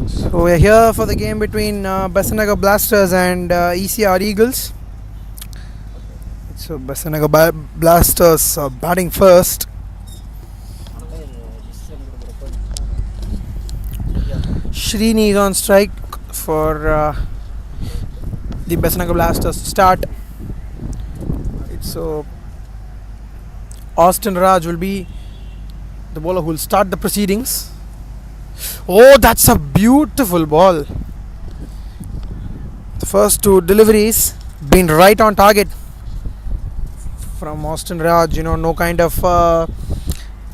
So we're here for the game between Besantnagar Blasters and ECR Eagles. So Besantnagar Blasters batting first. Srini is on strike for the Besantnagar Blasters to start. So Austin Raj will be the bowler who will start the proceedings. Oh, that's a beautiful ball. The first two deliveries been right on target from Austin Raj. No kind of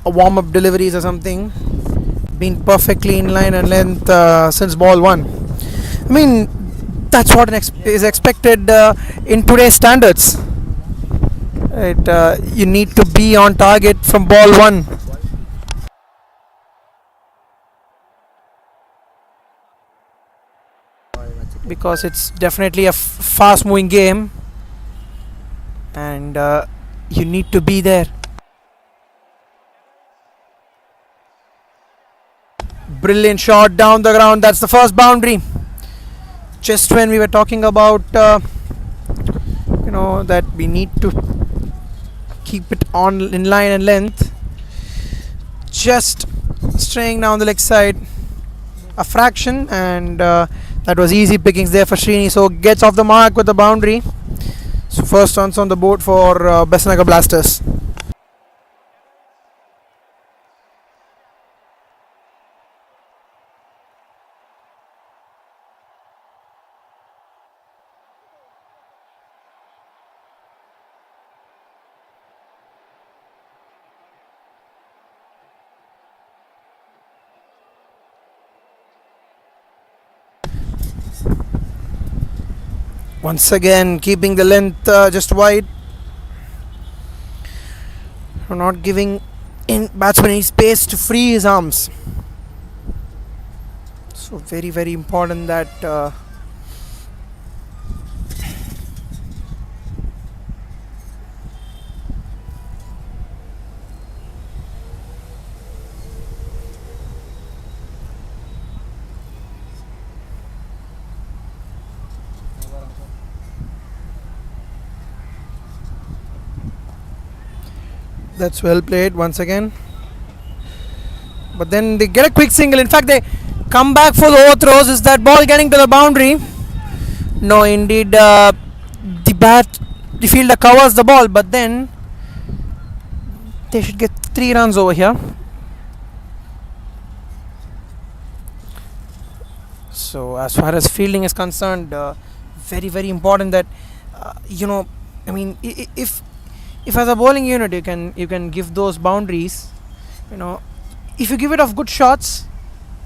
warm-up deliveries or something. Been perfectly in line and length since ball one. I mean, that's what is expected in today's standards. You need to be on target from ball one. Because it's definitely a fast moving game and you need to be there. Brilliant shot down the ground. That's the first boundary. Just when we were talking about that we need to keep it on in line and length, just straying down the leg side a fraction, and that was easy pickings there for Srini, so gets off the mark with the boundary. So first runs on the board for Besantnagar Blasters. Once again, keeping the length just wide, not giving in batsman any space to free his arms. So very very important that that's well played once again. But then they get a quick single. In fact, they come back for the overthrows. Is that ball getting to the boundary? No, indeed, the fielder covers the ball, but then they should get 3 runs over here. So as far as fielding is concerned, very very important that I mean, if as a bowling unit you can give those boundaries, if you give it off good shots,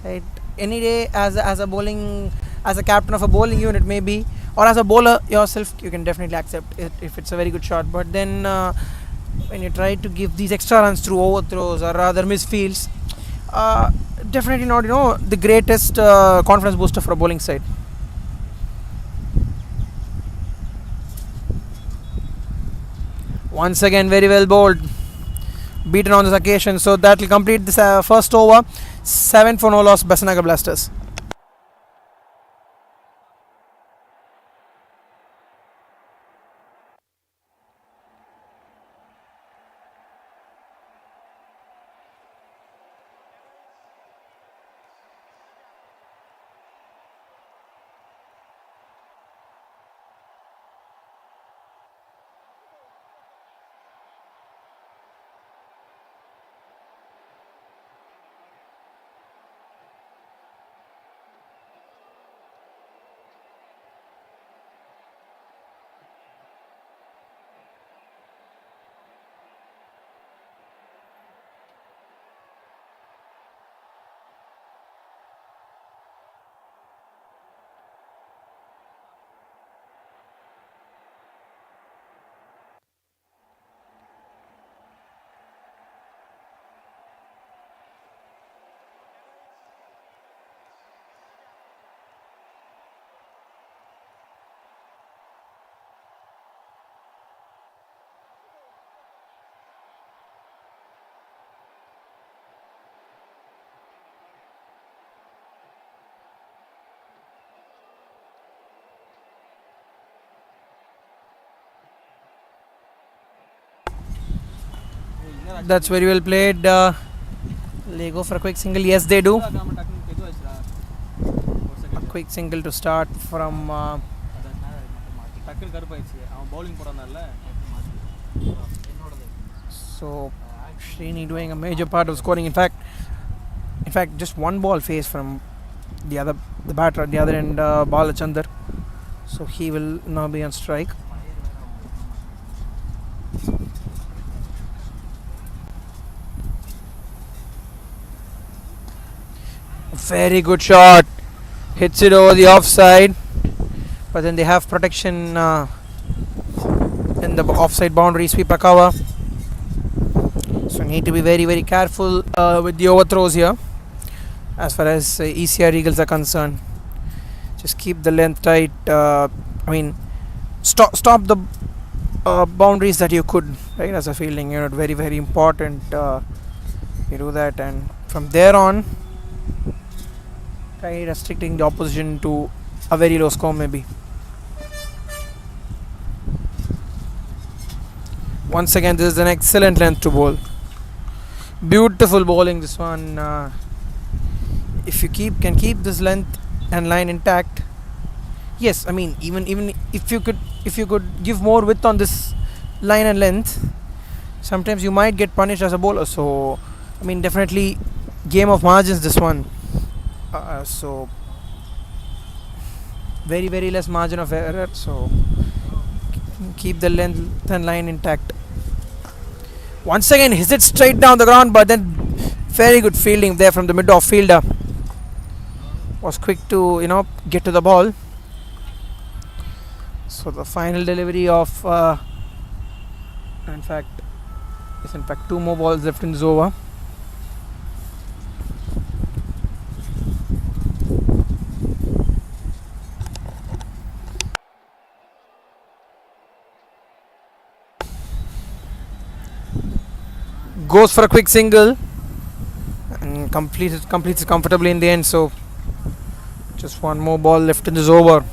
right, any day as a bowling, as a captain of a bowling unit maybe, or as a bowler yourself, you can definitely accept it if it's a very good shot. But then when you try to give these extra runs through overthrows or rather misfields, definitely not the greatest confidence booster for a bowling side. Once again, very well bowled, beaten on this occasion. So that will complete this first over. 7 for no loss, Besantnagar Blasters. That's very well played. They go for a quick single. Yes, they do. A quick single to start from. So Srini doing a major part of scoring. In fact, just one ball face from the batter at the other end, Balachandar. So he will now be on strike. Very good shot. Hits it over the offside. But then they have protection in the offside boundary, sweeper cover. So need to be very, very careful with the overthrows here as far as ECR Eagles are concerned. Just keep the length tight. Stop the boundaries that you could, right, as a fielding unit. Very, very important you do that, and from there on try restricting the opposition to a very low score maybe. Once again, this is an excellent length to bowl. Beautiful bowling this one. If you can keep this length and line intact, yes, I mean even if you could give more width on this line and length, sometimes you might get punished as a bowler. So I mean, definitely game of margins this one. So very, very less margin of error. So keep the length and line intact. Once again, hits it straight down the ground, but then very good fielding there from the mid-off fielder. Was quick to get to the ball. So the final delivery of in fact two more balls left in this over. Goes for a quick single and completes it comfortably in the end. So just one more ball left in this over.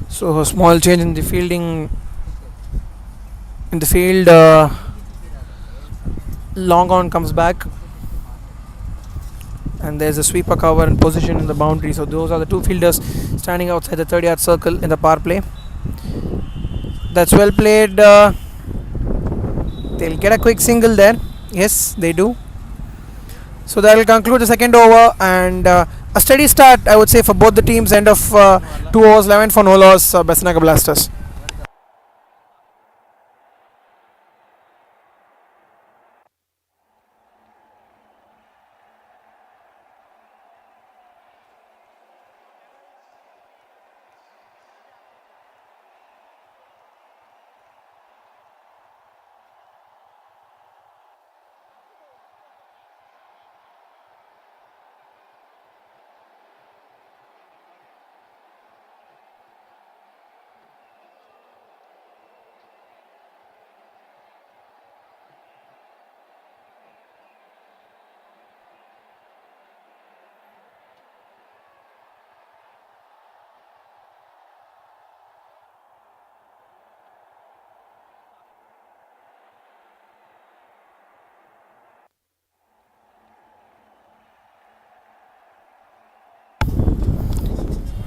So a small change in the fielding in the field. Long on comes back, and there's a sweeper cover in position in the boundary. So those are the two fielders standing outside the 30-yard circle in the power play. That's well played. They'll get a quick single there. Yes, they do. So that will conclude the second over, and a steady start, I would say, for both the teams. End of 2 overs, 11 for no loss, Besantnagar Blasters.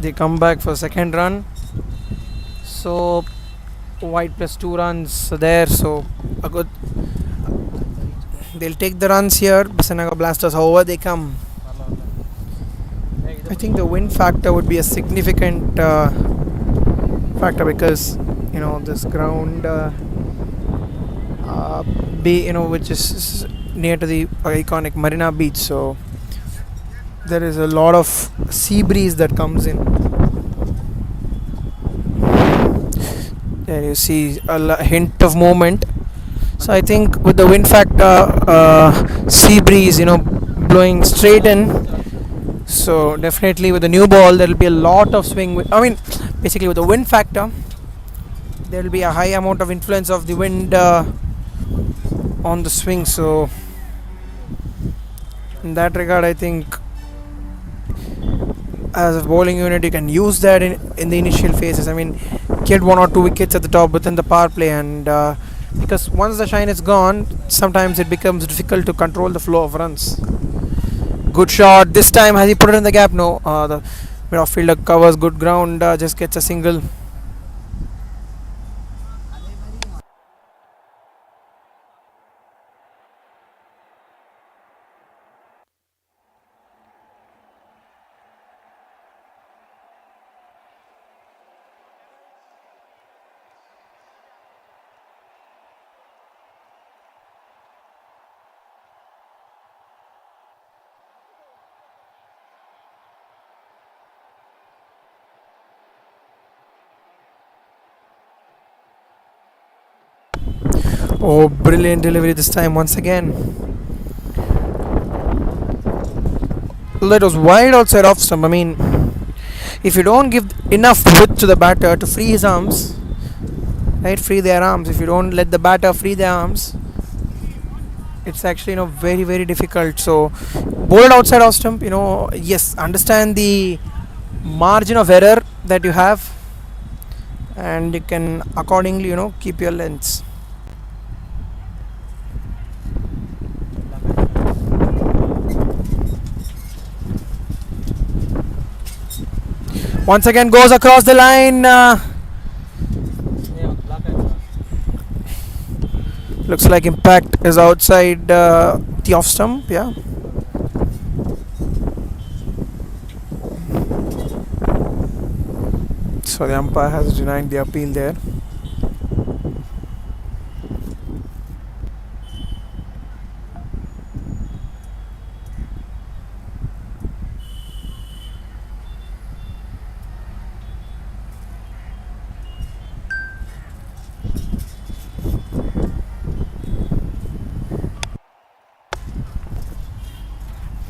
They come back for second run. So white plus 2 runs there. So a good. They'll take the runs here. Besantnagar Blasters, however they come. I think the wind factor would be a significant factor, because this ground which is near to the iconic Marina Beach. So there is a lot of sea breeze that comes in. There you see a hint of movement. So I think with the wind factor, sea breeze, blowing straight in. So definitely with the new ball, there will be a lot of swing. Basically with the wind factor, there will be a high amount of influence of the wind on the swing. So in that regard, I think as a bowling unit, you can use that in the initial phases. I mean, get 1 or 2 wickets at the top within the power play, and because once the shine is gone, sometimes it becomes difficult to control the flow of runs. Good shot. This time, has he put it in the gap? No. The midfielder covers good ground, just gets a single. Oh, brilliant delivery this time once again. That was wide outside off stump. I mean, if you don't give enough width to the batter to free his arms, right, free their arms, if you don't let the batter free their arms, it's actually very very difficult. So bold outside off stump, yes, understand the margin of error that you have, and you can accordingly keep your lengths. Once again goes across the line. Looks like impact is outside the off stump. Yeah. So the umpire has denied the appeal there.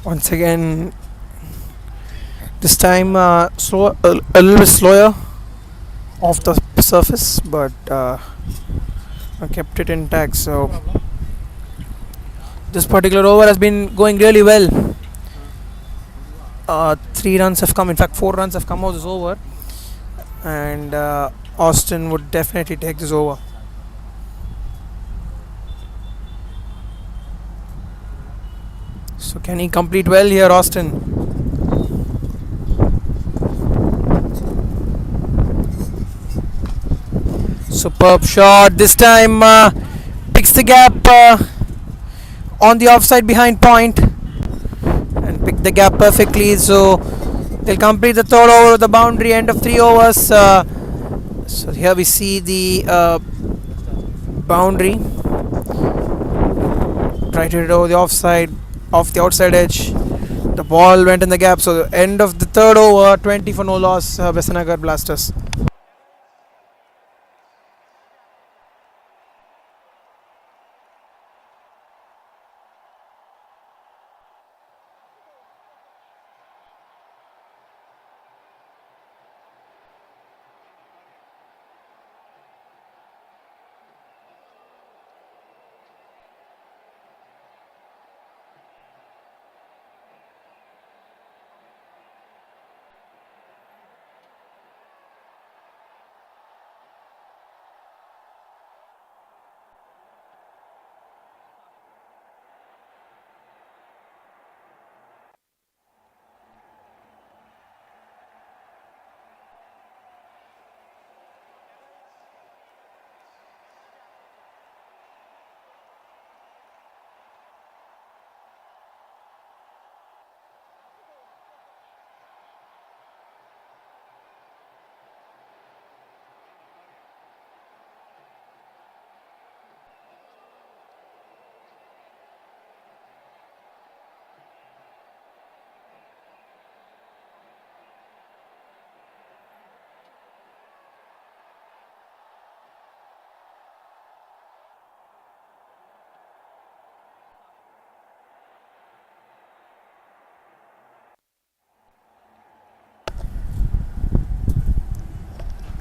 Once again, this time a little bit slower off the surface, but I kept it intact. So this particular over has been going really well. 3 runs have come. In fact, 4 runs have come out of this over, and Austin would definitely take this over. So can he complete well here, Austin? Superb shot. This time picks the gap on the offside behind point and pick the gap perfectly. So they'll complete the third over of the boundary. End of 3 overs. So here we see the boundary. Tried to hit over the offside, off the outside edge. The ball went in the gap. So the end of the third over, 20 for no loss. Besantnagar Blasters.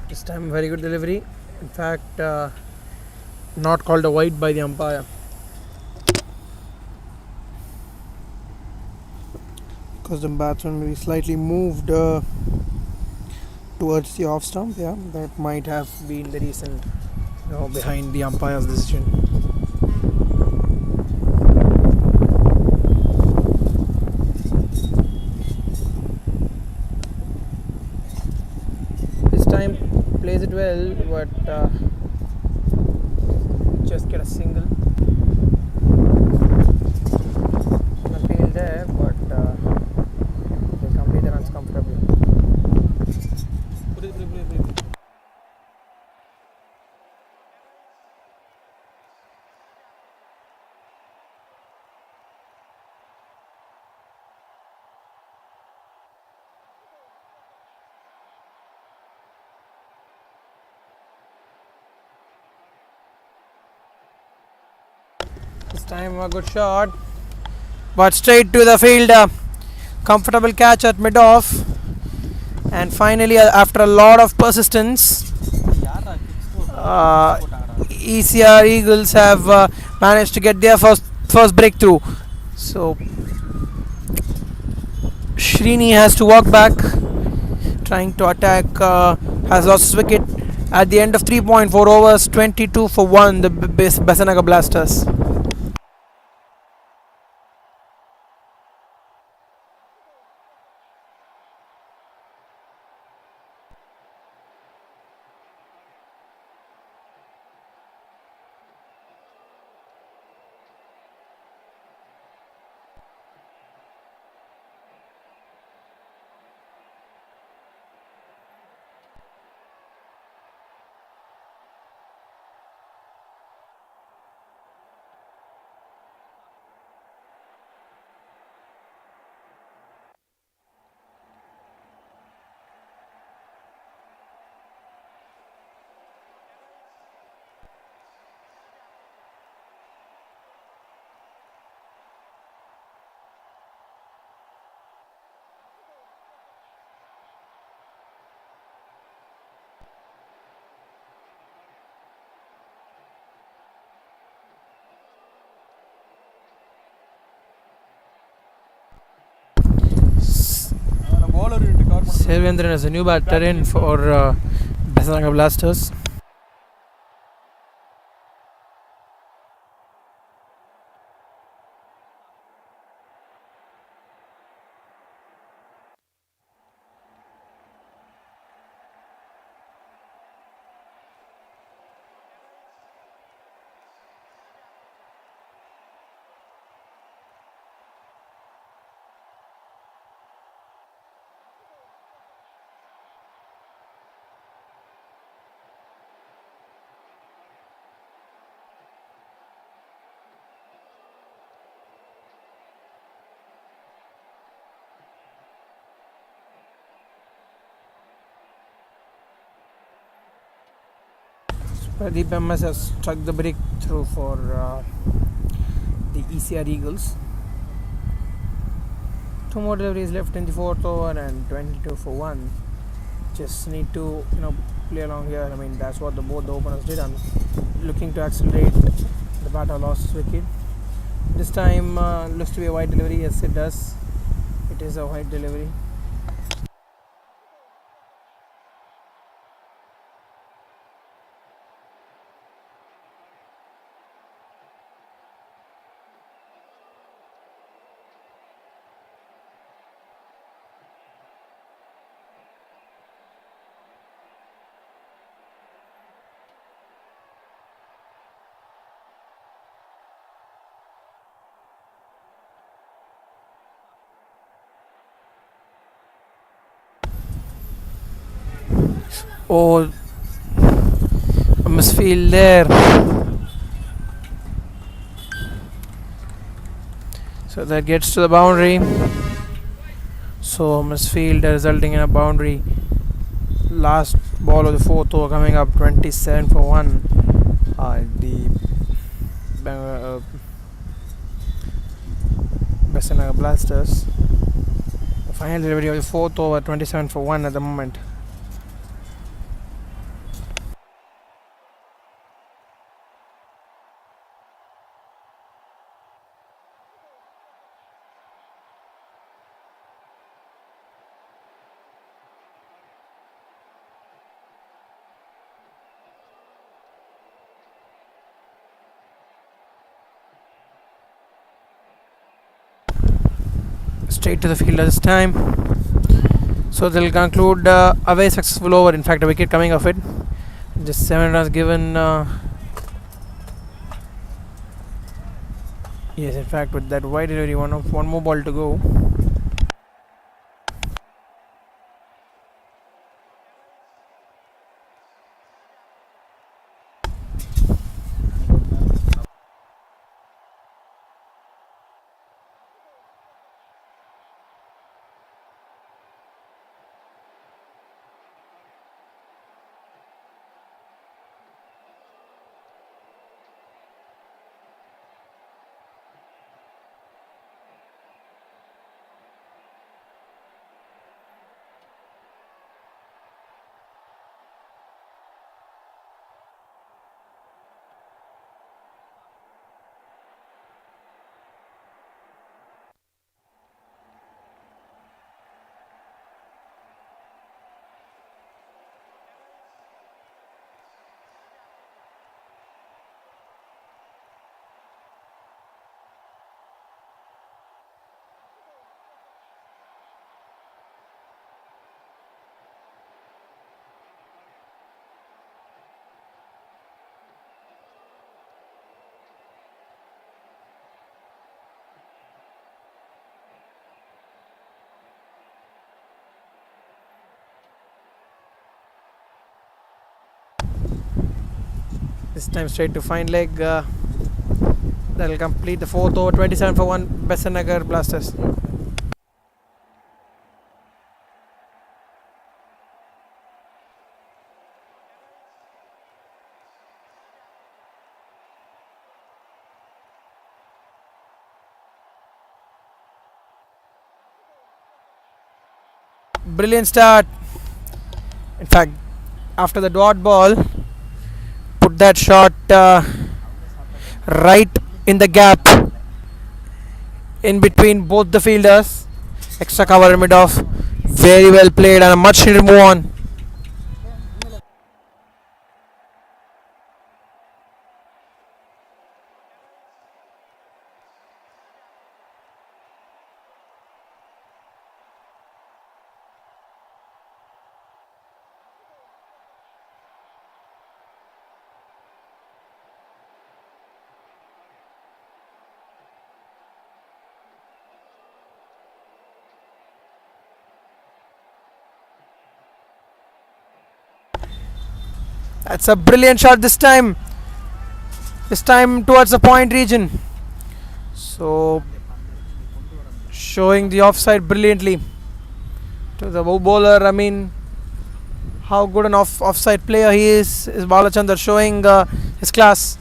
This time, very good delivery. In fact, not called a wide by the umpire. because the batsman maybe slightly moved towards the off stump. Yeah, that might have been the reason, behind the umpire's decision. This time plays it well, but just get a single. Field there, but they complete the runs comfortably. This time a good shot, but straight to the field. Comfortable catch at mid off, and finally, after a lot of persistence, ECR Eagles have managed to get their first breakthrough. So Srini has to walk back, trying to attack. Has lost his wicket at the end of 3.4 overs, 22 for 1. The Besantnagar Blasters. Selvendran is a new batter in for Besantnagar Blasters. Pradeep MS has struck the breakthrough for the ECR Eagles. 2 more deliveries left in the 4th over and 22 for 1. Just need to play along here. I mean, that's what both the openers did. I'm looking to accelerate. The batter lost his wicket. This time looks to be a wide delivery. Yes, it does. It is a wide delivery. Oh, a misfield there. So that gets to the boundary. So misfield resulting in a boundary. Last ball of the 4th over coming up, 27 for 1. The Besantnagar Blasters. The final delivery of the 4th over, 27 for 1 at the moment. straight to the fielder this time. So they'll conclude away successful over. In fact, a wicket coming off it. Just 7 runs given. Yes, in fact, with that wide delivery, one more ball to go. This time straight to fine leg. That'll complete the fourth over. 27 for 1. Besantnagar Blasters. Brilliant start. In fact, after the dot ball, put that shot right in the gap in between both the fielders. Extra cover mid off. Very well played and a much needed move on. That's a brilliant shot this time. This time towards the point region. So showing the offside brilliantly to the bowler. I mean, how good an offside player he is Balachandar, showing his class.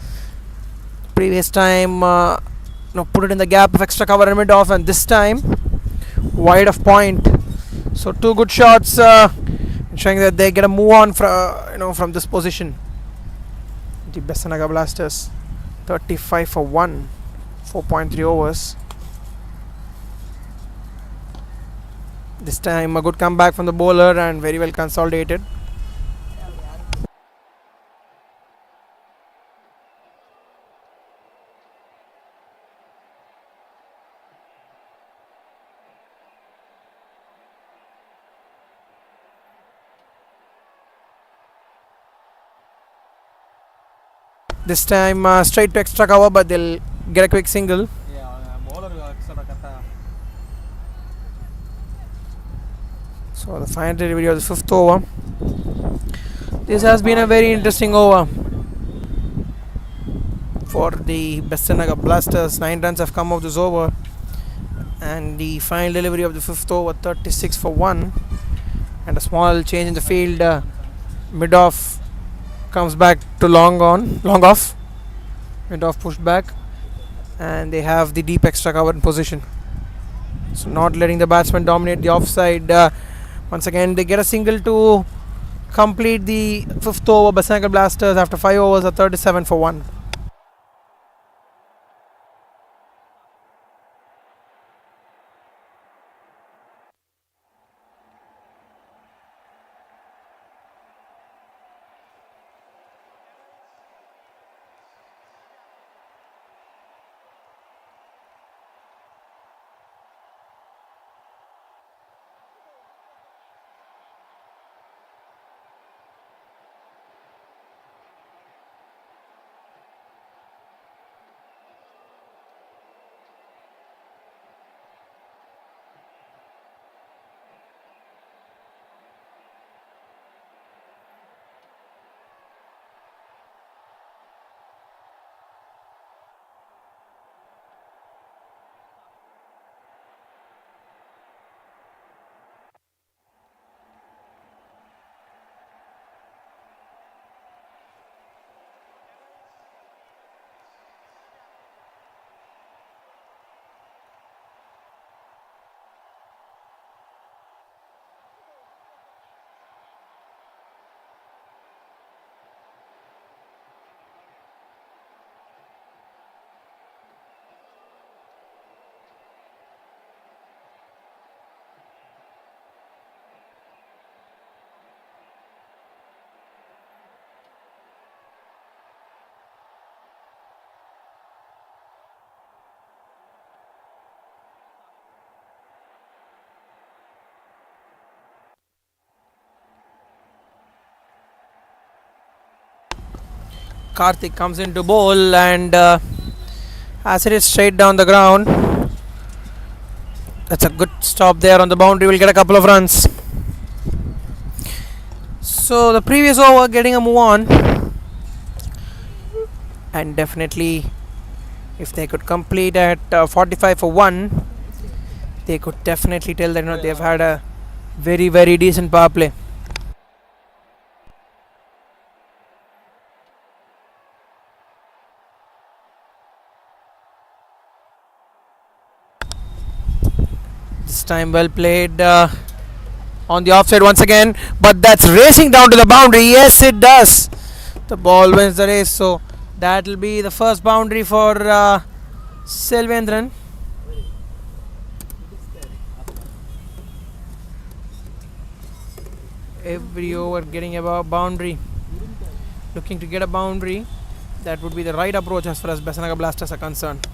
Previous time, put it in the gap of extra cover and mid off, and this time wide of point. So two good shots, showing that they get a move on from this position. The Besantnagar Blasters, 35 for 1, 4.3 overs. This time a good comeback from the bowler and very well consolidated. This time straight to extra cover, but they'll get a quick single. So the final delivery of the fifth over. This has been a very interesting over for the Besantnagar Blasters. 9 runs have come off this over, and the final delivery of the fifth over, 36 for 1, and a small change in the field. Mid off comes back to long off. Mid off pushed back, and they have the deep extra cover in position. So not letting the batsman dominate the offside. Once again, they get a single to complete the fifth over. Besantnagar Blasters, after 5 overs, are 37 for 1. Karthik comes into bowl and as it is straight down the ground. That's a good stop there on the boundary. We'll get a couple of runs. So the previous over getting a move on, and definitely if they could complete at 45 for 1, they could definitely tell that they've had a very decent power play. This time well played on the offside once again, but that's racing down to the boundary. Yes, it does. The ball wins the race, so that'll be the first boundary for Selvendran. Every over getting a boundary, looking to get a boundary. That would be the right approach as far as Besantnagar Blasters are concerned.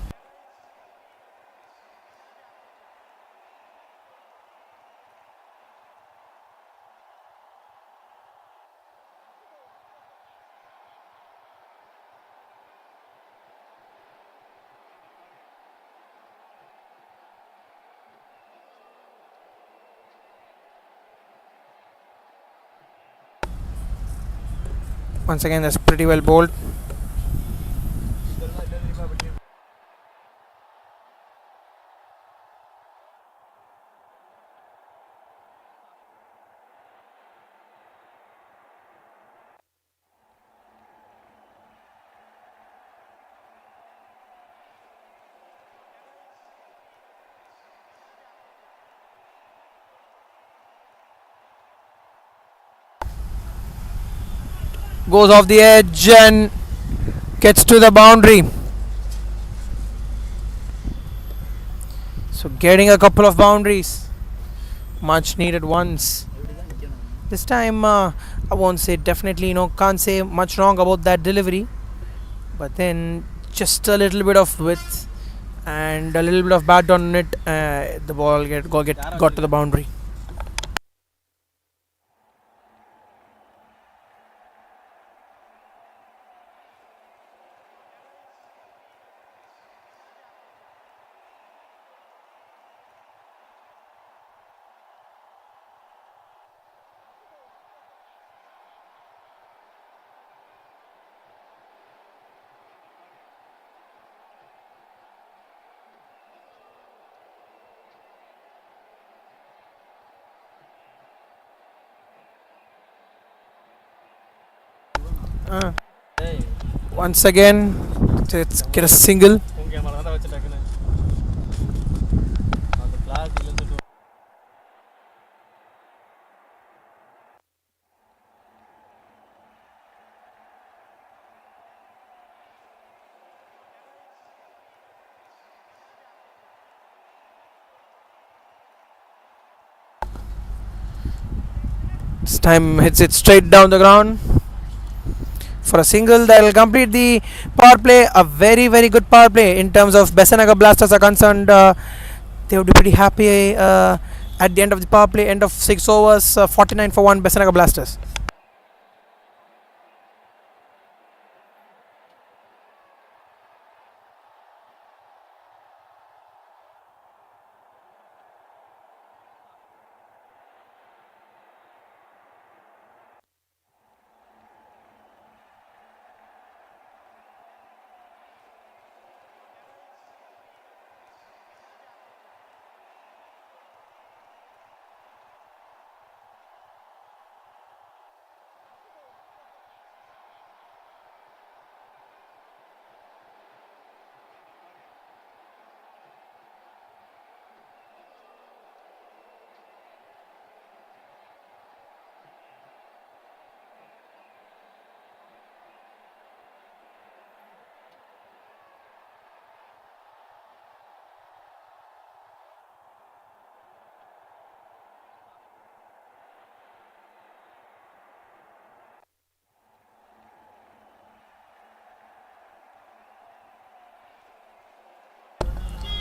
Once again, that's pretty well bowled. Goes off the edge and gets to the boundary. So getting a couple of boundaries, much needed ones. This time I won't say definitely, can't say much wrong about that delivery, but then just a little bit of width and a little bit of bat on it, the ball got to the boundary. Uh, Once again, let's get a single. This time hits it straight down the ground for a single that will complete the power play. A very good power play in terms of Besantnagar Blasters are concerned. They would be pretty happy at the end of the power play, end of 6 overs, 49 for 1 Besantnagar Blasters.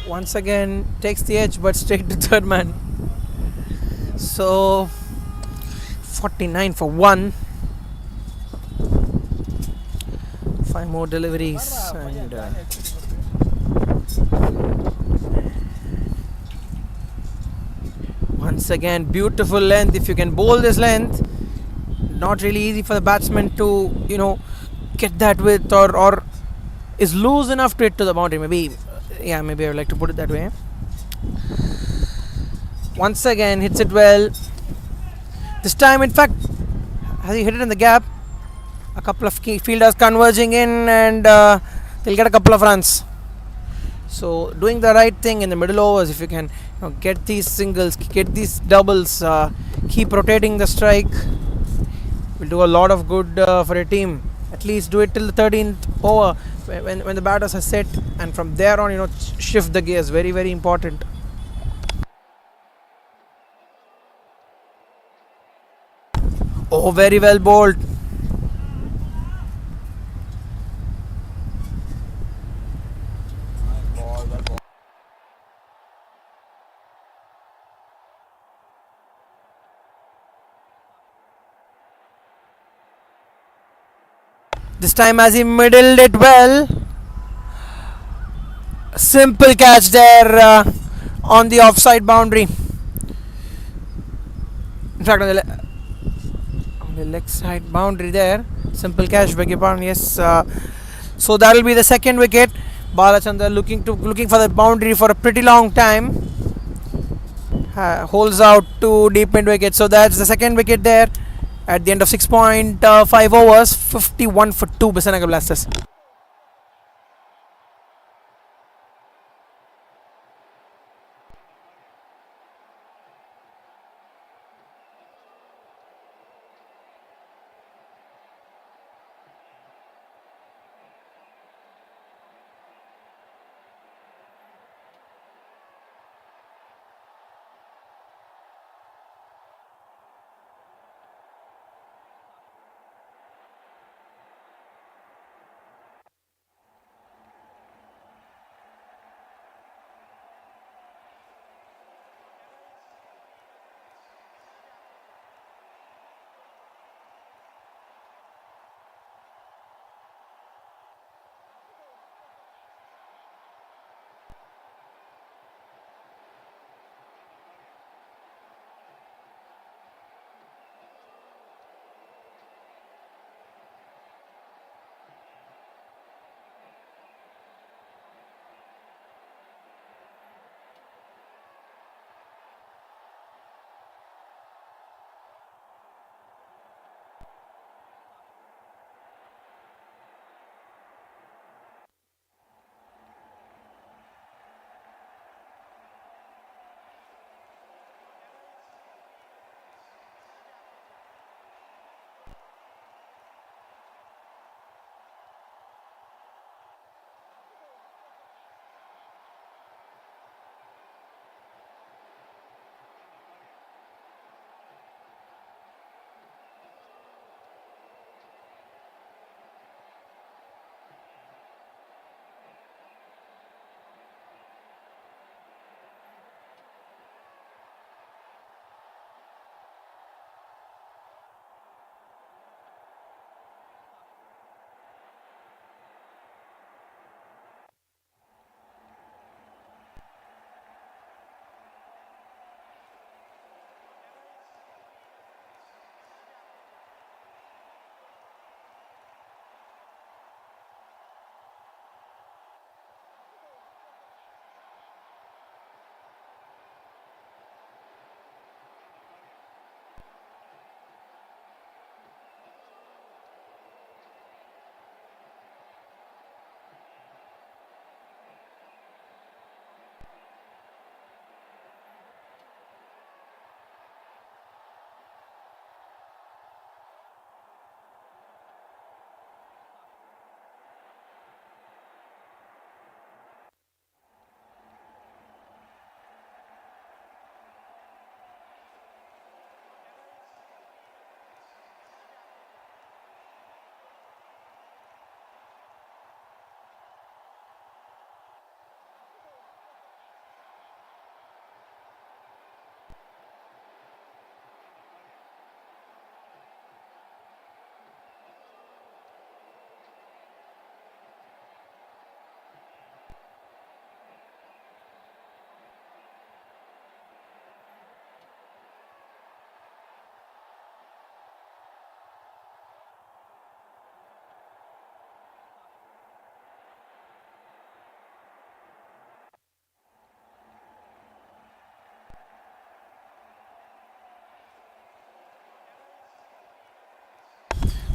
Once again takes the edge but straight to third man. So 49 for 1 5 more deliveries, and once again, beautiful length. If you can bowl this length, not really easy for the batsman to, get that width, or is loose enough to hit to the boundary. Maybe, yeah, maybe I would like to put it that way. Once again, hits it well. This time, in fact, has he hit it in the gap? A couple of key fielders converging in, and they'll get a couple of runs. So doing the right thing in the middle overs, if you can get these singles, get these doubles, keep rotating the strike, will do a lot of good for a team. At least do it till the 13th over, when the batters are set, and from there on, shift the gears. Very, very important. Oh, very well bowled. This time, as he middled it well, simple catch there on the offside boundary. In fact, on the leg side boundary there, simple catch. Beg your pardon. Yes. So that will be the second wicket. Balachandra looking for the boundary for a pretty long time. Holds out to deep mid wicket. So that's the second wicket there. At the end of 6.5 overs, 51 for 2 Besantnagar Blasters.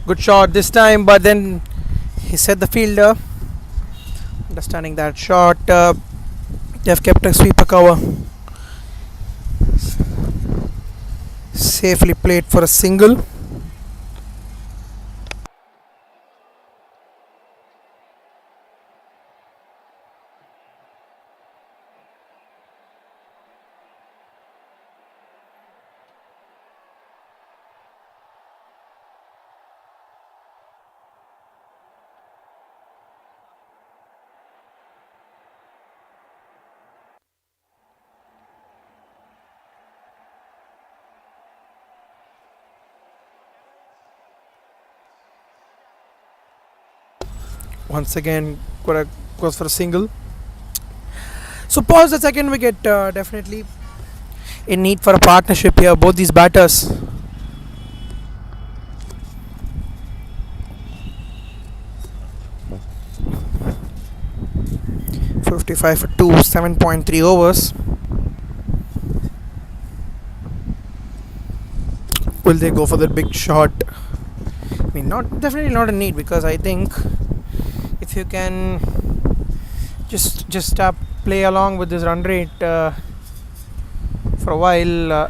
Good shot this time, but then he set the fielder. Understanding that shot, they have kept a sweeper cover. Safely played for a single. Once again, goes for a single. So pause the second wicket. Definitely in need for a partnership here. Both these batters. 55 for 2, 7.3 overs. Will they go for the big shot? I mean, not definitely not a need, because I think if you can just play along with this run rate for a while,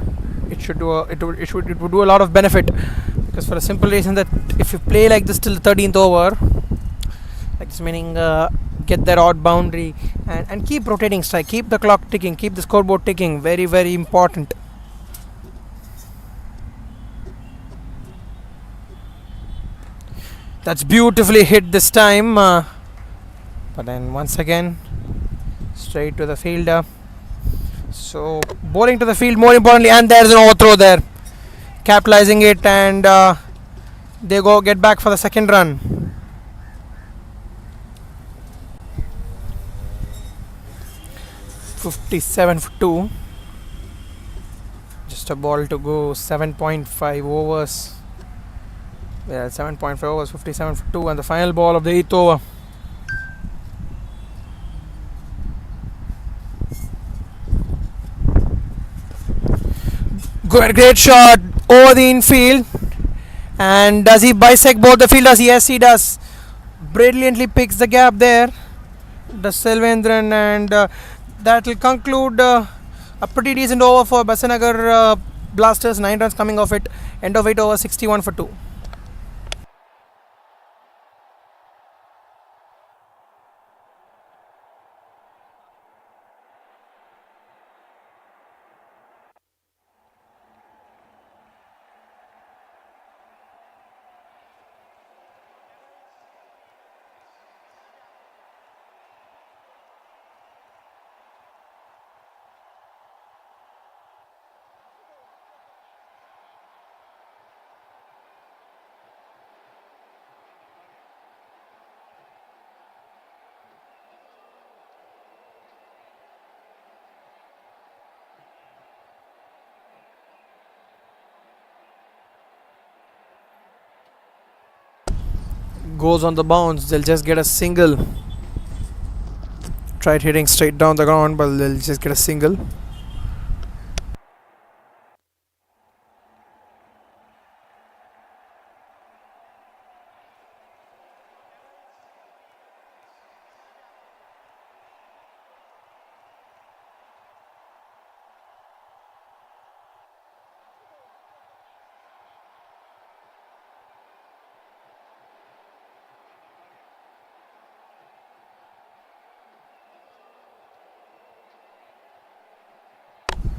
it would do a lot of benefit. Because for a simple reason that if you play like this till the 13th over, like this meaning get that odd boundary and keep rotating strike, keep the clock ticking, keep the scoreboard ticking. Very very important. That's beautifully hit this time, but then once again straight to the fielder. So bowling to the field more importantly, and there's an overthrow there, capitalizing it, and they get back for the second run. .57 for 2. Just a ball to go. 7.5 overs. Yeah, 7.5 overs, 57 for 2, and the final ball of the 8th over. Great shot over the infield. And does he bisect both the fielders? Yes, he does. Brilliantly picks the gap there, the Selvendran, and that will conclude a pretty decent over for Besantnagar Blasters. 9 runs coming off it. End of 8 over, 61 for 2. Goes on the bounce, they'll just get a single. Tried hitting straight down the ground, but they'll just get a single.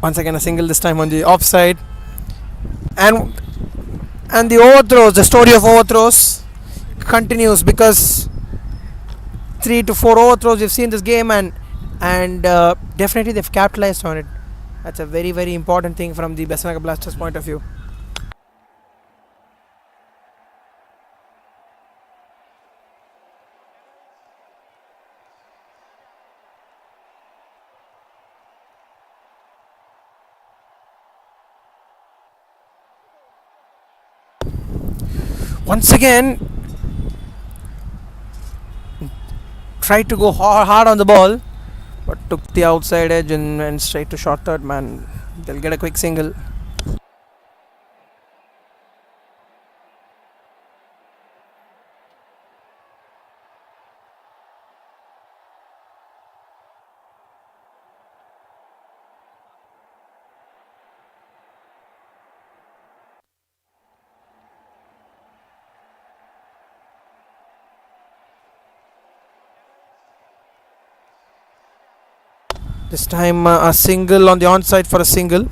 Once again a single, this time on the offside. And the overthrows, the story of overthrows continues, because 3 to 4 overthrows we've seen this game, and definitely they've capitalized on it. That's a very very important thing from the Besantnagar Blasters point of view. Once again tried to go hard on the ball, but took the outside edge and went straight to short third man. They'll get a quick single. This time a single on the onside for a single.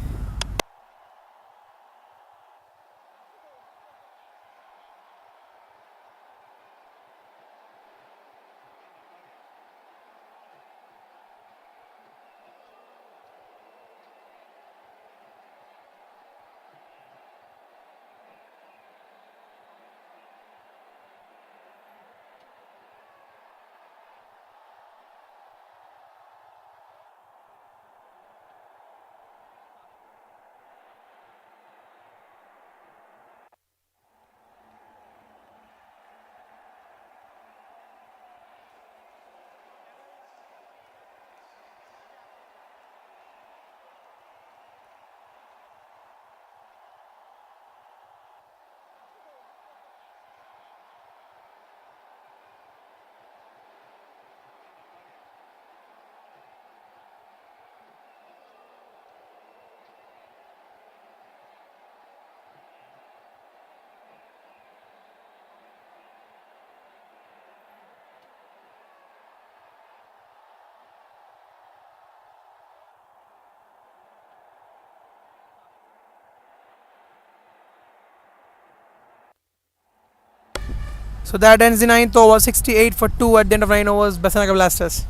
So that ends the ninth over. 68 for 2 at the end of 9 overs. Besantnagar Blasters.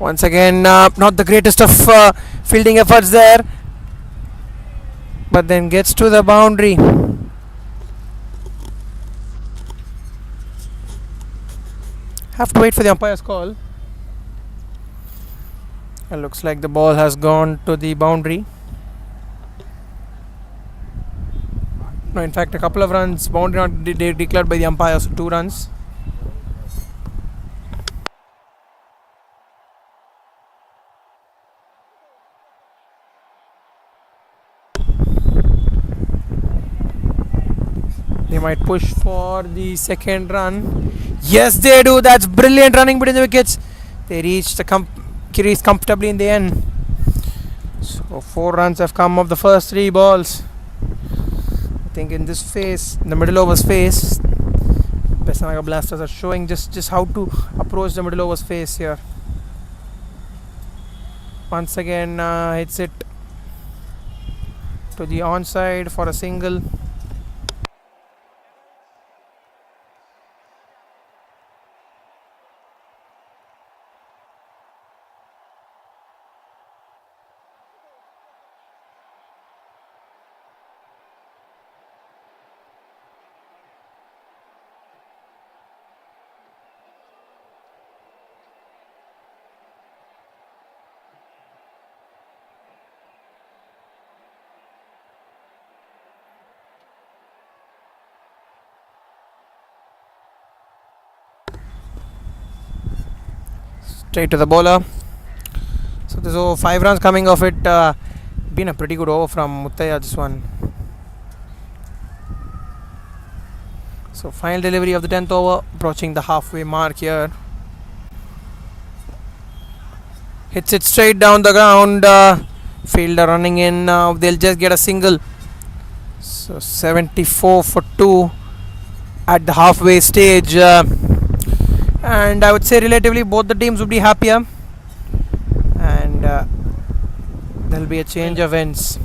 Once again, not the greatest of fielding efforts there, but then gets to the boundary. Have to wait for the umpire's call. It looks like the ball has gone to the boundary. No, in fact, a couple of runs. Boundary not declared by the umpire, so 2 runs. They might push for the second run. Yes, they do. That's brilliant running between the wickets. They reached the crease comfortably in the end. So 4 runs have come of the first 3 balls. I think in this phase, in the middle overs phase, Besantnagar Blasters are showing just how to approach the middle overs phase here. Once again, hits it to the onside for a single. Straight to the bowler. So there's 5 runs coming off it. Been a pretty good over from Muttaya, this one. So final delivery of the 10th over, approaching the halfway mark here. Hits it straight down the ground. Fielder running in. They'll just get a single. So 74 for 2 at the halfway stage. And I would say relatively both the teams would be happier. And there'll be a change of ends.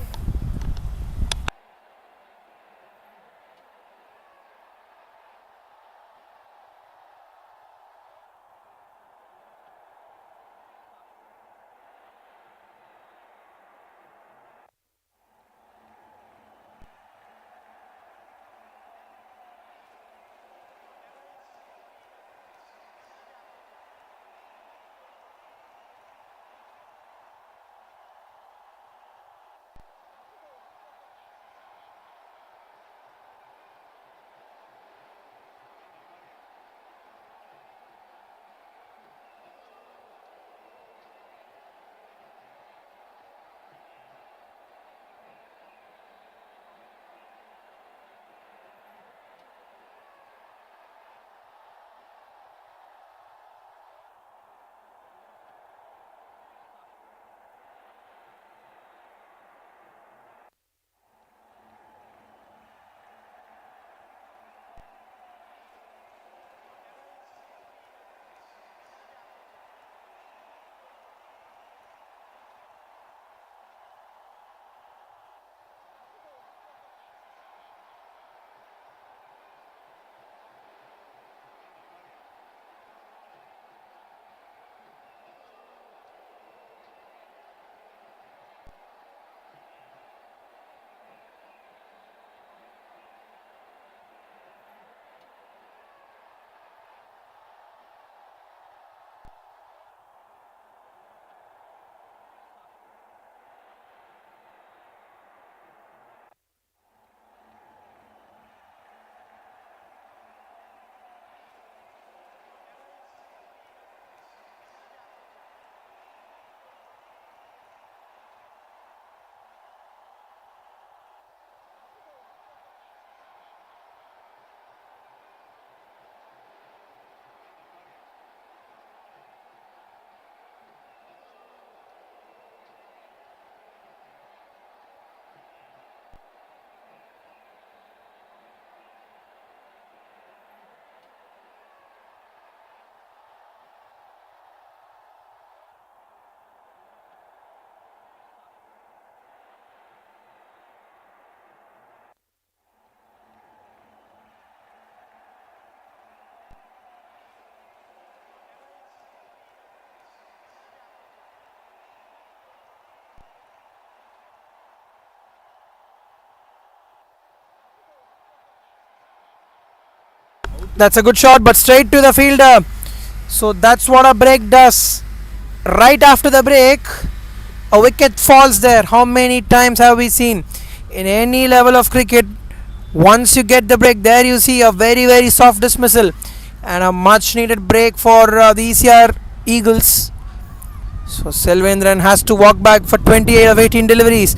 That's a good shot, but straight to the fielder. So that's what a break does. Right after the break, a wicket falls there. How many times have we seen in any level of cricket? Once you get the break, there you see a very very soft dismissal and a much needed break for the ECR Eagles. So Selvendran has to walk back for 28 of 18 deliveries,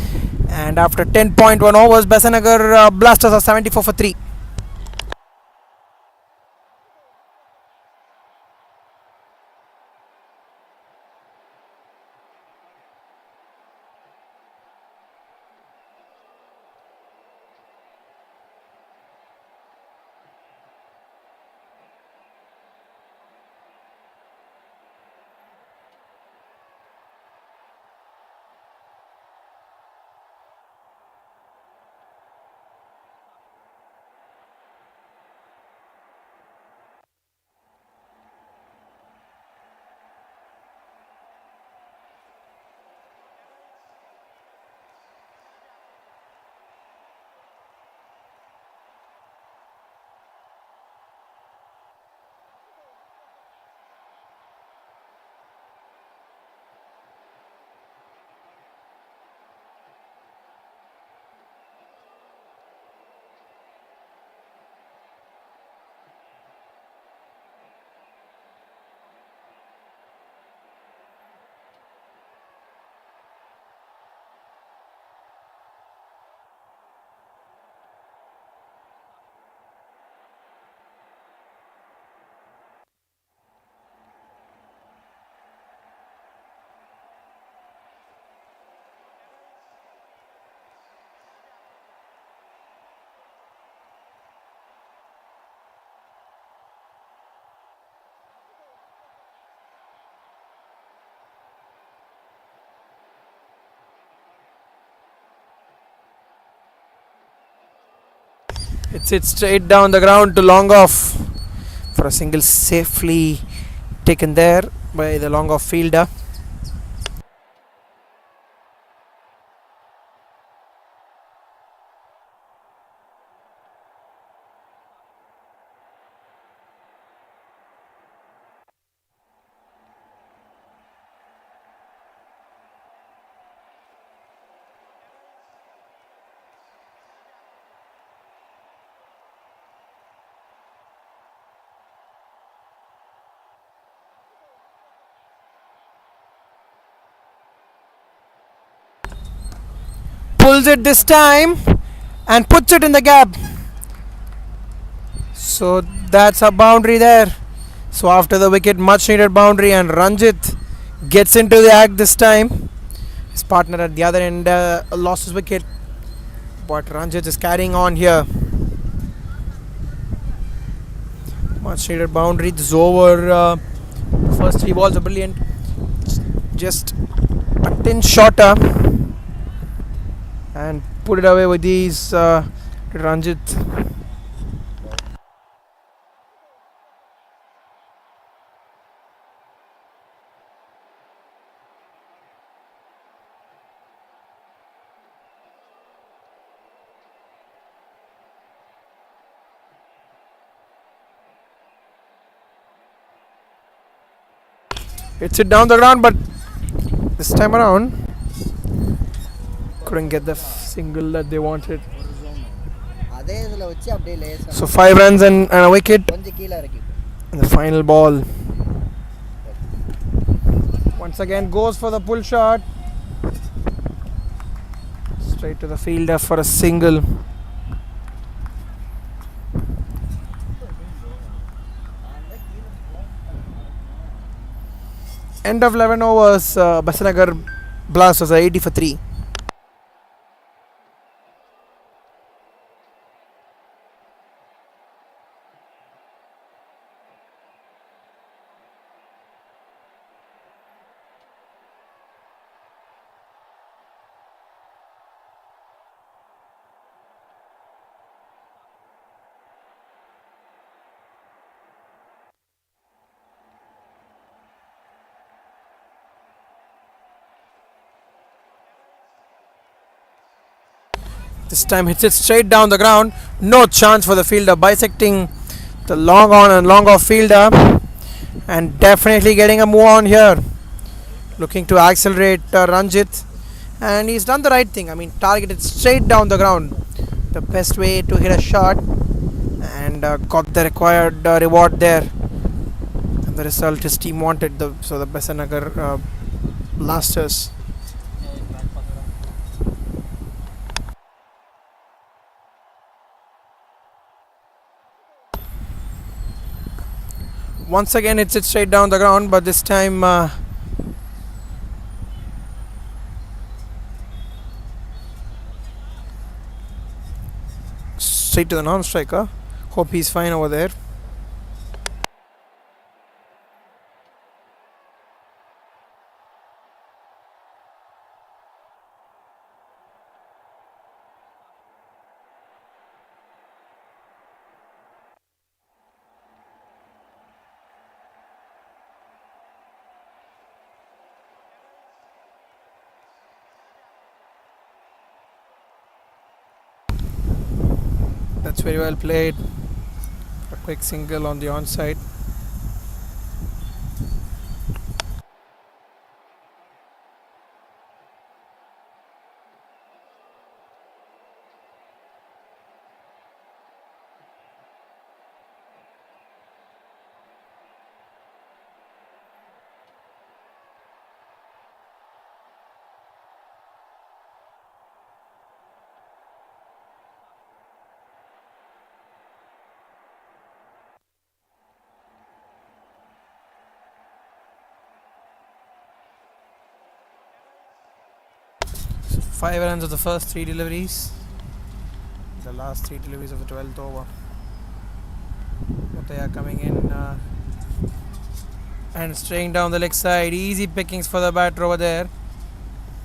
and after 10.1 overs, Besantnagar Blasters are 74 for 3. It's hit straight down the ground to long off for a single, safely taken there by the long off fielder. Pulls it this time and puts it in the gap. So that's a boundary there. So after the wicket, much needed boundary, and Ranjit gets into the act this time. His partner at the other end lost his wicket, but Ranjit is carrying on here. Much needed boundary. This over. First three balls are brilliant. Just a tin shorter, and put it away with these Ranjit. It's it down the ground, but this time around couldn't get the single that they wanted. So 5 runs and a wicket. And the final ball. Once again goes for the pull shot. Straight to the fielder for a single. End of 11 overs, Besantnagar Blast was 80 for 3. This time hits it straight down the ground. No chance for the fielder, bisecting the long on and long off fielder, and definitely getting a move on here. Looking to accelerate Ranjit, and he's done the right thing. I mean, targeted straight down the ground. The best way to hit a shot, and got the required reward there. And the result his team wanted. So the Besantnagar Blasters. Once again it's it straight down the ground, but this time straight to the non-striker. Hope he's fine over there. That's very well played. A quick single on the onside. So 5 runs of the first 3 deliveries. The last 3 deliveries of the 12th over. Mutaya coming in and straying down the leg side. Easy pickings for the batter over there.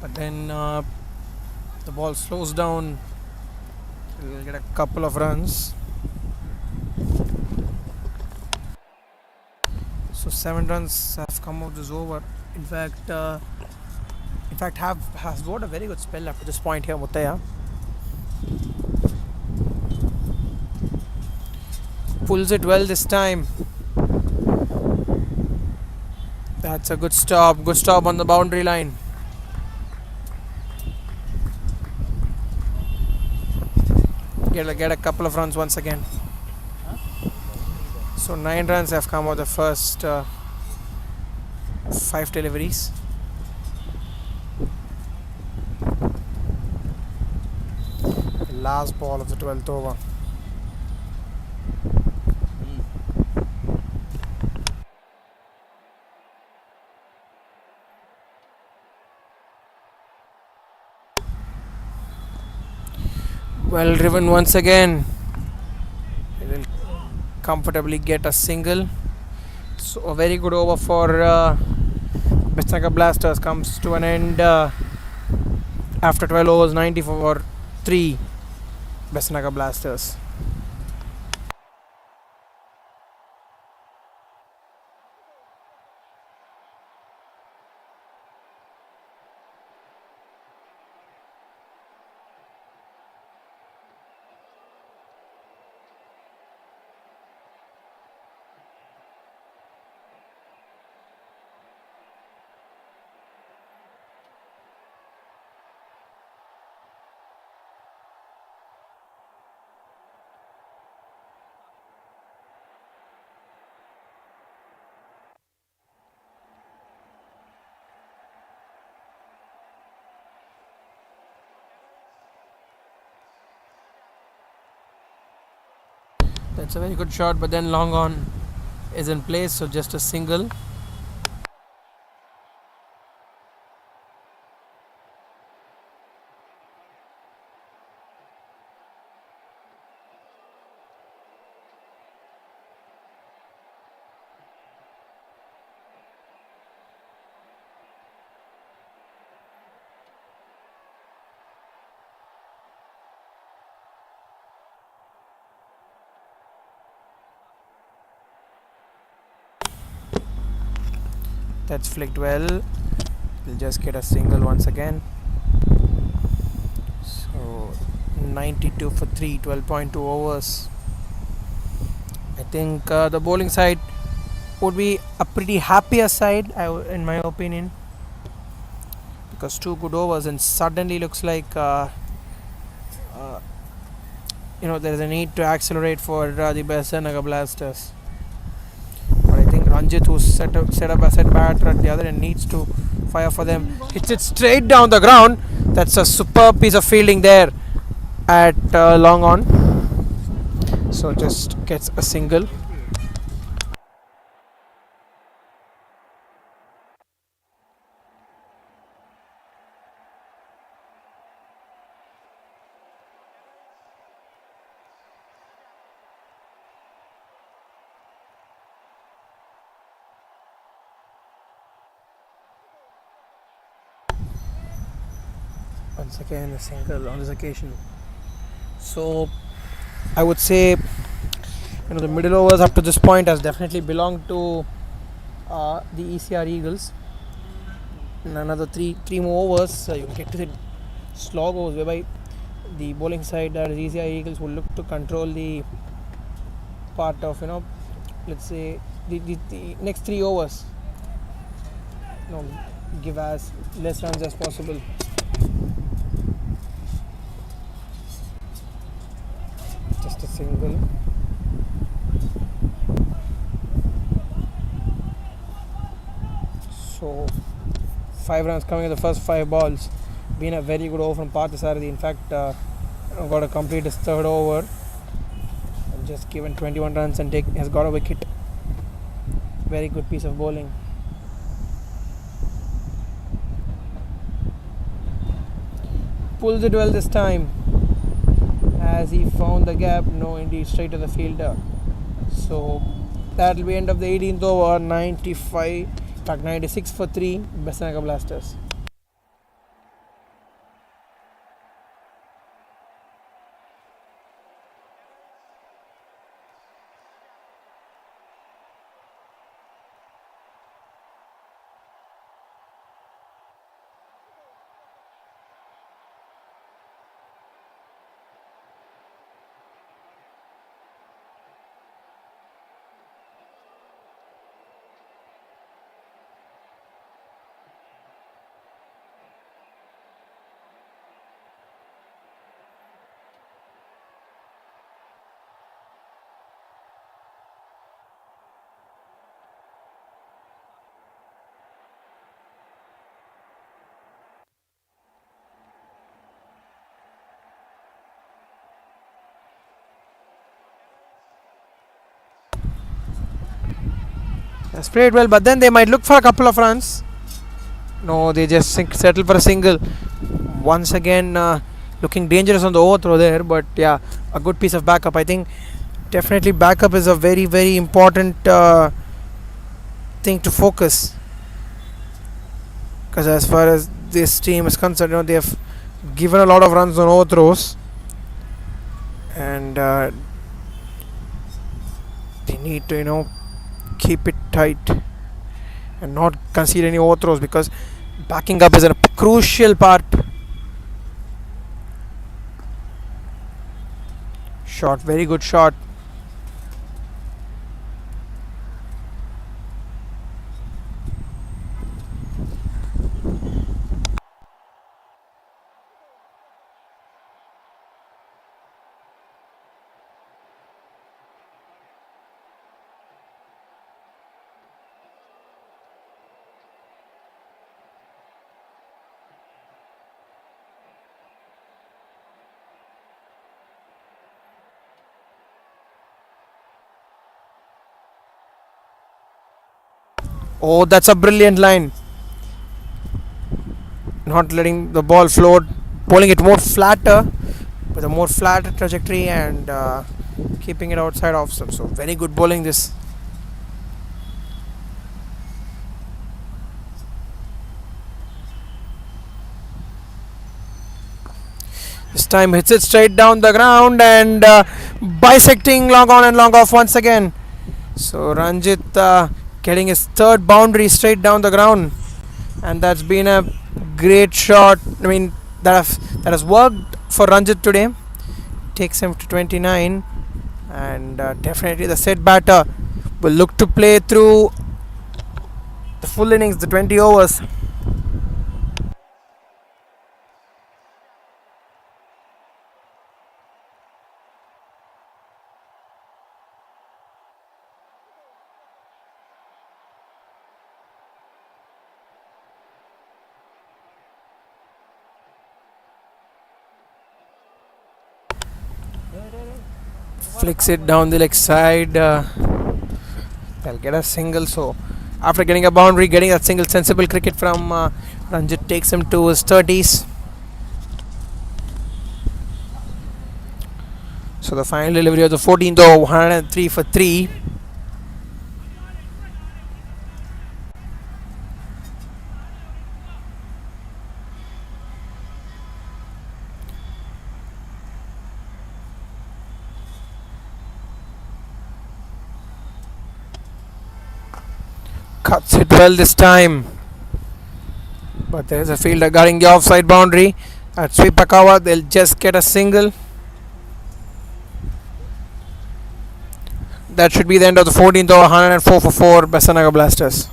But then the ball slows down. We'll get a couple of runs. So 7 runs have come out this over. In fact, has got a very good spell up to this point here, Mutaya. Pulls it well this time. That's a good stop. Good stop on the boundary line. Get a couple of runs once again. So 9 runs have come out of the first 5 deliveries. Last ball of the 12th over. Well driven once again. He will comfortably get a single. So a very good over for Besantnagar Blasters comes to an end after 12 overs, 94 for 3 Besantnagar Blasters. That's a very good shot, but then long on is in place, so just a single. That's flicked well. We'll just get a single once again. So 92 for 3, 12.2 overs. I think the bowling side would be a pretty happier side, in my opinion, because 2 good overs and suddenly looks like there is a need to accelerate for the Besantnagar Blasters. But I think Ranjit, who's set up a set batter at the other end, needs to fire for them. Hits it straight down the ground. That's a superb piece of fielding there at long on. So just gets a single. Once again a single on this occasion. So I would say the middle overs up to this point has definitely belonged to the ECR Eagles. In another three more overs, you get to the slog overs, whereby the bowling side, that is ECR Eagles, will look to control the part of let's say the next 3 overs. Give as less runs as possible. Just a single. So 5 runs coming in the first 5 balls. Been a very good over from Parthasarathy. In fact, got to complete his 3rd over and just given 21 runs and has got a wicket. Very good piece of bowling. Pulls it well this time as he found the gap. No, indeed, straight to the fielder. So that will be end of the 18th over. 96 for 3 Besantnagar Blasters. Has played well, but then they might look for a couple of runs. No, they just settle for a single. Once again, looking dangerous on the overthrow there, but yeah, a good piece of backup. I think definitely backup is a very, very important thing to focus, because as far as this team is concerned, they have given a lot of runs on overthrows, and they need to keep it tight and not concede any overthrows, because backing up is a crucial part. Shot, very good shot. Oh, that's a brilliant line. Not letting the ball float, pulling it more flatter with a more flat trajectory, and keeping it outside off stump. So very good bowling this. This time hits it straight down the ground, and bisecting long on and long off once again. So Ranjit getting his third boundary straight down the ground, and that's been a great shot. I mean, that has worked for Ranjit today. Takes him to 29, and definitely the set batter will look to play through the full innings, the 20 overs. Flicks it down the leg side. They'll get a single. So after getting a boundary, getting that single, sensible cricket from Ranjit takes him to his 30s. So the final delivery of the 14th over, 103 for 3. Cuts it well this time, but there is a fielder guarding the offside boundary. At Swipakawa, they'll just get a single. That should be the end of the 14th over, 104 for 4, Besantnagar Blasters.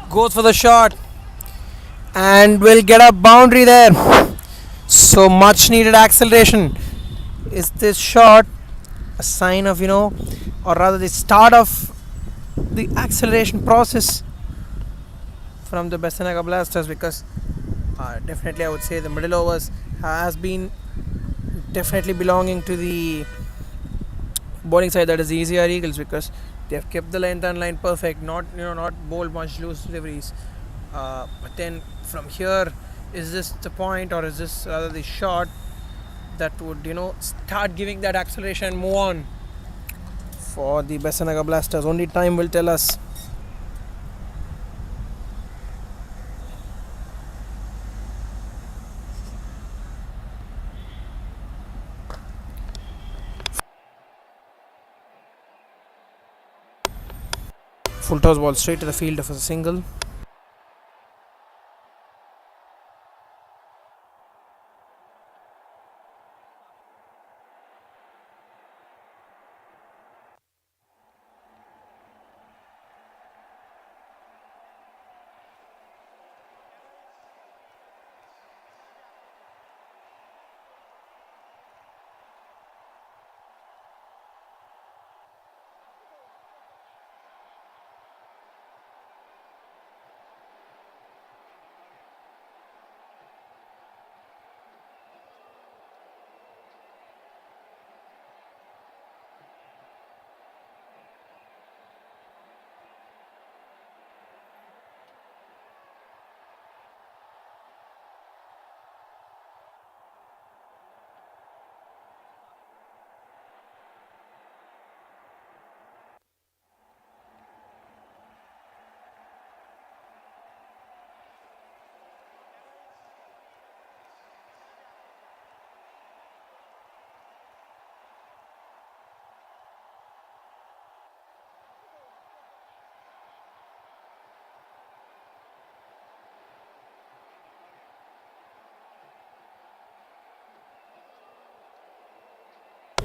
Goes for the shot and will get a boundary there. So much needed acceleration. Is this shot a sign of, or rather the start of the acceleration process from the Besantnagar Blasters, because definitely I would say the middle overs has been definitely belonging to the bowling side, that is the ECR Eagles, because they have kept the length and line perfect, not not bowled much loose deliveries. But then from here, is this the point, or is this rather the shot that would start giving that acceleration and move on for the Besantnagar Blasters? Only time will tell us. Full toss ball straight to the field for a single.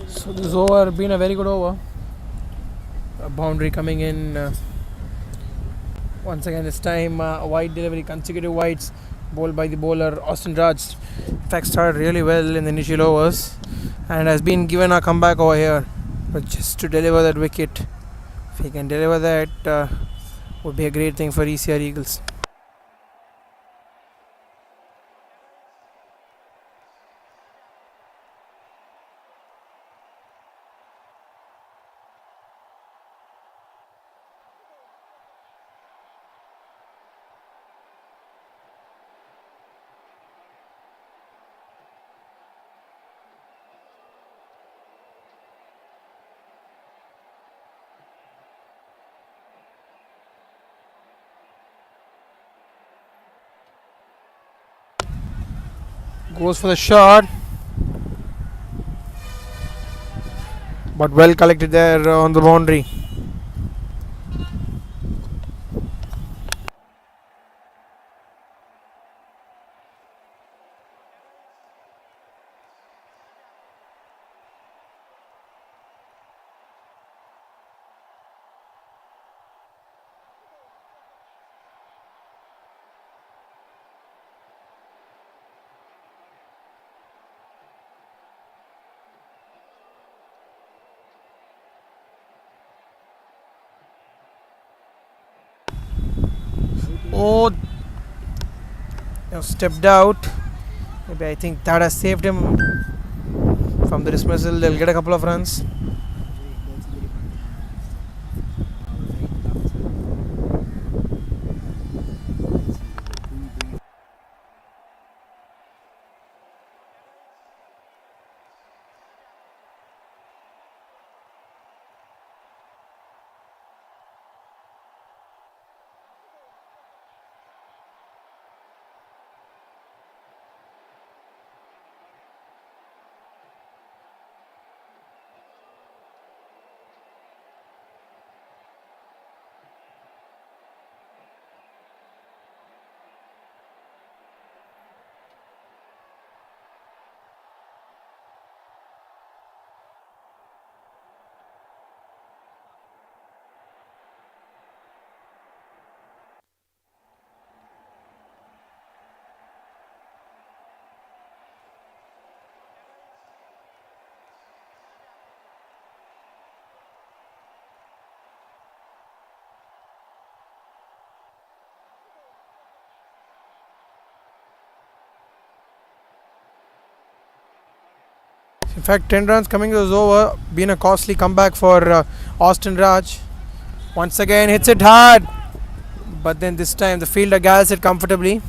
So this over been a very good over. A boundary coming in once again. This time a wide delivery, consecutive wides, bowled by the bowler Austin Raj. In fact, started really well in the initial overs, and has been given a comeback over here, but just to deliver that wicket. If he can deliver that, would be a great thing for ECR Eagles. Goes for the shot, but well collected there on the boundary. Oh, stepped out. Maybe I think that has saved him from the dismissal. They'll get a couple of runs. In fact, 10 runs coming is over. Been a costly comeback for Austin Raj. Once again, hits it hard. But then this time, the fielder gals it comfortably.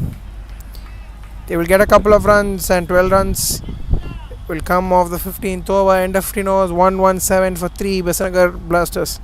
They will get a couple of runs, and 12 runs will come off the 15th over. End of 15 overs, 117 for 3 Besantnagar Blasters.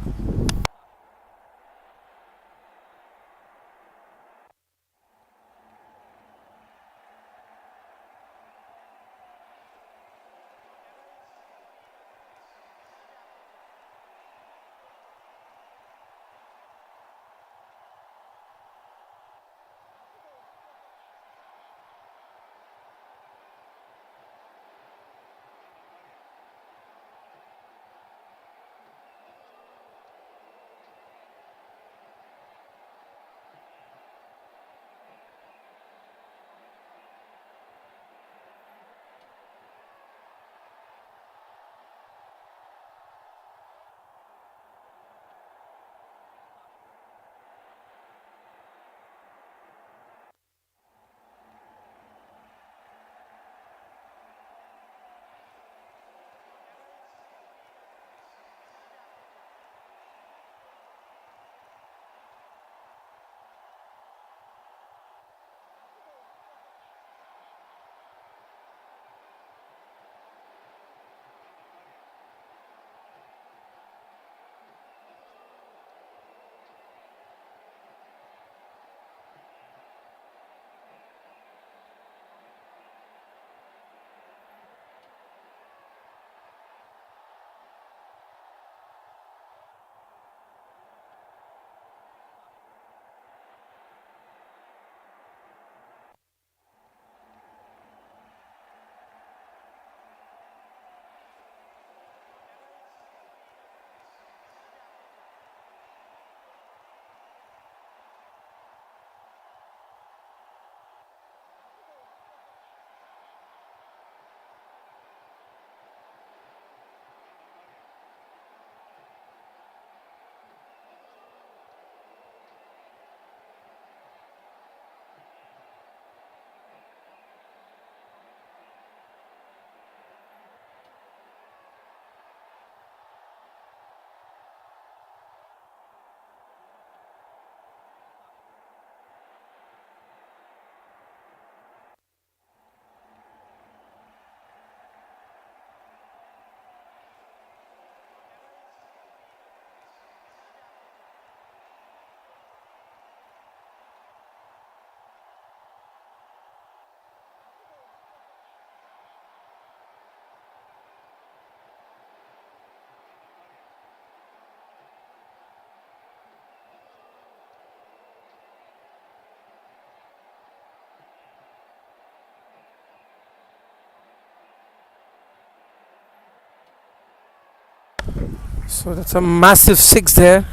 So that's a massive six there.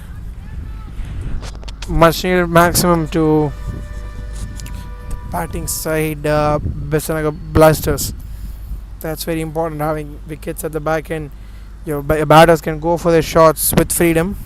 Much needed maximum to batting side Besantnagar Blasters. That's very important, having wickets at the back end. Your batters can go for their shots with freedom.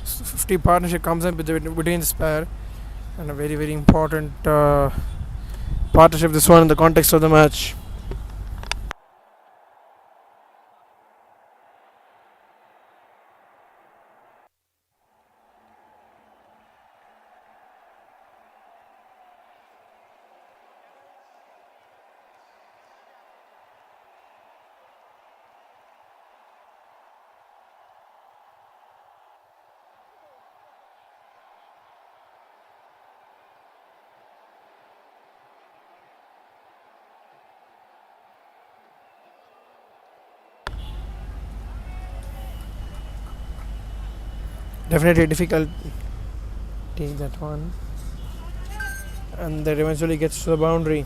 So 50 partnership comes in between this pair, and a very very important partnership. This one in the context of the match. Definitely difficult. Take that one, and that eventually gets to the boundary.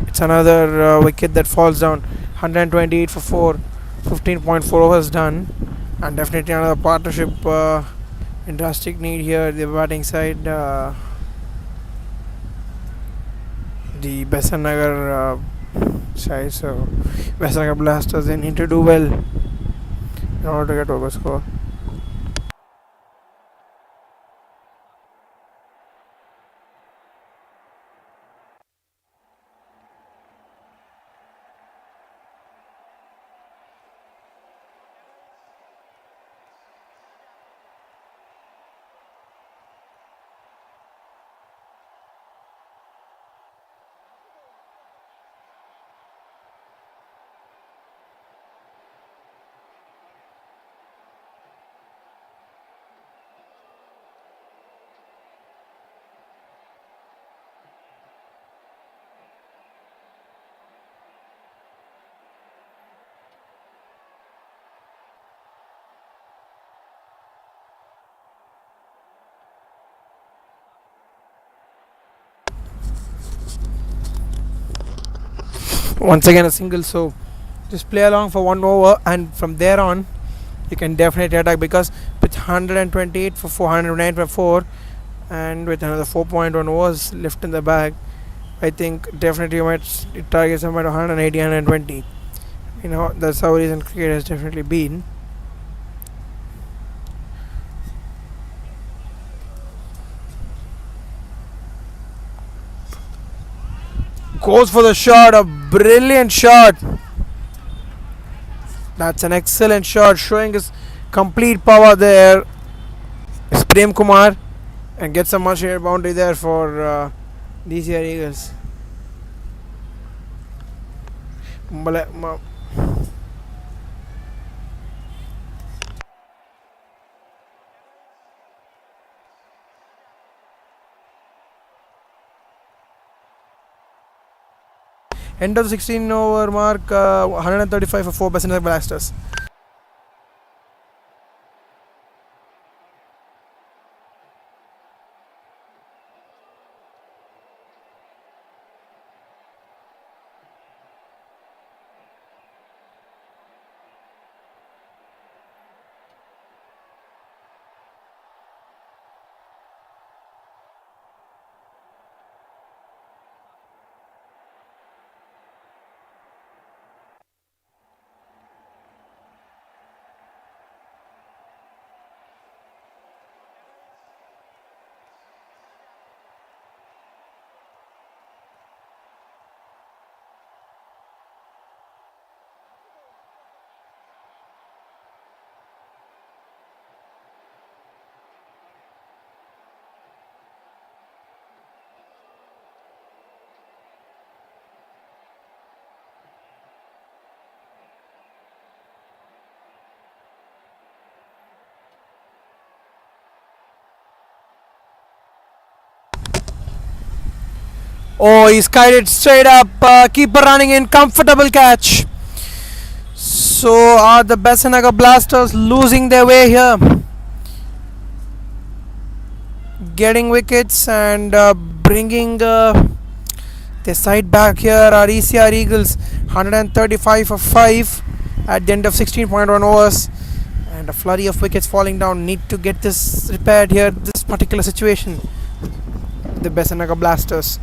It's another wicket that falls down. 128 for 4. 15.4 overs done. And definitely another partnership in drastic need here. The batting side, the Besantnagar side. So Besantnagar Blasters they need to do well in order to get over score. Once again a single, so just play along for 1 over, and from there on you can definitely attack, because with 128 for 409 for 4 and with another 4.1 overs left in the bag, I think definitely you might target somewhere 180 120. That's how recent cricket has definitely been. Goes for the shot, a brilliant shot. That's an excellent shot, showing his complete power there. It's Prem Kumar, and gets a much needed boundary there for these here Eagles. End of the 16 over mark, 135 for 4 Besantnagar Blasters. Oh, he's kited straight up. Keeper running in. Comfortable catch. So are the Besantnagar Blasters losing their way here? Getting wickets and bringing their side back here are ECR Eagles. 135 for 5 at the end of 16.1 overs. And a flurry of wickets falling down. Need to get this repaired here, this particular situation. The Besantnagar Blasters.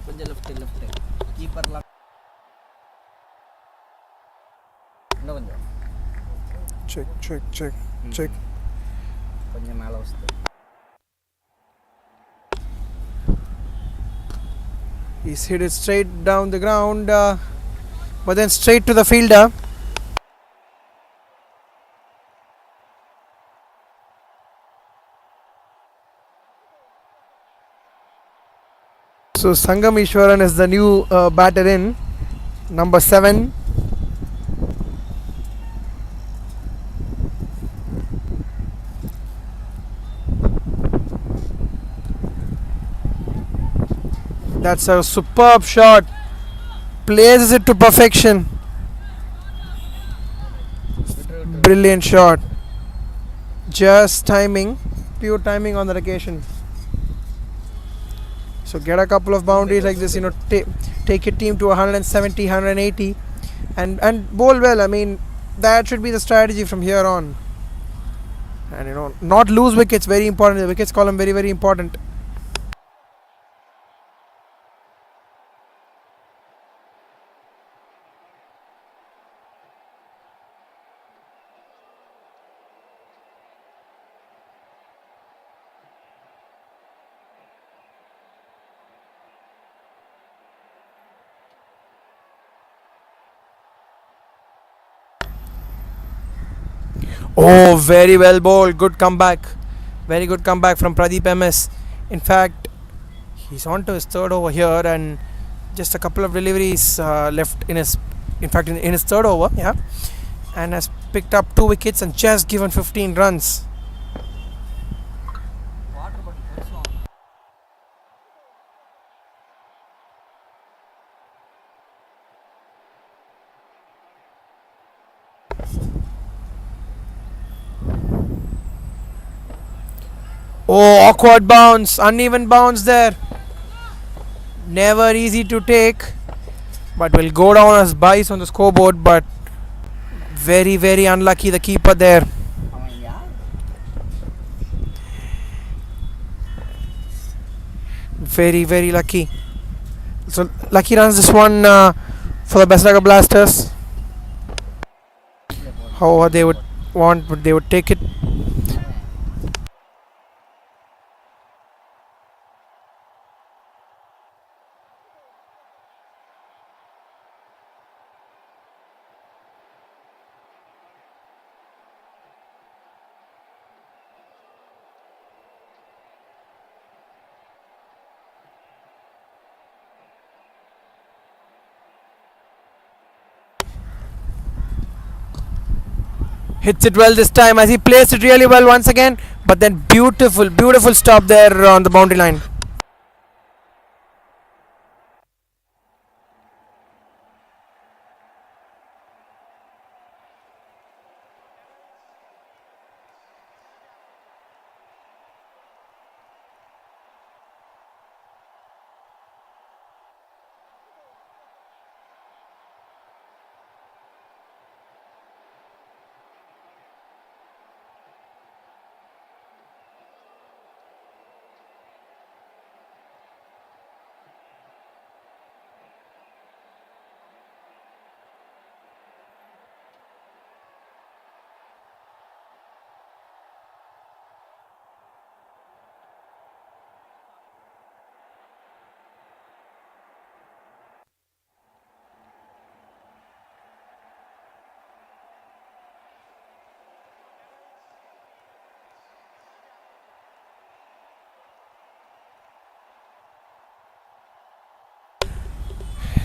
கொஞ்சம் left கீப்பர்லாம் இன்னும் கொஞ்சம் check. கொஞ்சம் மேலே வச்சுட்டு He's hit it straight down the ground, but then straight to the fielder. So Sangam Ishwaran is the new batter in number 7. That's a superb shot. Places it to perfection. Brilliant shot. Just timing, pure timing on that occasion. So get a couple of boundaries like this, take your team to 170, 180, and bowl well. I mean, that should be the strategy from here on. And not lose wickets, very important. The wickets column very, very important. Oh, very well bowled. Good comeback. Very good comeback from Pradeep MS. In fact, he's on to his third over here, and just a couple of deliveries left in his. In fact, in his third over, yeah, and has picked up 2 wickets and just given 15 runs. Oh, awkward bounce, uneven bounce there. Never easy to take, but will go down as buys on the scoreboard. But very, very unlucky the keeper there. Very, very lucky. So lucky runs this one for the Besantnagar Blasters. However, they would want, but they would take it. Hits it well this time as he placed it really well once again. But then beautiful, beautiful stop there on the boundary line.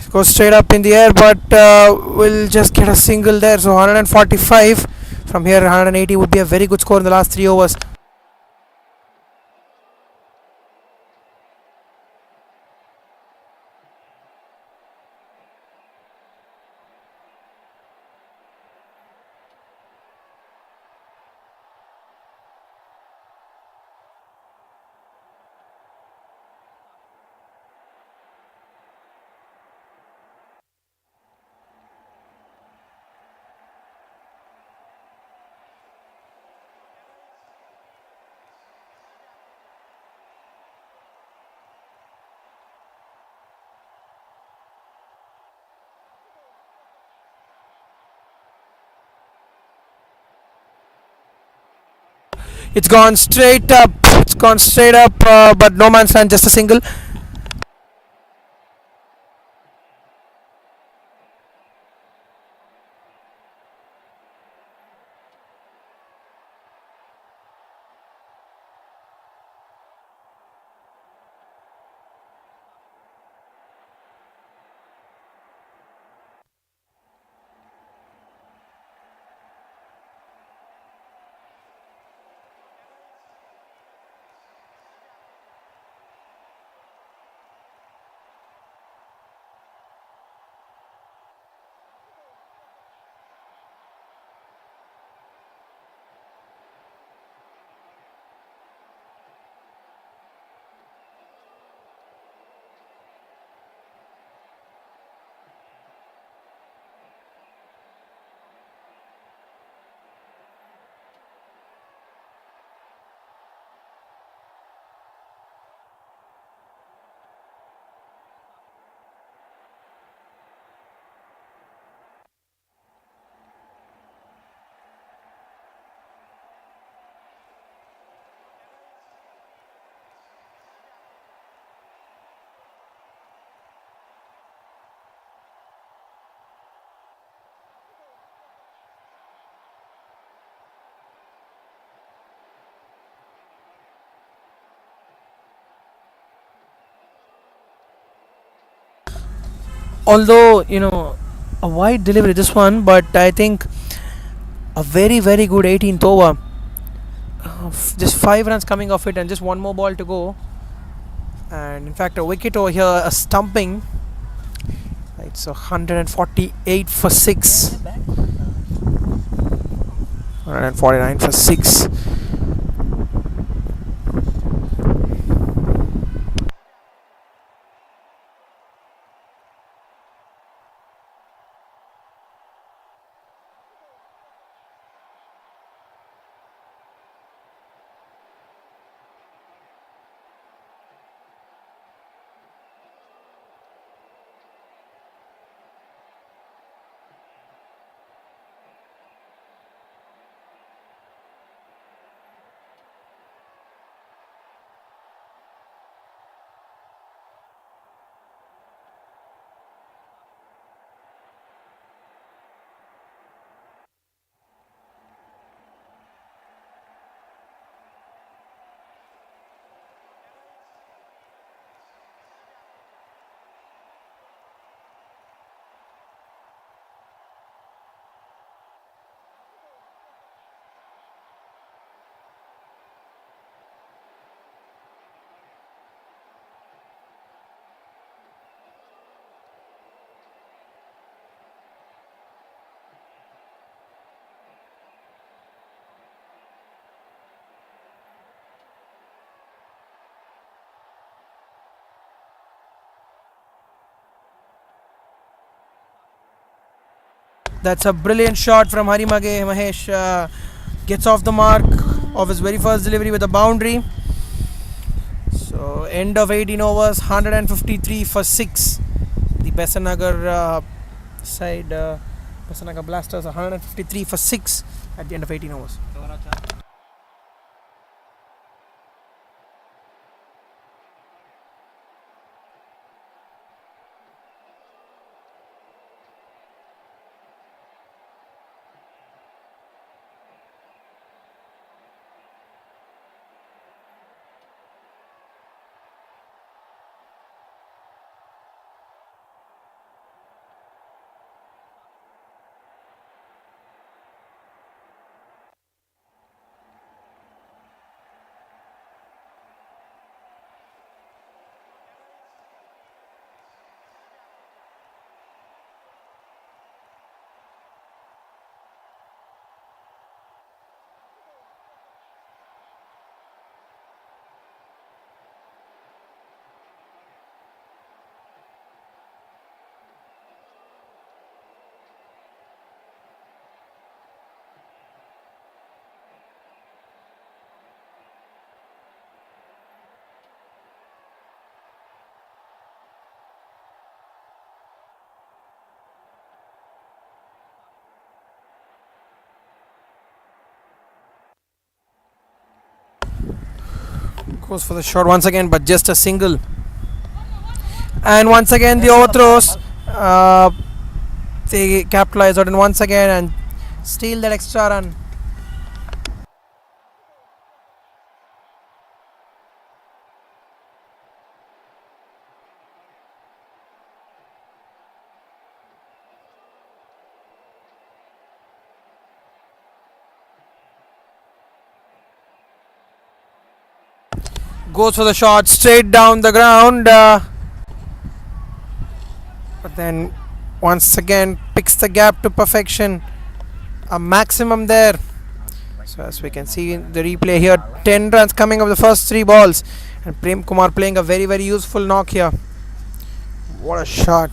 Goes straight up in the air, but will just get a single there. So 145 from here. 180 would be a very good score in the last 3 overs. It's gone straight up. It's gone straight up, but no man's land, just a single. Although, a wide delivery this one, but I think a very very good 18th over. Just 5 runs coming off it, and just one more ball to go. And in fact, a wicket over here, a stumping. It's 148 for 6. 149 for 6. That's a brilliant shot from Harimage. Mahesh gets off the mark of his very first delivery with a boundary. So, end of 18 overs, 153 for 6. The Besantnagar side, Besantnagar Blasters, 153 for 6 at the end of 18 overs. Goes for the shot once again, but just a single. And once again the overthrows. They capitalize on it once again and steal that extra run. Goes for the shot straight down the ground, but then once again picks the gap to perfection, a maximum there. So as we can see in the replay here, 10 runs coming of the first 3 balls, and Prem Kumar playing a very very useful knock here. What a shot,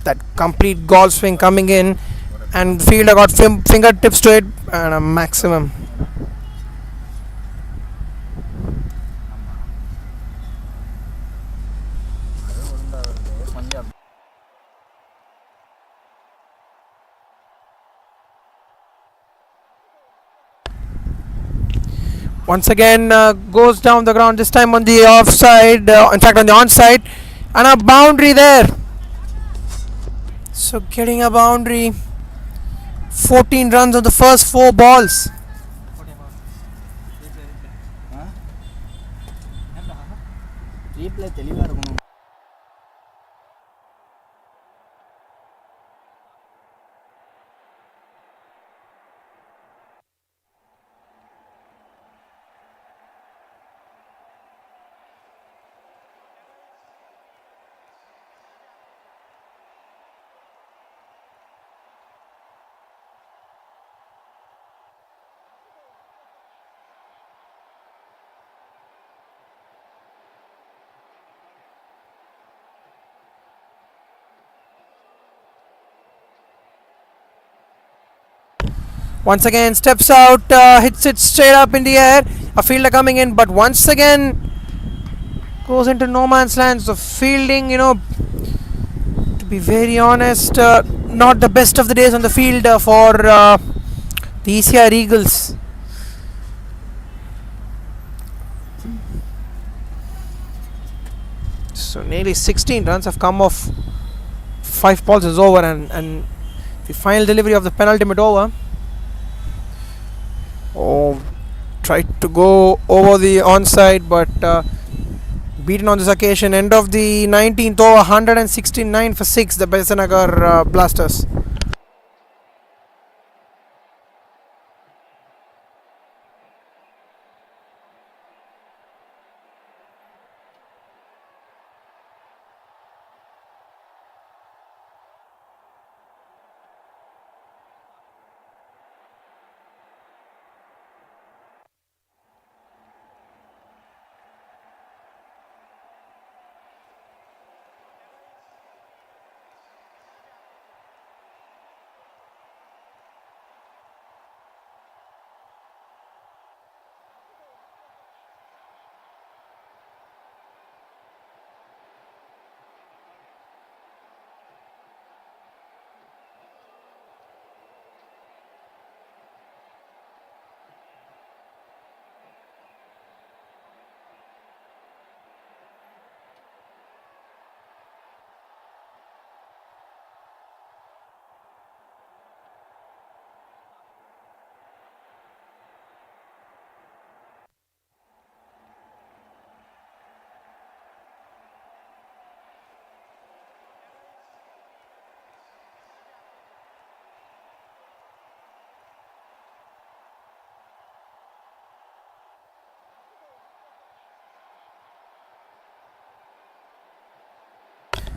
that complete golf swing coming in, and the fielder got fingertips to it, and a maximum. கொஞ்சம் Once again goes down the ground, this time on the offside, in fact on the onside, and a boundary there. So getting a boundary, 14 runs on the first 4 balls. Replay தெளிவாக இருக்கணும். Once again steps out, hits it straight up in the air, a fielder coming in, but once again goes into no man's land. So fielding, to be very honest, not the best of the days on the field for the ECR Eagles. So nearly 16 runs have come off 5 balls is over, and the final delivery of the penultimate over. Oh, tried to go over the onside, but beaten on this occasion. End of the 19th over, 169 for 6, the Besantnagar Blasters.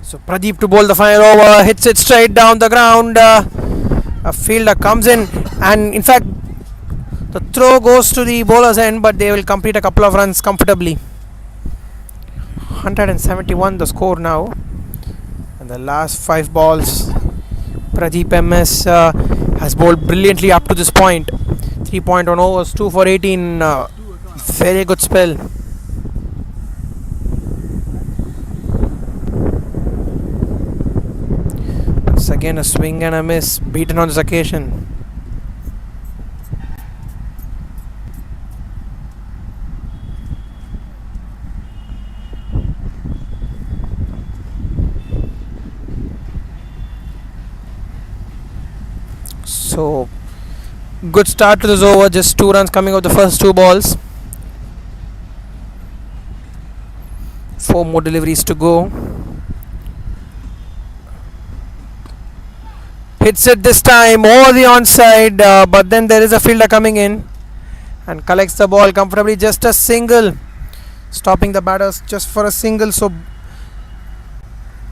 So Pradeep to bowl the final over, hits it straight down the ground. A fielder comes in, and in fact the throw goes to the bowler's end, but they will complete a couple of runs comfortably. 171 the score now, and the last 5 balls Pradeep MS has bowled brilliantly up to this point. 3.1 overs, 2 for 18, very good spell. Once again a swing and a miss, beaten on this occasion. So good start to this over. Just 2 runs coming of the first 2 balls. 4 more deliveries to go. Hits it this time over the onside, but then there is a fielder coming in and collects the ball comfortably. Just a single, stopping the batters just for a single. So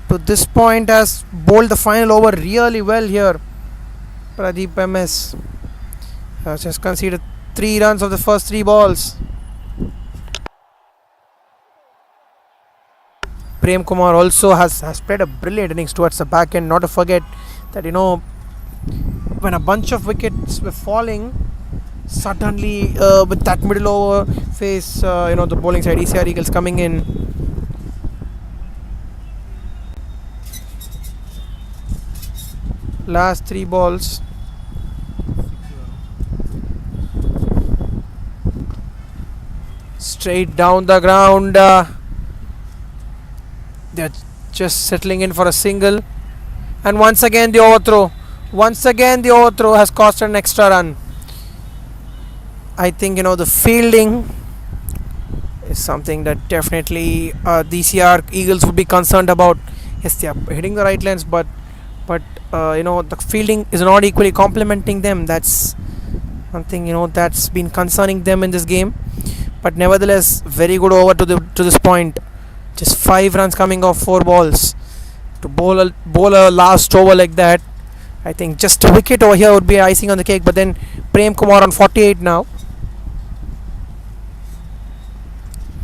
to this point has bowled the final over really well here. Pradeep MS has just conceded 3 runs of the first 3 balls. Prem Kumar also has played a brilliant innings towards the back end. Not to forget that when a bunch of wickets were falling, suddenly with that middle over phase, the bowling side ECR Eagles coming in. Last 3 balls. Straight down the ground. They're just settling in for a single. And once again the overthrow. Once again the overthrow has cost an extra run. I think the fielding is something that definitely the CR Eagles would be concerned about. Yes, they are hitting the right lines, but the fielding is not equally complementing them. That's one thing that's been concerning them in this game. But nevertheless, very good over to this point. Just 5 runs coming off 4 balls. To bowl a last over like that, I think just a wicket over here would be icing on the cake. But then Prem Kumar on 48 now.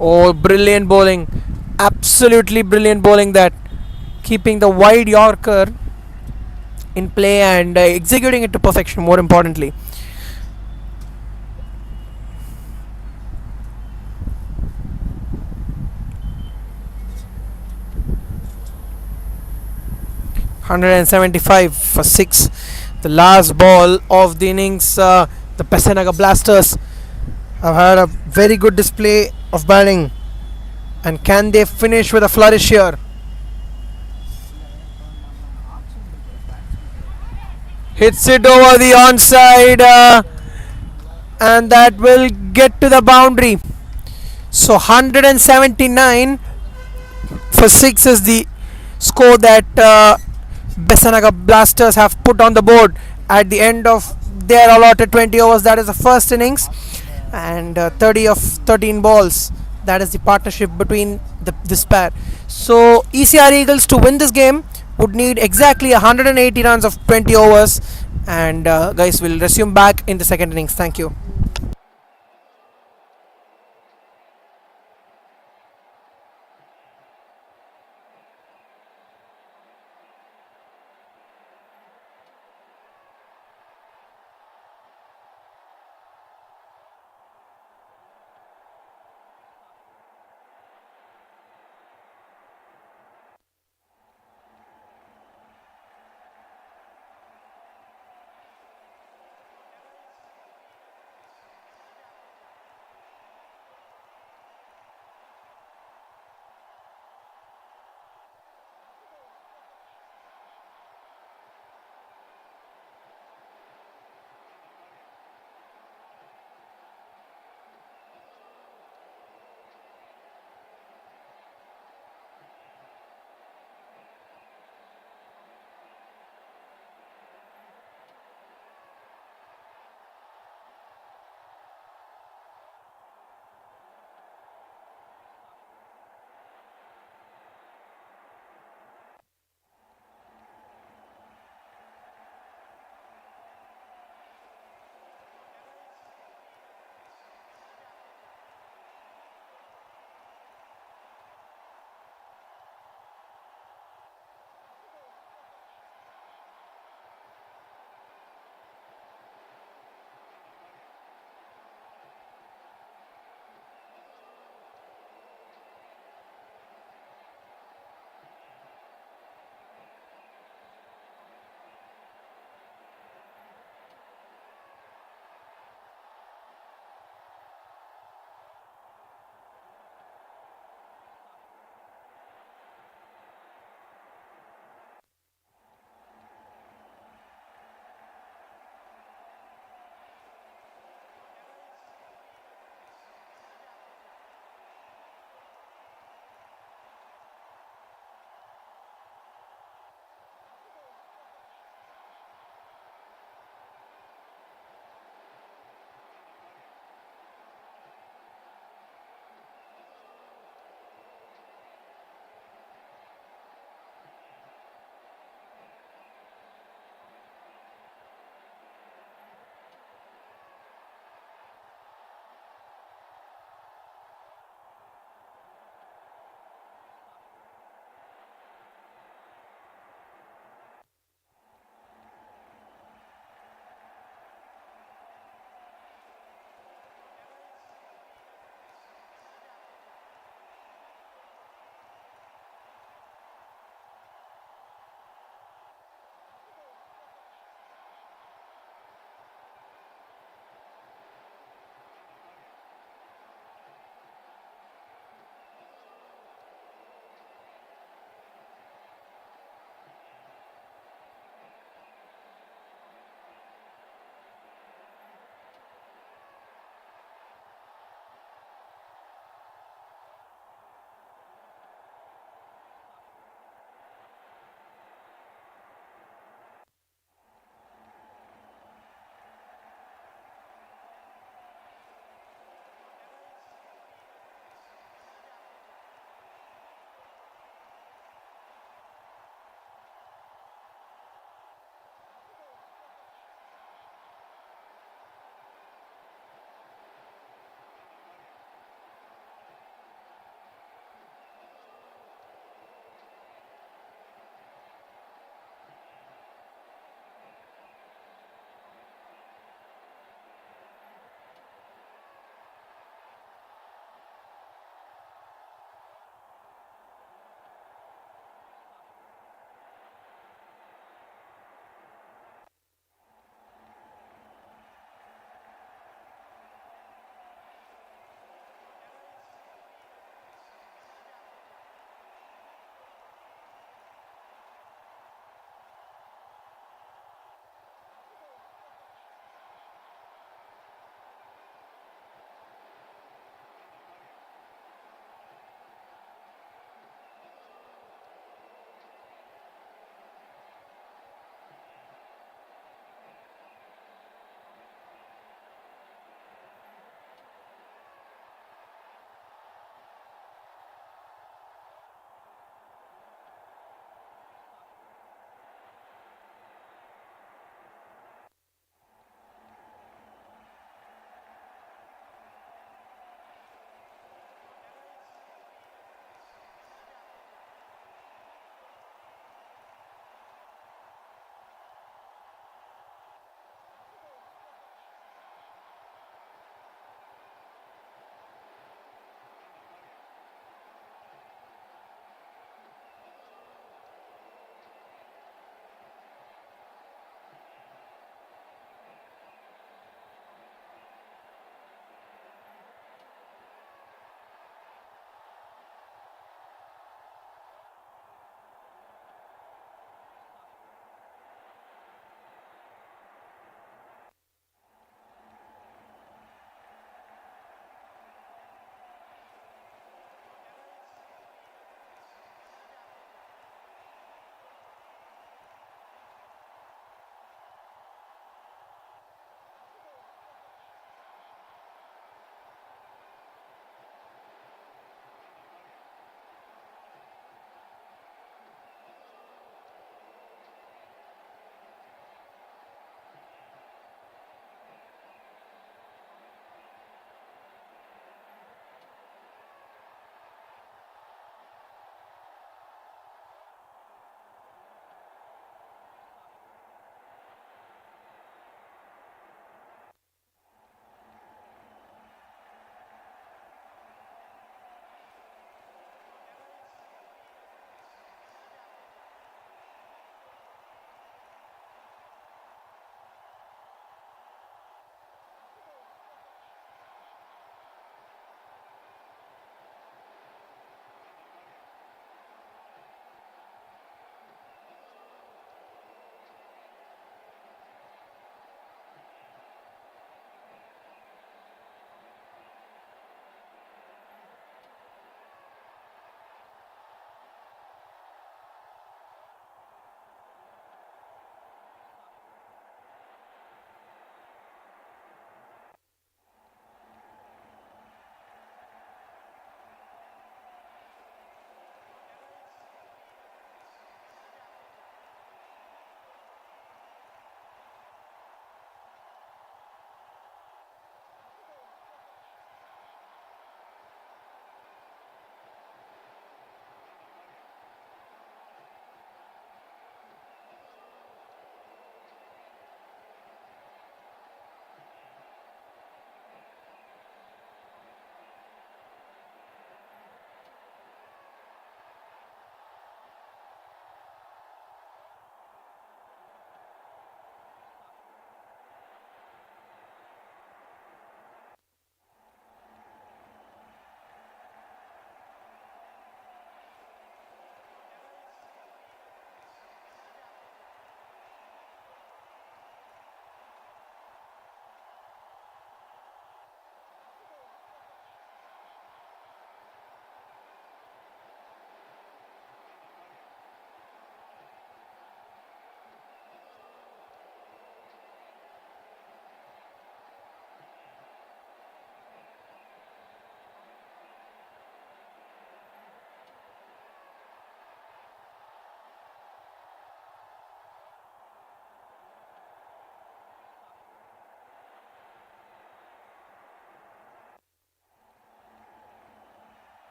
Oh, brilliant bowling. Absolutely brilliant bowling that. Keeping the wide Yorker in play and executing it to perfection, more importantly. (175 for 6). The last ball of the innings. The Besantnagar Blasters have had a very good display of batting, and can they finish with a flourish here? Hits it over the onside, and that will get to the boundary. So 179 for 6 is the score that Besantnagar Blasters have put on the board at the end of their allotted 20 overs. That is the first innings, and 30 of 13 balls. That is the partnership between this pair. So ECR Eagles to win this game would need exactly 180 runs of 20 overs. And guys, will resume back in the second innings. Thank you.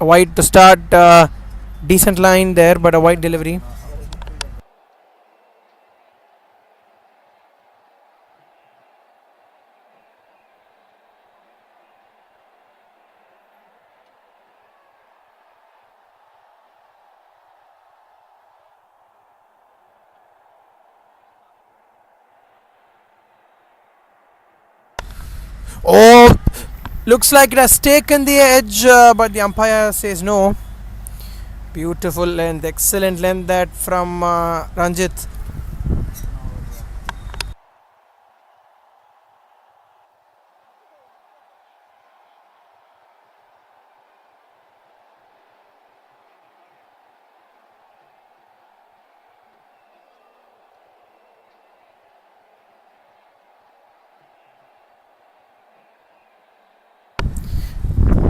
A wide to start. Decent line there, but a wide delivery. Oh, looks like it has taken the edge, but the umpire says no. Beautiful length, excellent length that from Ranjit.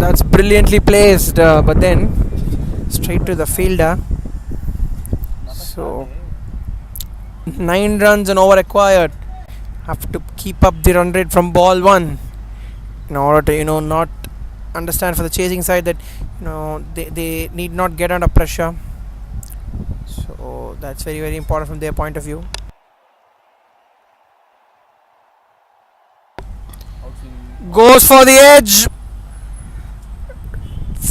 That's brilliantly placed, but then straight to the fielder. So 9 runs and over required. Have to keep up the run rate from ball one in order to not understand for the chasing side that they need not get under pressure. So that's very very important from their point of view. Goes for the edge.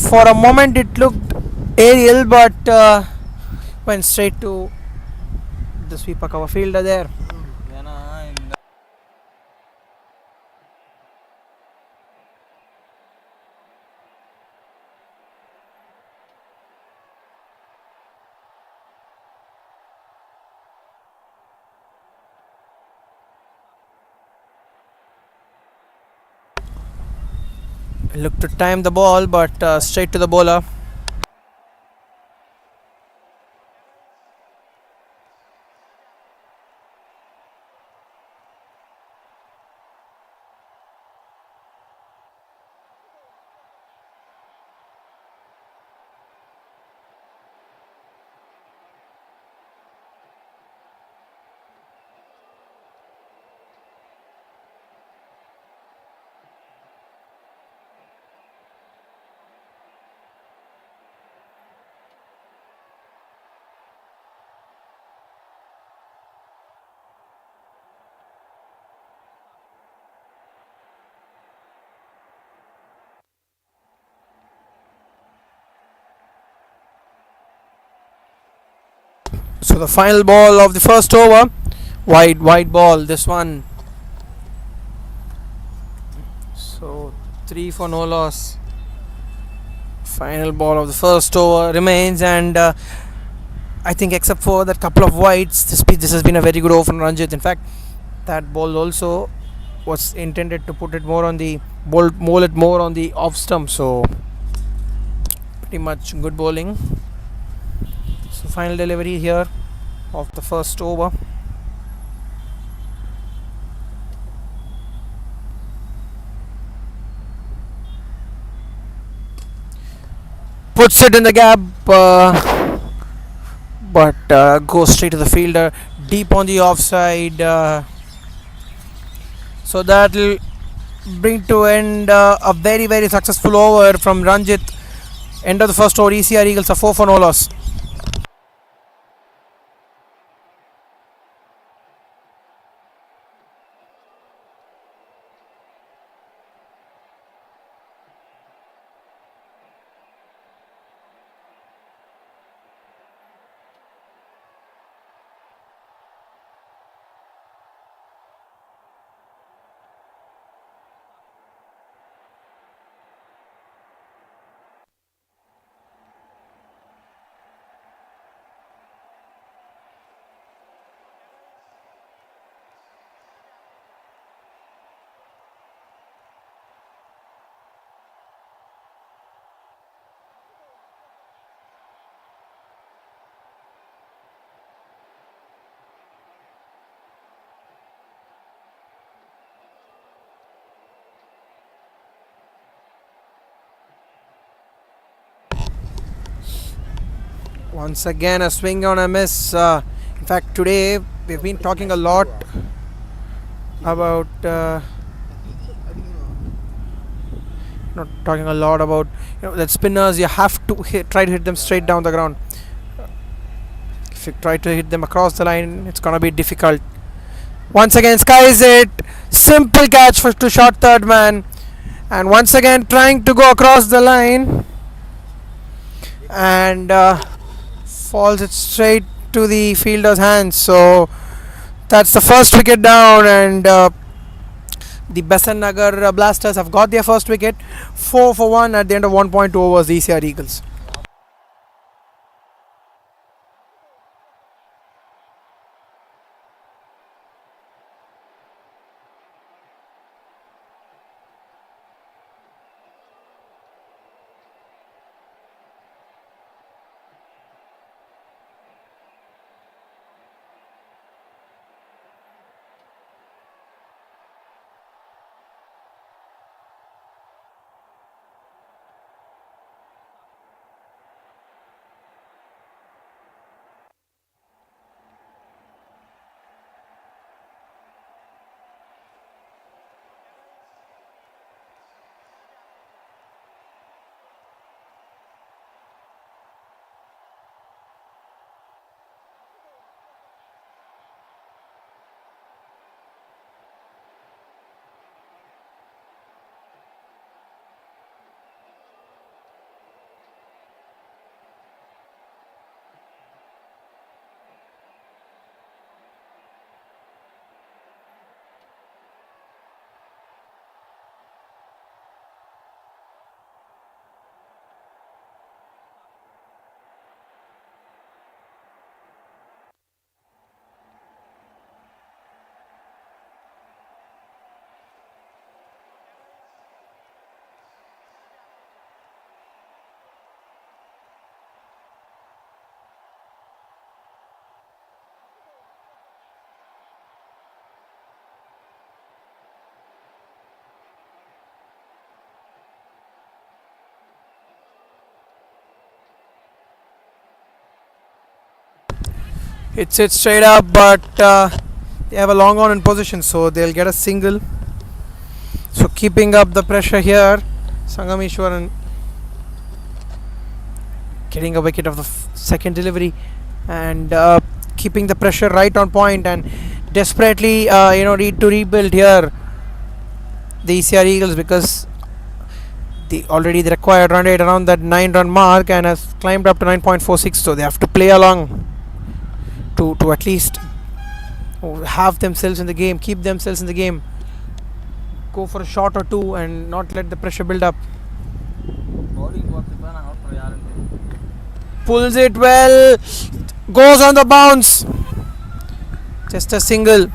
For a moment it looked aerial, but went straight to the sweeper cover fielder there. Looked to time the ball, but straight to the bowler. So the final ball of the first over, wide ball. This one. So 3 for no loss. Final ball of the first over remains, and I think except for that couple of wides, this has been a very good over from Ranjit. In fact, that ball also was intended to put it more on the bowl it more on the off stump. So pretty much good bowling. So final delivery here of the first over. Puts it in the gap, but goes straight to the fielder, deep on the offside. So that will bring to end a very very successful over from Ranjit. End of the first over. ECR Eagles are 4 for no loss. Once again, a swing on a miss. In fact, today we've been talking a lot about Not talking a lot about that spinners. You have to try to hit them straight down the ground. If you try to hit them across the line, it's gonna be difficult. Once again, skies it. Simple catch for to short third man, and once again trying to go across the line and falls it straight to the fielder's hands. So that's the first wicket down, and the Besantnagar Blasters have got their first wicket, 4 for 1 at the end of 1.2 overs. The ECR Eagles. It's it straight up, but they have a long on in position, so they'll get a single. So keeping up the pressure here, Sangameshwaran getting a wicket of the second delivery, and keeping the pressure right on point, and desperately need to rebuild here the ECR Eagles, because the required run rate around that 9 run mark and has climbed up to 9.46, so they have to play along to at least have themselves in the game, keep themselves in the game, go for a shot or two and not let the pressure build up. Pulls it well, goes on the bounce, just a single.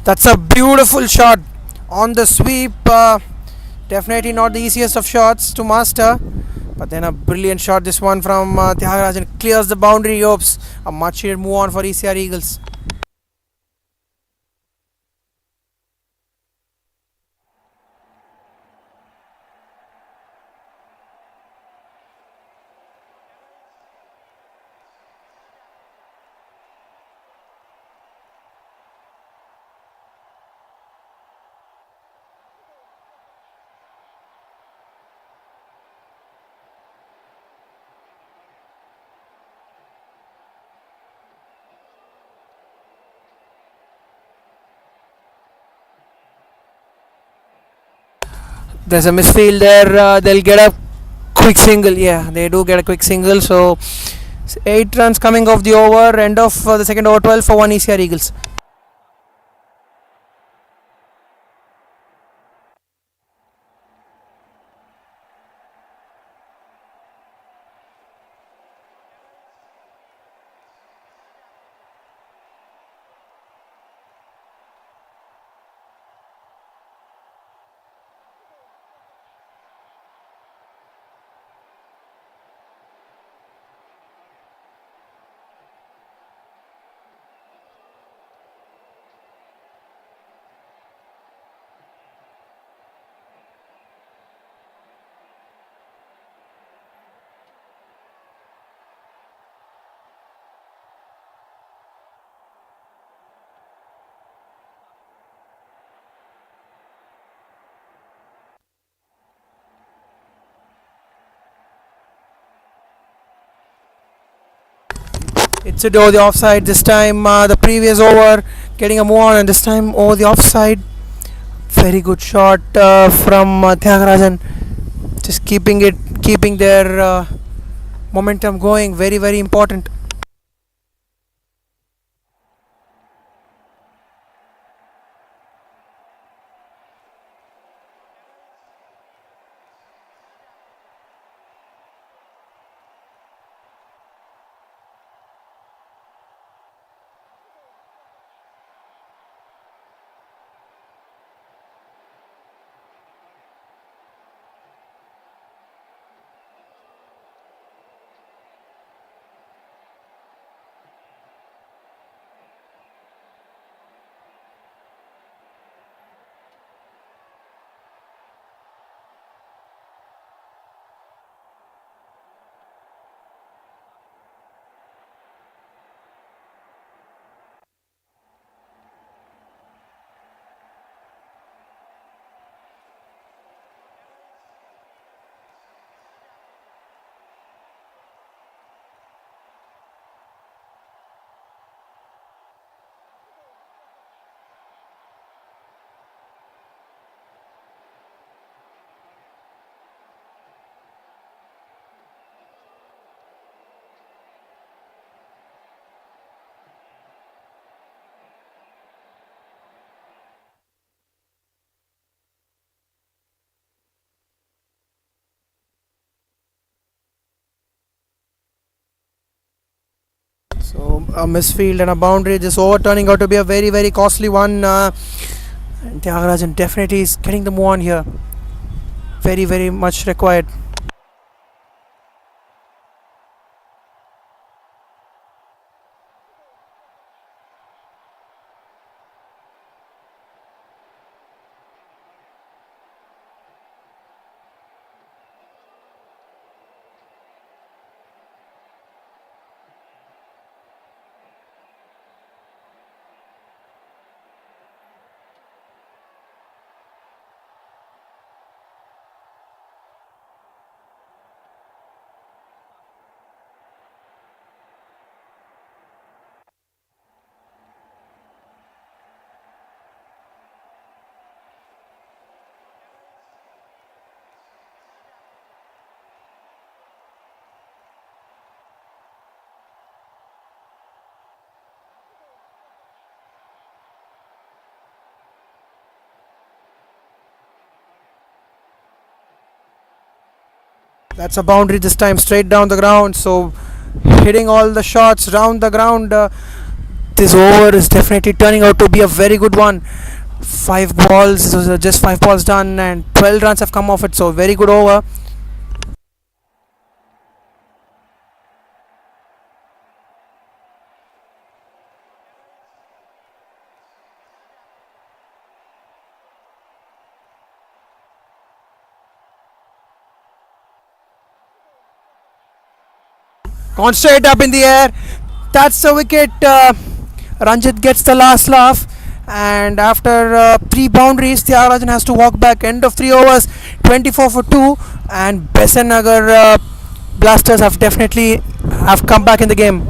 That's a beautiful shot on the sweep. Definitely not the easiest of shots to master, but then a brilliant shot. This one from Tyagarajan clears the boundary ropes. A much needed move on for ECR Eagles. There's a misfield there. They'll get a quick single. Yeah, they do get a quick single. So 8 runs coming off the over. End of the second over. 12 for 1 ECR Eagles. It's it over the offside this time. The previous over getting a move on, and this time over the offside. Very good shot from Tyagarajan, just keeping their momentum going. Very very important. So a misfield and a boundary. This over turning out to be a very very costly one. And Tyagarajan definitely is getting the move on here. Very very much required. That's a boundary this time, straight down the ground. So hitting all the shots round the ground. This over is definitely turning out to be a very good one. 5 balls, just 5 balls done, and 12 runs have come off it. So very good over. Gone straight up in the air. That's the wicket. Ranjit gets the last laugh. And after 3 boundaries, Tyagarajan has to walk back. End of 3 overs, 24 for 2. And Besantnagar Blasters have definitely have come back in the game.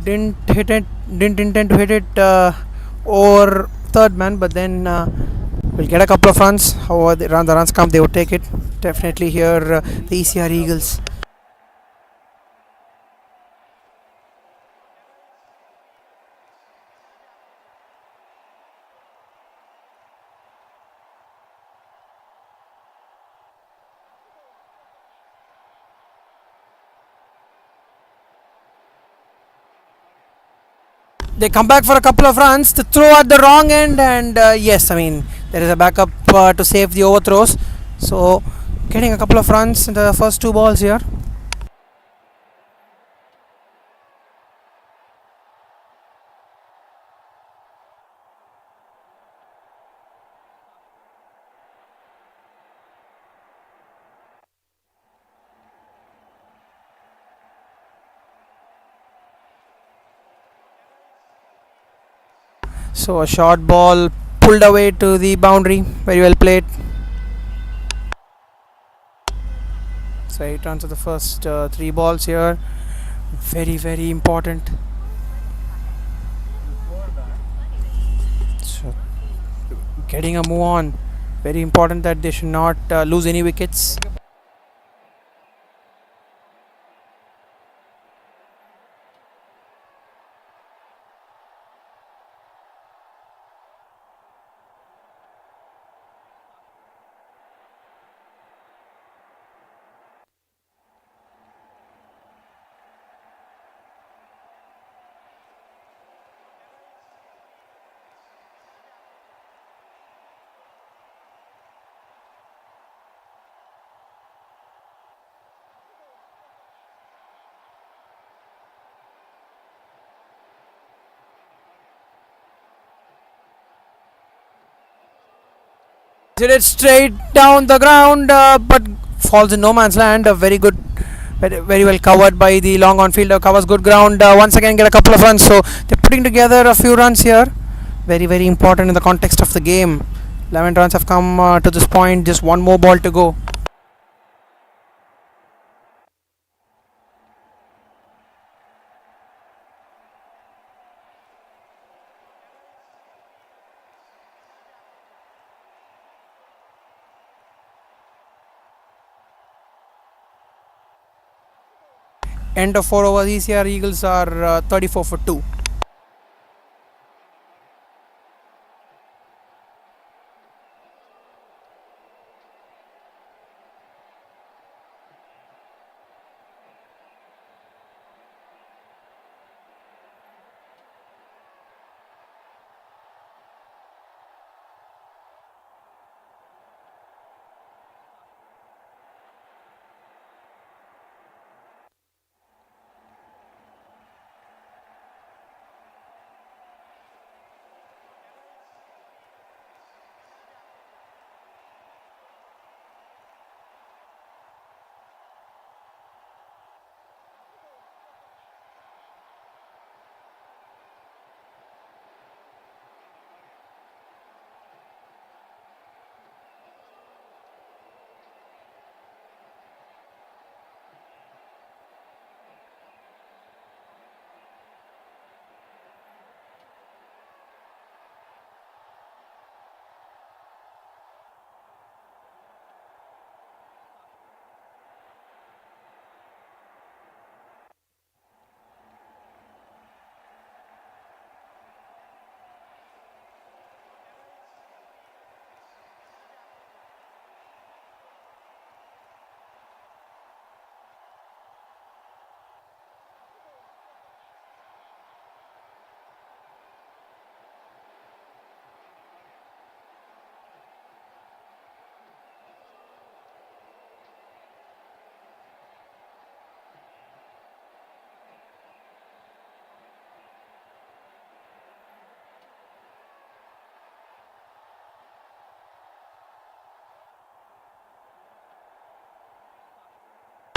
didn't hit it, didn't intend to hit it over third man, but then we'll get a couple of runs. However, the runs come, they would take it. Definitely here, the ECR Eagles. They come back for a couple of runs. The throw at the wrong end, and yes, I mean there is a backup to save the overthrows. So getting a couple of runs in the first two balls here. So a short ball pulled away to the boundary. Very well played. So 8 runs of the first three balls here. Very important. So getting a move on. Very important that they should not lose any wickets. Hit it straight down the ground, but falls in no man's land. A very good, very well covered by the long on fielder. Covers good ground. Once again, get a couple of runs. So they're putting together a few runs here. Very important in the context of the game. 11 runs have come to this point. Just one more ball to go. End of 4 overs. ECR Eagles are 34 for 2.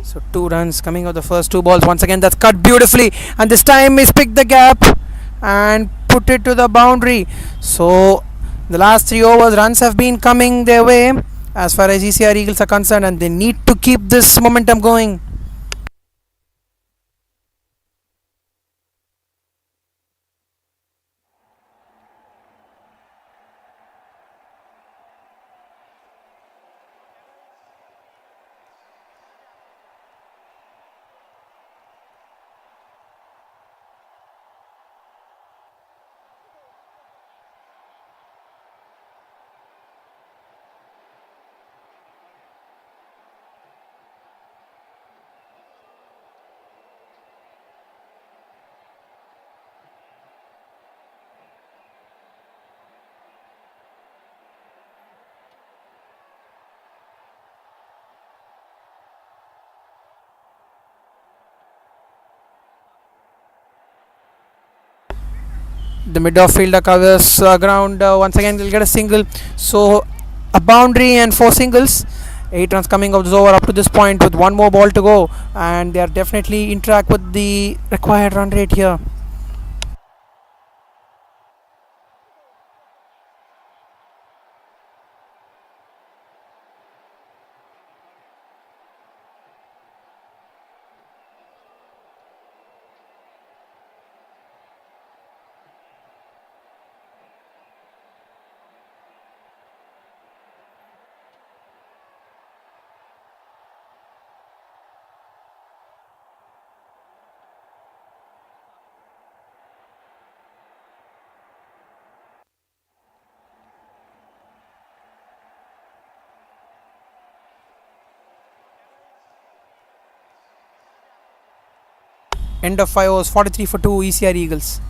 So 2 runs coming of the first two balls. Once again, that's cut beautifully, and this time he's picked the gap and put it to the boundary. So the last 3 overs, runs have been coming their way as far as ECR Eagles are concerned, and they need to keep this momentum going. The midfielder covers ground. Once again, they'll get a single. So a boundary and 4 singles. 8 runs coming out this over up to this point with one more ball to go, and they are definitely in track with the required run rate here. End of 5 overs, 43 for 2, ECR Eagles.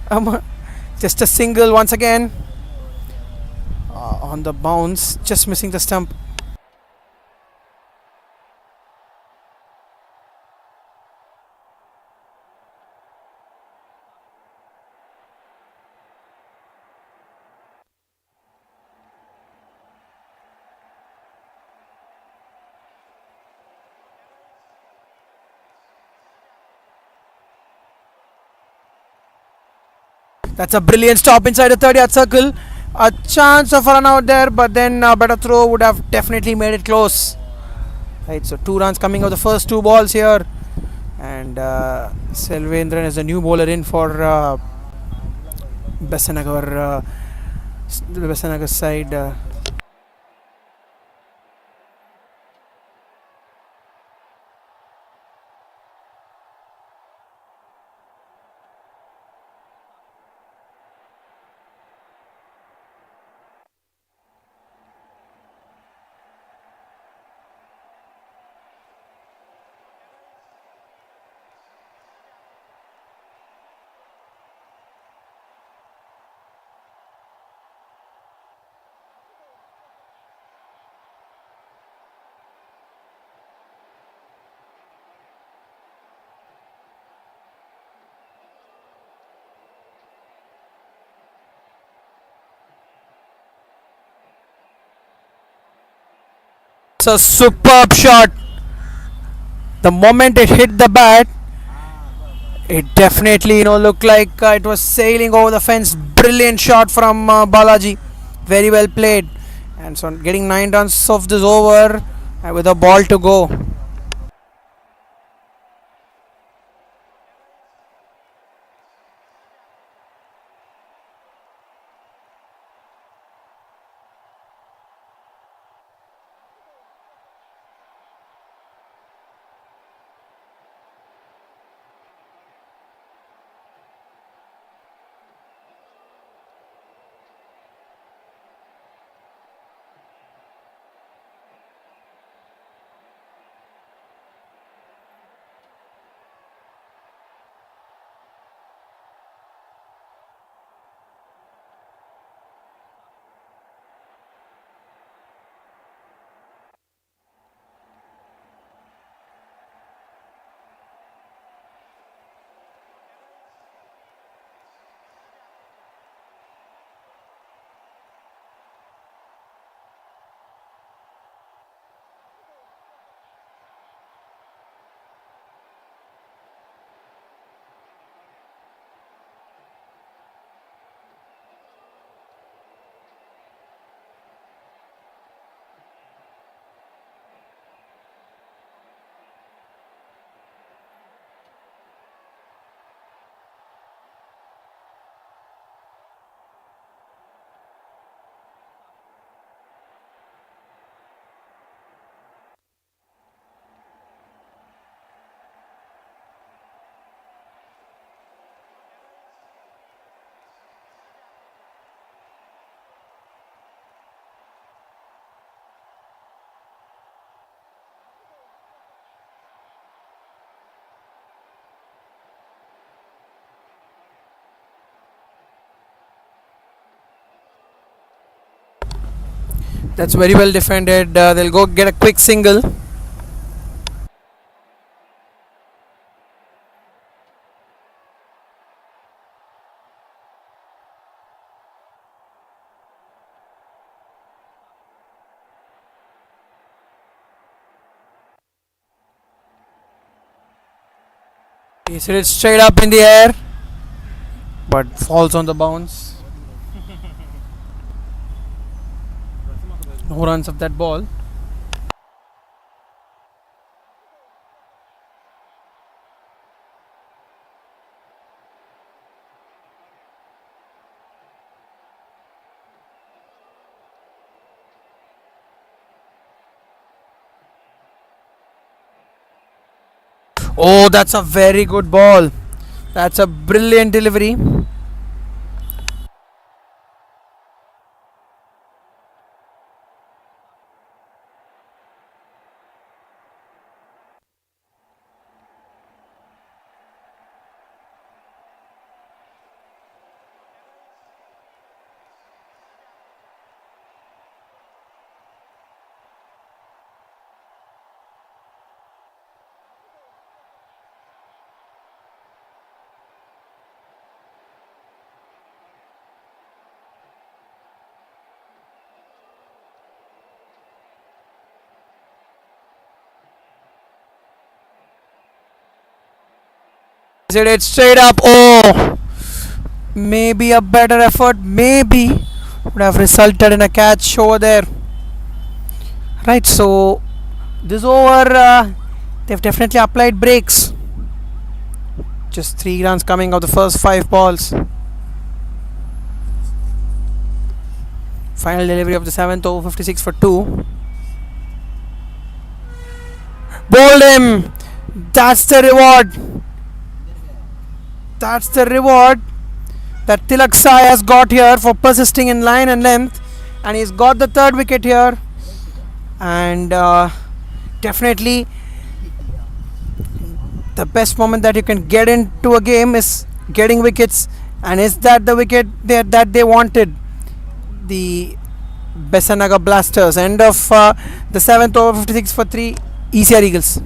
Um, just a single once again on the bounce, just missing the stump. That's a brilliant stop inside the 30-yard circle. A chance of a run out there, but then a better throw would have definitely made it close. Right, so 2 runs coming of the first 2 balls here, and Selvendran is a new bowler in for Besantnagar, Besantnagar side. was a superb shot. The moment it hit the bat, it definitely looked like it was sailing over the fence. Brilliant shot from Balaji. Very well played. And so getting 9 runs of this over with a ball to go. That's very well defended. They'll go get a quick single. He hit it straight up in the air, but falls on the bounce. No runs of that ball. Oh, that's a very good ball. That's a brilliant delivery. Hit it straight up. Oh, maybe a better effort. Maybe would have resulted in a catch over there. Right. So this over, they've definitely applied brakes. Just 3 runs coming of the first 5 balls. Final delivery of the seventh over, 56 for 2. Bowled him. That's the reward. That's the reward that Tilak Sai has got here for persisting in line and length, and he's got the third wicket here. And definitely the best moment that you can get into a game is getting wickets, and is that the wicket that they wanted? The Besantnagar Blasters. End of the seventh over, 56 for 3. ECR Eagles.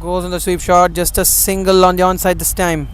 Goes on the sweep shot, just a single on the onside this time.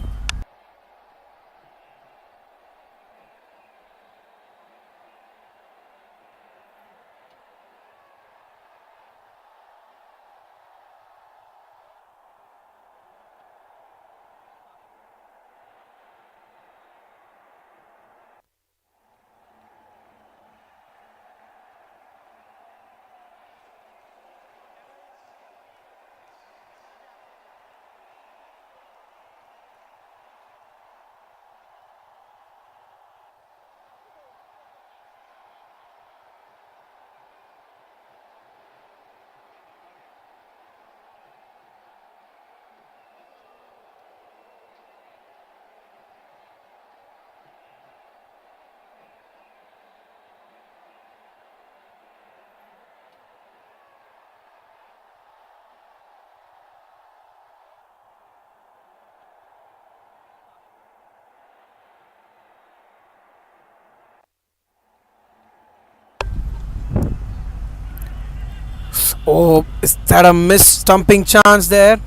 Oh, is that a missed stumping chance there?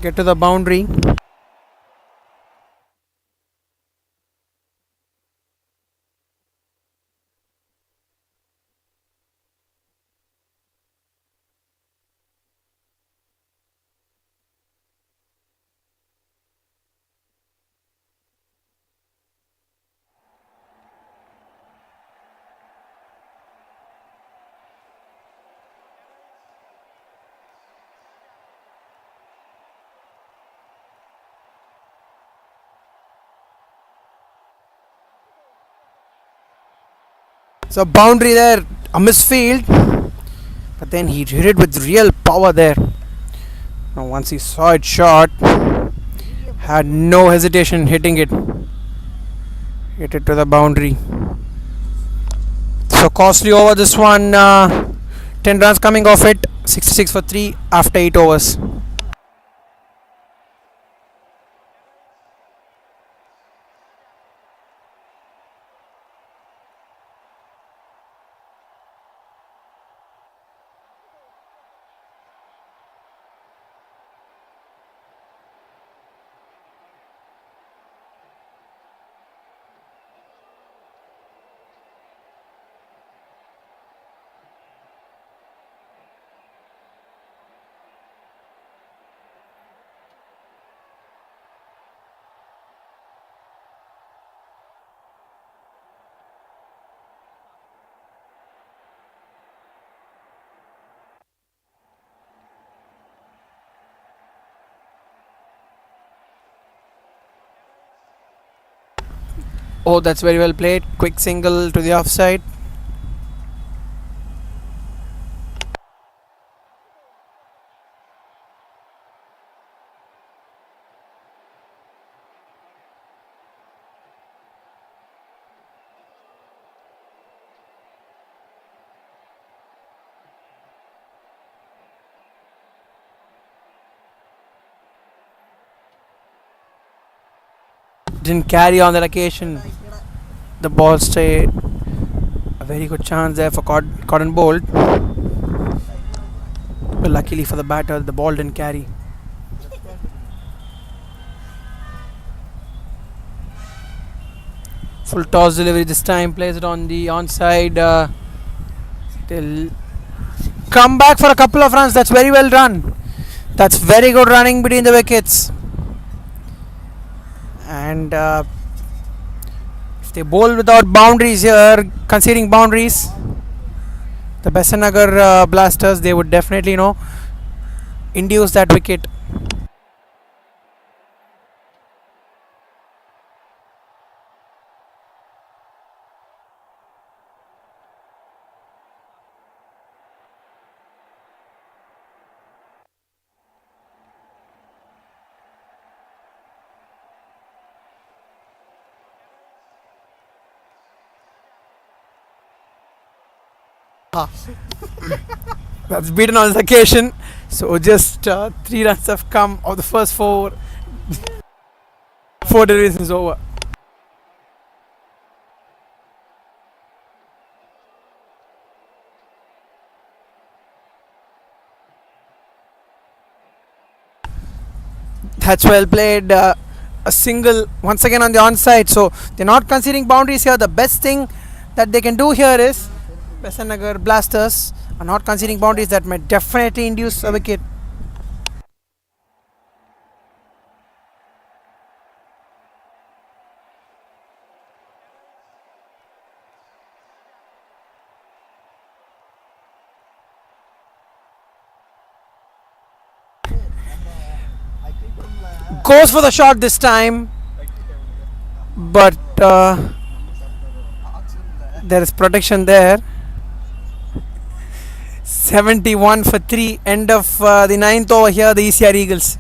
Get to the boundary. So boundary there, a misfield, but then he hit it with real power there. Now once he saw it shot, had no hesitation hitting it. Hit it to the boundary. So costly over this one. 10 runs coming off it. 66 for 3 after 8 overs. Oh, that's very well played. Quick single to the offside. Didn't carry on that occasion. The ball stayed. A very good chance there for Cotton Bolt. But luckily for the batter, the ball didn't carry. Full toss delivery this time. Plays it on the onside. They'll come back for a couple of runs. That's very well done. That's very good running between the wickets. And if they bowl without boundaries here, conceding boundaries, the Besantnagar Blasters, they would definitely induce that wicket. That's beaten on this occasion. So just 3 runs have come of the first four deliveries is over. That's well played. A single once again on the onside. So they're not conceding boundaries here. The best thing that they can do here is Besantnagar Blasters are not conceding boundaries that might definitely induce a wicket. Goes for the shot this time, but there is protection there. 71 for 3. End of the ninth over here. The ECR Eagles.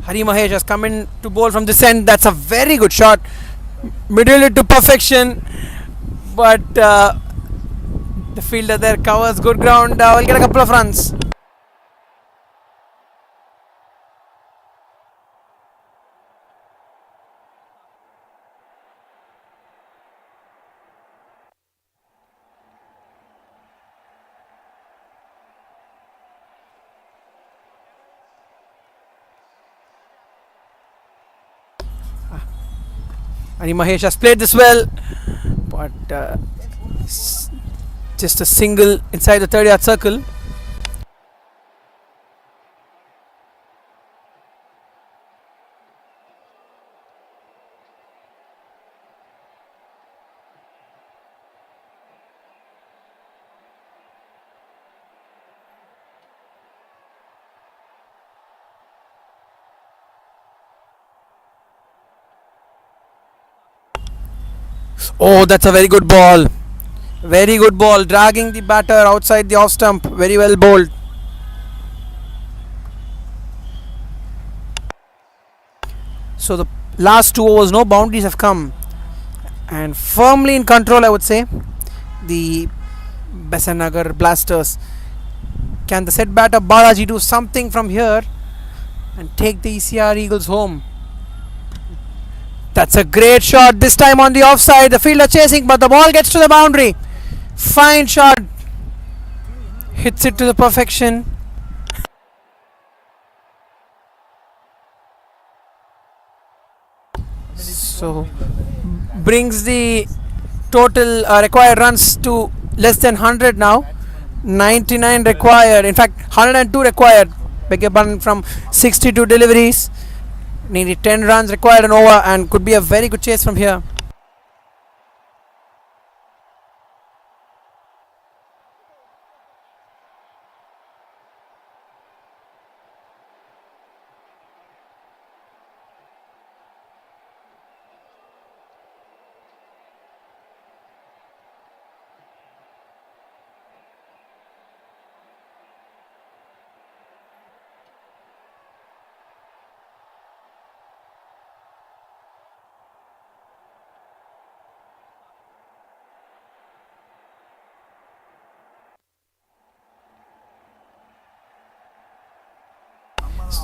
Hari Mahesh has come in to bowl from this end. That's a very good shot. Middle it to perfection. But the fielder there covers good ground. Will get a couple of runs. Hari Mahesh has played this well. But just a single inside the 30-yard circle. Oh, that's a very good ball. Very good ball. Dragging the batter outside the off stump. Very well bowled. So the last 2 overs, no boundaries have come. And firmly in control, I would say. The Besantnagar Blasters. Can the set batter Balaji do something from here and take the ECR Eagles home? That's a great shot. This time on the offside. The fielder chasing, but the ball gets to the boundary. Fine shot. Hits it to the perfection. So brings the total required runs to less than 100 now. 99 required. In fact, 102 required. Beg your pardon, from 62 deliveries. Nearly 10 runs required an over, and could be a very good chase from here.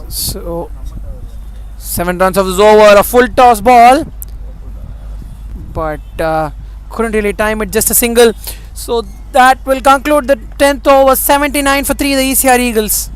So 7 runs of this over, a full toss ball, but couldn't really time it, just a single. So that will conclude the 10th over, 79 for 3, the ECR Eagles.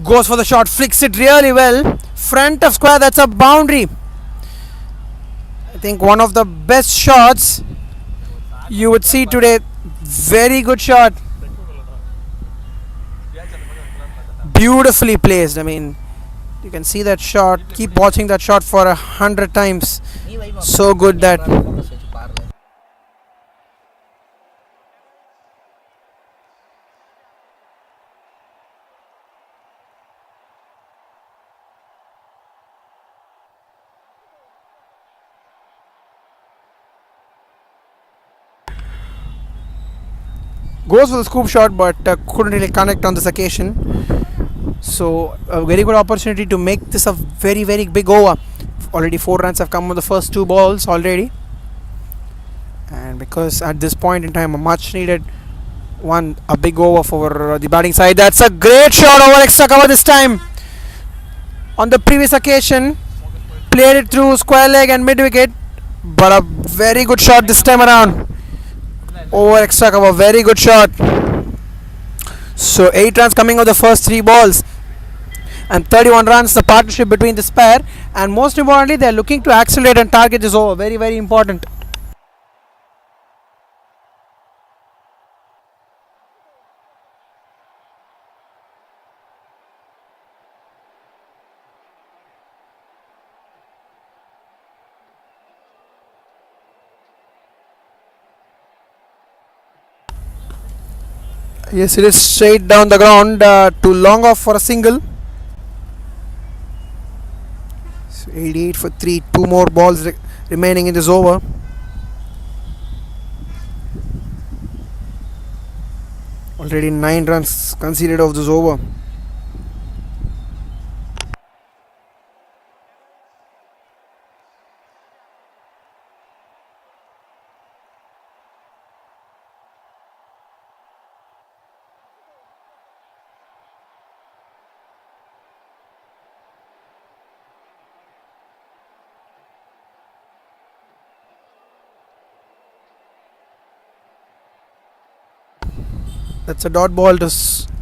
Goes for the shot, flicks it really well. Front of square, that's a boundary. I think one of the best shots you would see today. Very good shot. Beautifully placed. I mean, you can see that shot. Keep watching that shot for 100 times. So good that. Goes for the scoop shot, but couldn't really connect on this occasion. So a very good opportunity to make this a very very big over. Already 4 runs have come on the first 2 balls already, and because at this point in time a much needed one, a big over for the batting side. That's a great shot over extra cover this time. On the previous occasion, played it through square leg and mid wicket, but a very good shot this time around. Over extra cover, very good shot. So 8 runs coming of the first 3 balls, and 31 runs the partnership between this pair, and most importantly they are looking to accelerate and target this over. Very very important. Yes, it is straight down the ground, too long off for a single. So 88 for 3, 2 more balls remaining in this over. Already 9 runs conceded of this over. That's a dot ball to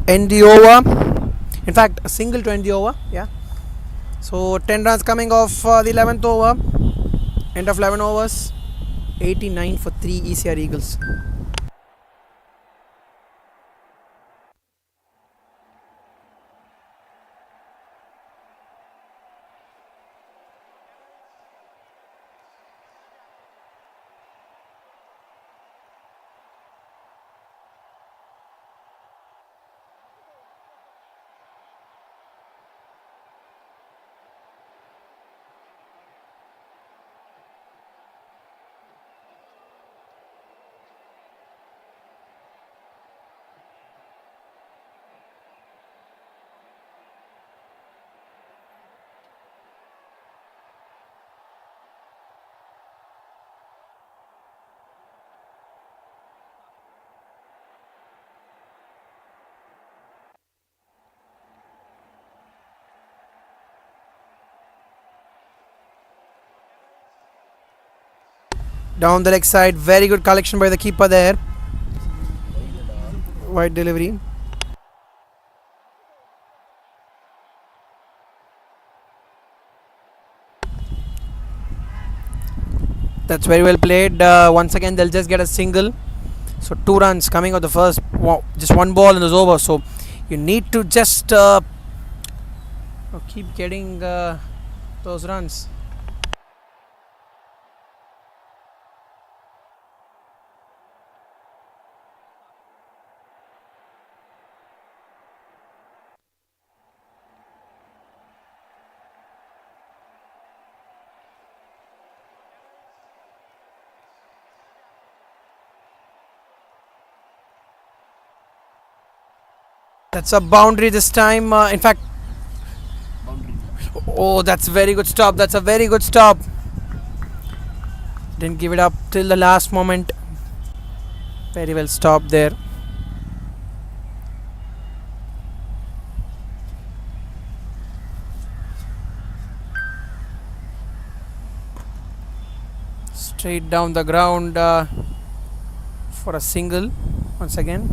end the over. In fact, a single to end the over. Yeah. So 10 runs coming off the 11th over. End of 11 overs, 89 for 3 ECR Eagles. Down the leg side, very good collection by the keeper there. Wide delivery. That's very well played. Once again, they'll just get a single. So 2 runs coming out the first. Wow, just 1 ball in this over. So you need to just keep getting those runs. That's a boundary this time. In fact, Boundary. oh, that's very good stop. That's a very good stop. Didn't give it up till the last moment. Very well stopped there. Straight down the ground for a single once again.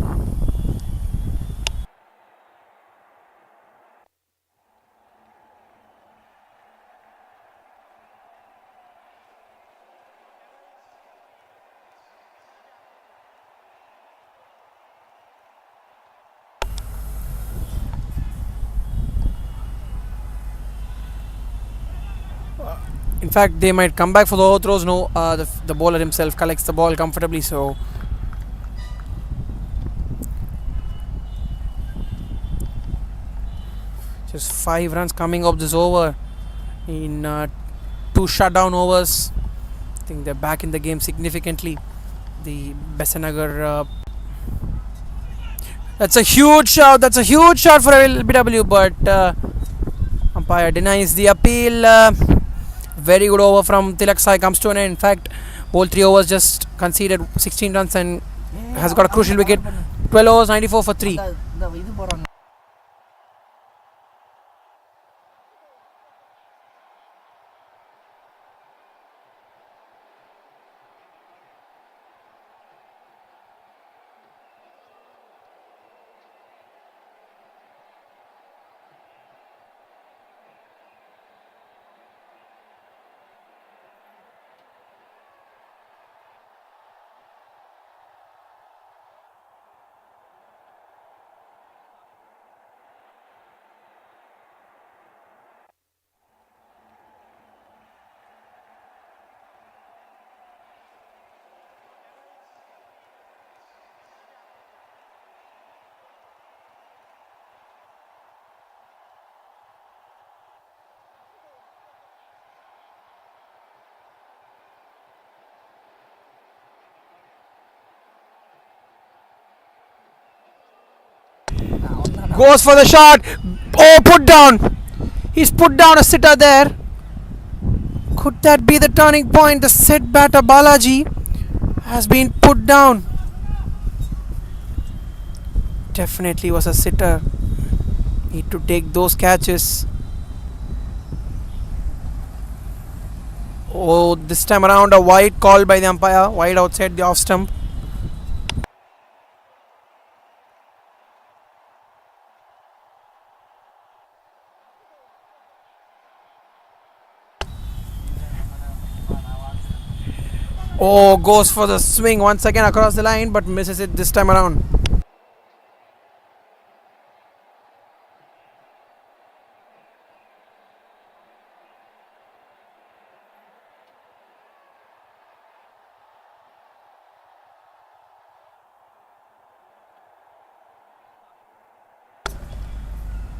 In fact, they might come back for the overthrows. No, the bowler himself collects the ball comfortably. So just 5 runs coming up this over in 2 shutdown overs. I think they're back in the game significantly. The Besantnagar. That's a huge shot. That's a huge shot for LBW, but umpire denies the appeal. Very good over from Tilak Sai comes to an end. In fact, all 3 overs just conceded 16 runs and has got a crucial wicket. 12 overs, 94 for 3. இது போறாங்க. Goes for the shot. Oh, put down. He's put down a sitter there. Could that be the turning point? The set batter Balaji has been put down. Definitely was a sitter. Need to take those catches. Oh, this time around a wide call by the umpire. Wide outside the off stump. Oh, goes for the swing once again across the line, but misses it this time around.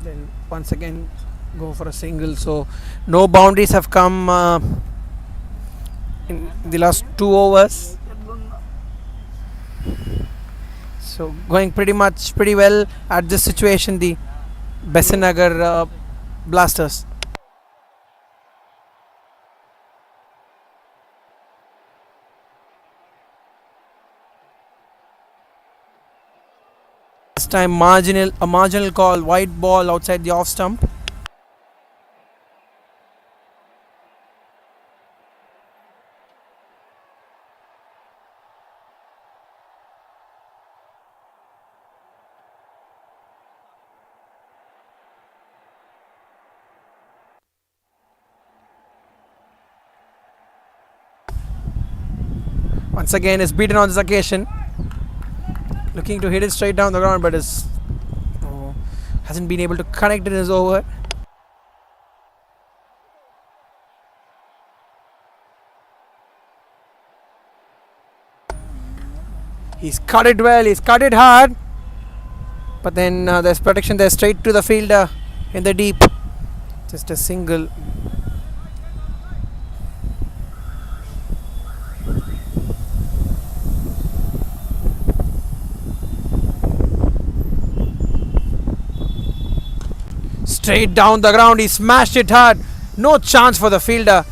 Then once again go for a single. So no boundaries have come in the last 2 overs. So going pretty well at this situation, the Besantnagar Blasters. This time a marginal call, white ball outside the off stump. Once again is beaten on this occasion. Looking to hit it straight down the ground, but hasn't been able to connect in his over. He's cut it well, he's cut it hard, but then there's protection there straight to the fielder in the deep. Just a single. Straight down the ground, he smashed it hard. No chance for the fielder.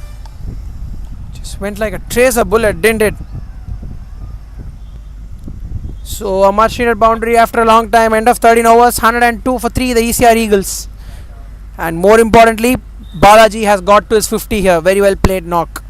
Just went like a tracer bullet, didn't it? So a much needed boundary after a long time. End of 13 overs, 102 for 3, the ECR Eagles. And more importantly, Balaji has got to his 50 here. Very well played knock.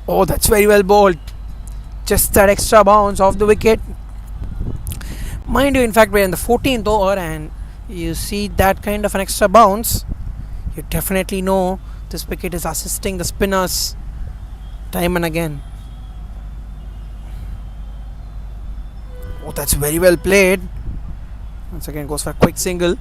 Oh, that's very well bowled. Just that extra bounce off the wicket. Mind you, in fact, we're in the 14th over and you see that kind of an extra bounce, you definitely know this wicket is assisting the spinners time and again. Oh, that's very well played. Once again goes for a quick single.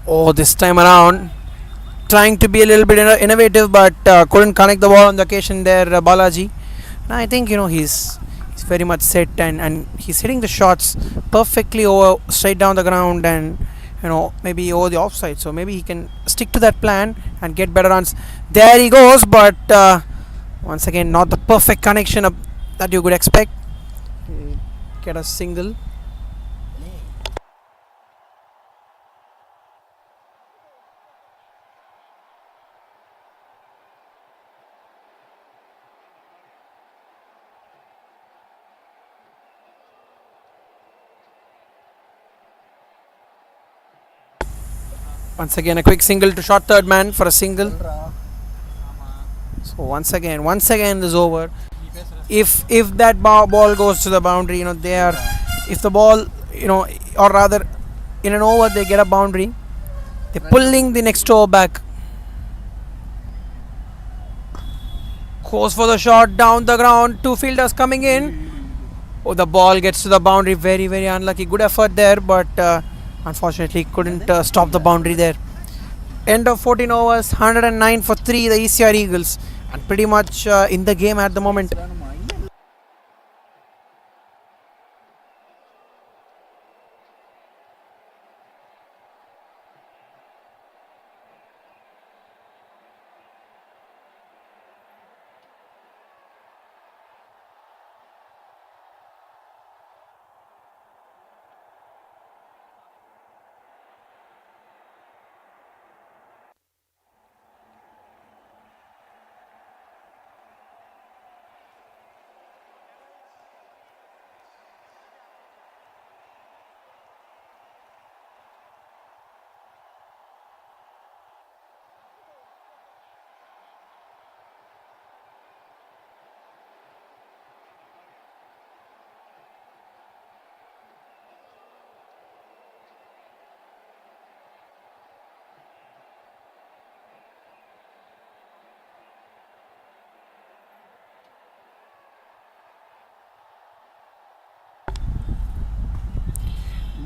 Oh, this time around, trying to be a little bit innovative, but couldn't connect the ball on the occasion there, Balaji. And I think he's very much set and he's hitting the shots perfectly over straight down the ground and maybe over the offside. So maybe he can stick to that plan and get better runs. There he goes, but once again not the perfect connection that you could expect. Get a single. Once again a quick single to short third man for a single. So once again this is over. If that ball goes to the boundary, they are, if the ball, or rather in an over they get a boundary, they're pulling the next over back. Goes for the shot down the ground, two fielders coming in. Oh, the ball gets to the boundary, very very unlucky. Good effort there, but unfortunately couldn't stop the boundary there. End of 14 overs, 109 for 3, the ECR Eagles, and pretty much in the game at the moment.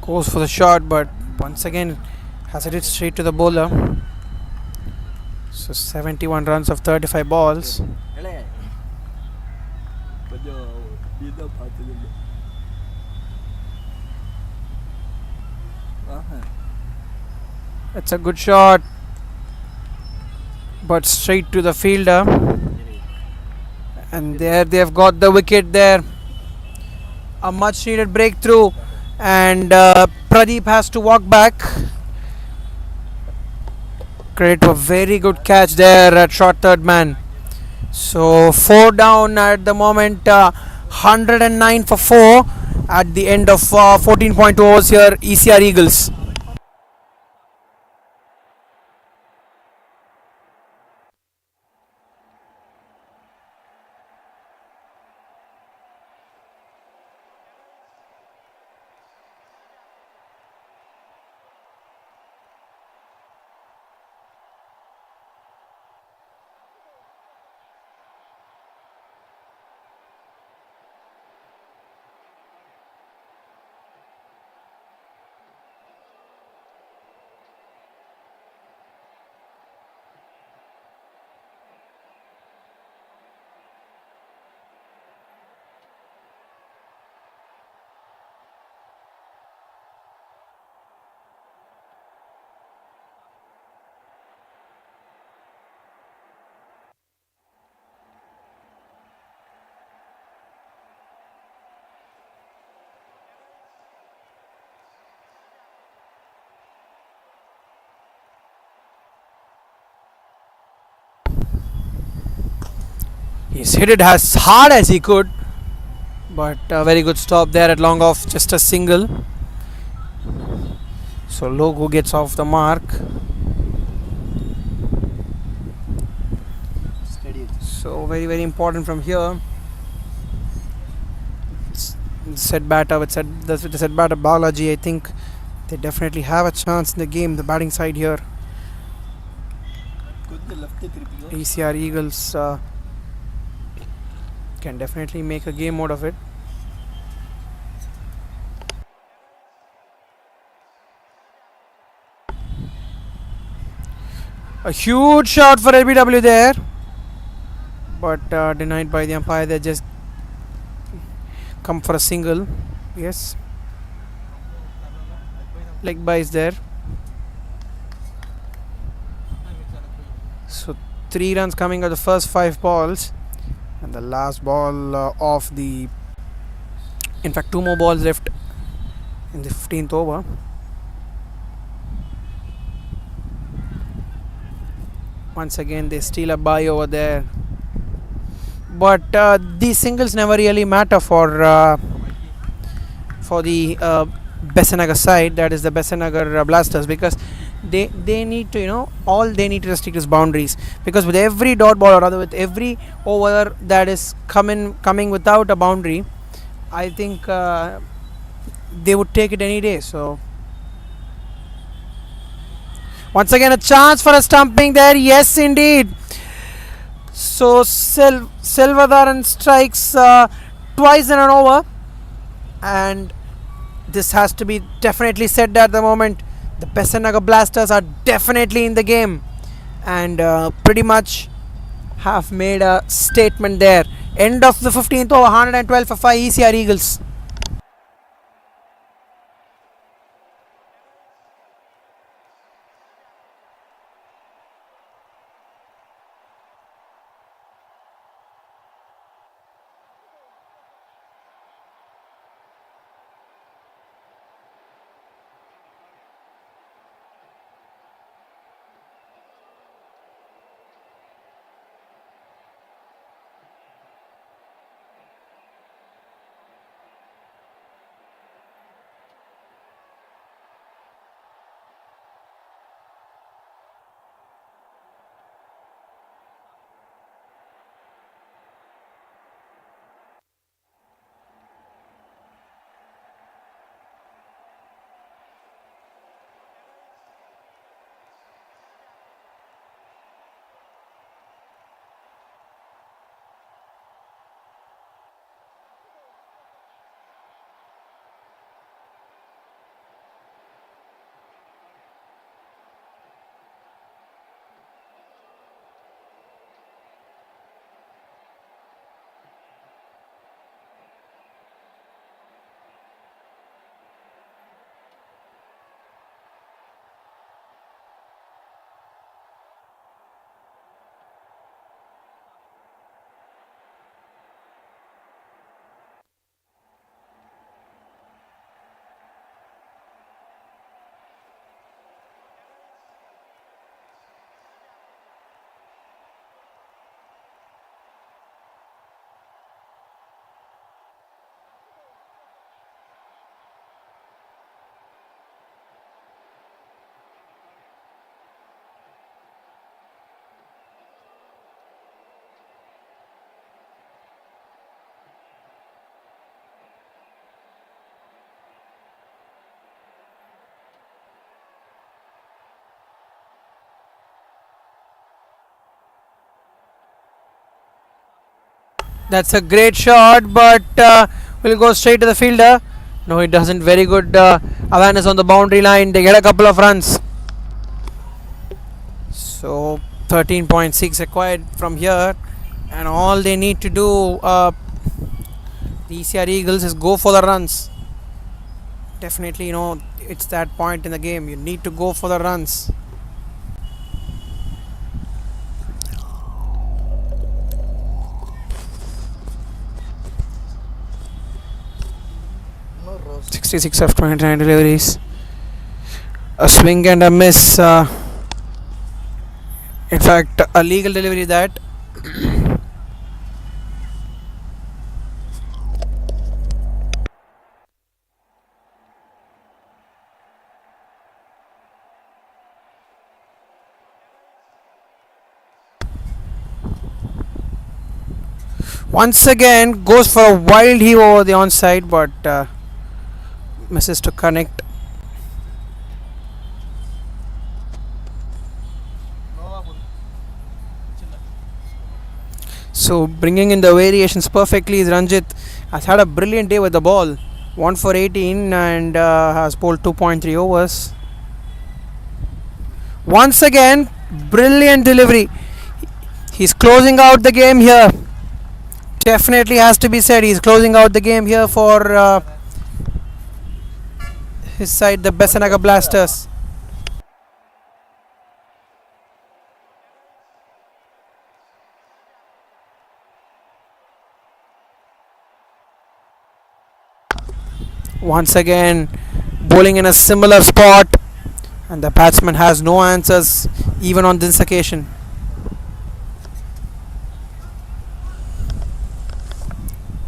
Goes for the shot, but once again has hit it straight to the bowler. So 71 runs of 35 balls. It's a good shot, but straight to the fielder. And there they have got the wicket there. A much needed breakthrough, and Pradeep has to walk back. Credit to a very good catch there at short third man. So 4 down at the moment, 109 for 4 at the end of 14.2 overs here, ECR Eagles. He's hit it as hard as he could, but a very good stop there at long off, just a single. So Logo gets off the mark. So very important from here. Set batter with the set batter Balaji, I think they definitely have a chance in the game. The batting side here, ECR Eagles can definitely make a game out of it. A huge shot for LBW there, but denied by the umpire. They just come for a single. Yes, leg by is there. So 3 runs coming out of the first 5 balls, and the last ball of the. In fact, 2 more balls left in the 15th over. Once again, they steal a bye over there. But these singles never really matter for the Besantnagar side, that is the Besantnagar Blasters, because they need to, all they need to restrict is boundaries, because with every dot ball, or rather with every over that is coming without a boundary, I think they would take it any day. So once again a chance for a stumping there. Yes, indeed. So Selvadaran strikes twice in an over, and this has to be definitely said at the moment. The Besantnagar Blasters are definitely in the game, and pretty much have made a statement there. End of the 15th over, 112 for 5 ECR Eagles. That's a great shot, but will go straight to the fielder. No, it doesn't. Very good awareness on the boundary line. They get a couple of runs. So 13.6 acquired from here, and all they need to do, the ECR Eagles, is go for the runs. Definitely, it's that point in the game. You need to go for the runs. No roast. 66 of 29 deliveries. A swing and a miss. In fact, a legal delivery that. Once again goes for a wild heave over the onside, but misses to connect. So bringing in the variations perfectly is Ranjit. Has had a brilliant day with the ball. 1 for 18 and has bowled 2.3 overs. Once again, brilliant delivery. He's closing out the game here. Definitely has to be said. He's closing out the game here for his side, the Besantnagar Blasters. Once again, bowling in a similar spot, and the batsman has no answers even on this occasion.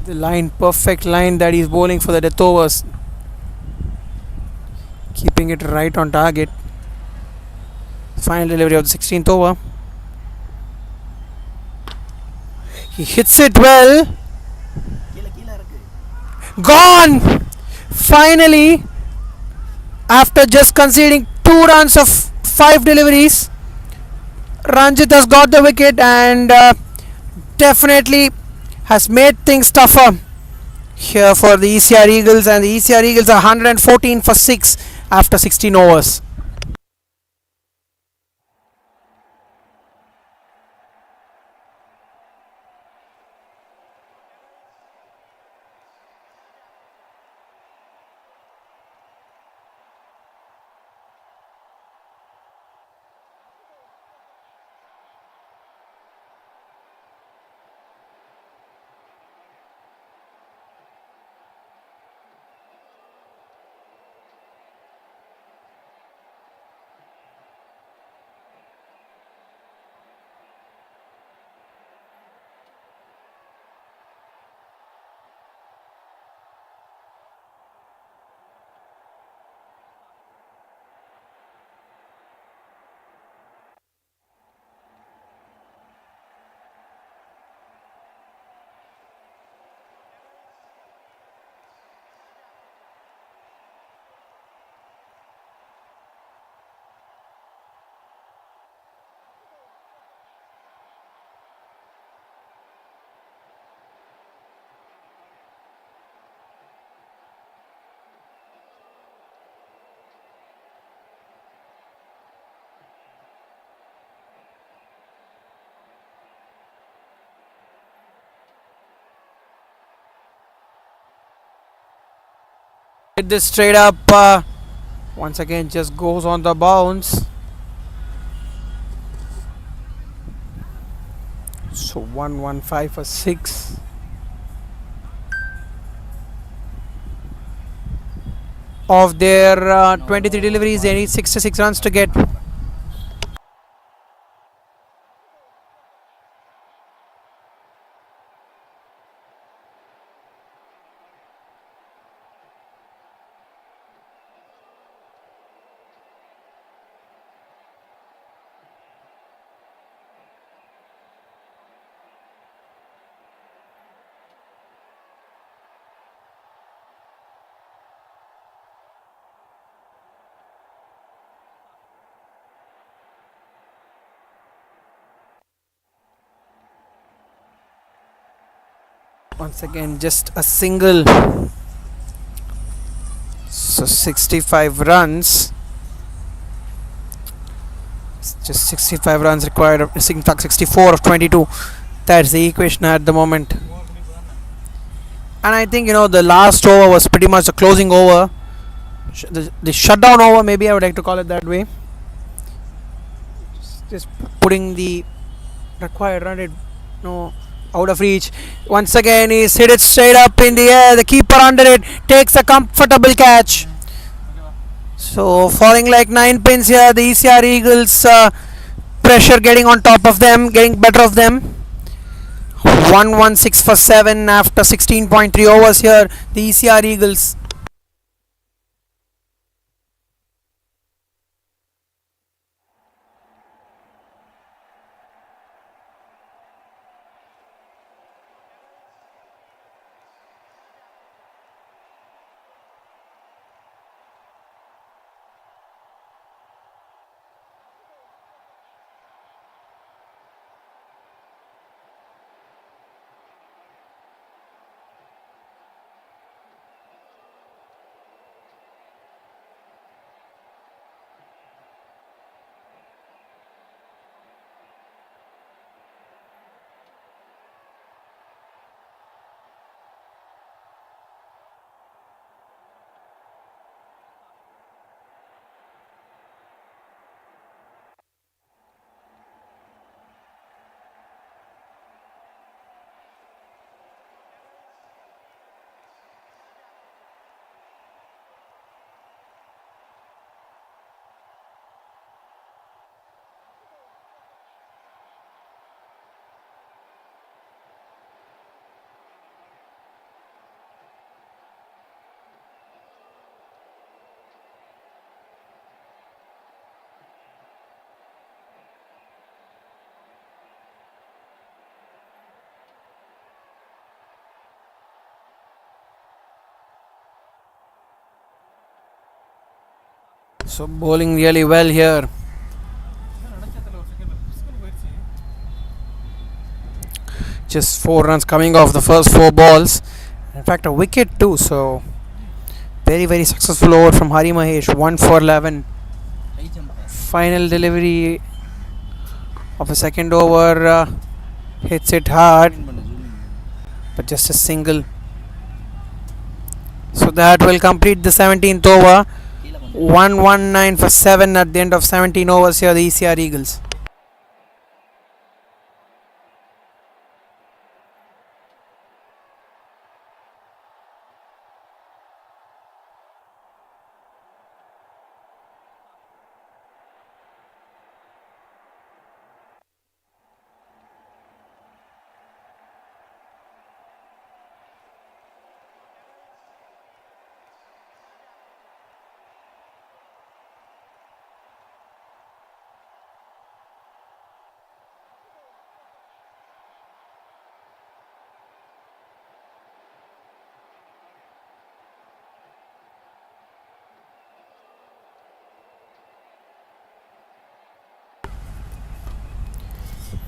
The line, perfect line that he's bowling for the death overs, keeping it right on target. Final delivery of the 16th over. He hits it well. Gone! Finally, after just conceding 2 runs of 5 deliveries, Ranjit has got the wicket and definitely has made things tougher here for the ECR Eagles, and the ECR Eagles are 114 for 6 after 16 overs. Hit this straight up. Once again, just goes on the bounce. So 115 for 6. Of their 23 deliveries, they need 66 runs to get. Once again, just a single. So 65 runs. Just 65 runs required. In fact, 64 of 22. That's the equation at the moment. And I think the last over was pretty much the closing over, the shutdown over. Maybe I would like to call it that way. Just putting the required run rate, out of reach. Once again, he's hit it straight up in the air. The keeper under it takes a comfortable catch. So falling like 9 pins here. The ECR Eagles pressure getting on top of them, getting better of them. 116 for 7 after 16.3 overs here. The ECR Eagles. So bowling really well here. Just 4 runs coming off the first 4 balls. In fact, a wicket too. So very very successful over from Hari Mahesh. 1 for 11. Final delivery of a second over. Hits it hard, but just a single. So that will complete the 17th over. 119 for 7 at the end of 17 overs here, the ECR Eagles.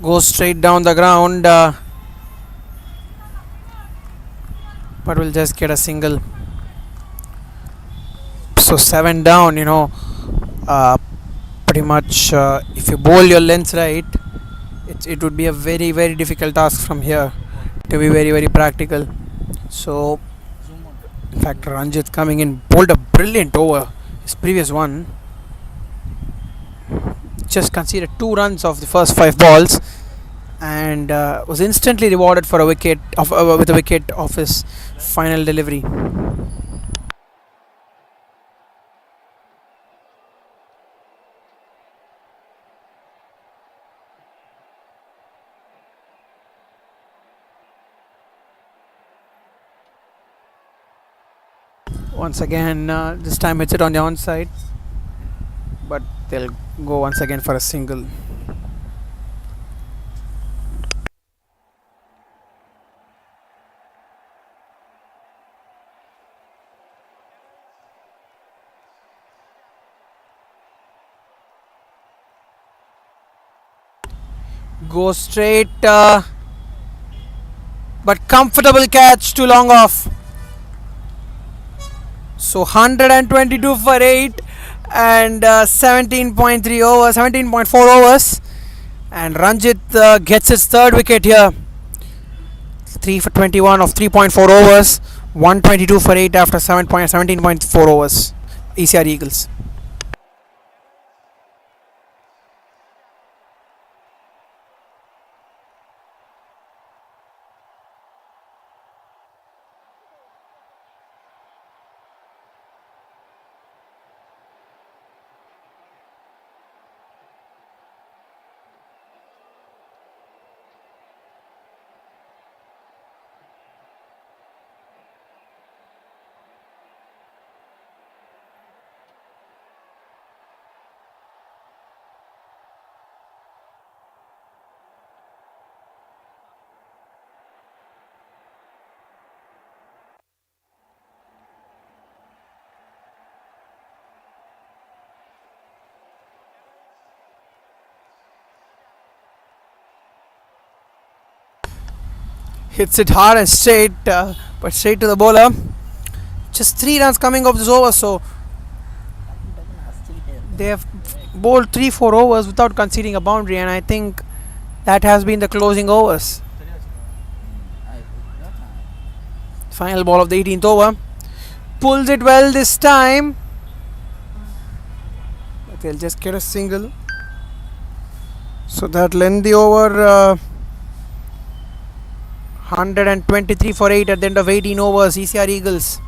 Goes straight down the ground, but will just get a single. So 7 down, pretty much if you bowl your lengths right, it would be a very very difficult task from here, to be very very practical. So in fact, Ranjit coming in bowled a brilliant over. His previous one just conceded 2 runs off the first 5 balls, and was instantly rewarded for a wicket with a wicket of his final delivery. Once again, this time hits it on the onside, but they'll go once again for a single. Go straight, but comfortable catch too long off. So 122 for 8 and 17.3 overs, 17.4 overs, and Ranjit gets his third wicket here. 3 for 21 of 3.4 overs, 122 for 8 after 17.4 overs. ECR Eagles. Hits it hard and straight, but straight to the bowler. Just 3 runs coming off this over, so they have bowled 3-4 overs without conceding a boundary, and I think that has been the closing overs. Final ball of the 18th over. Pulls it well this time, but they'll just get a single. So that'll end the over. 123 for 8 at the end of 18 overs. ECR Eagles.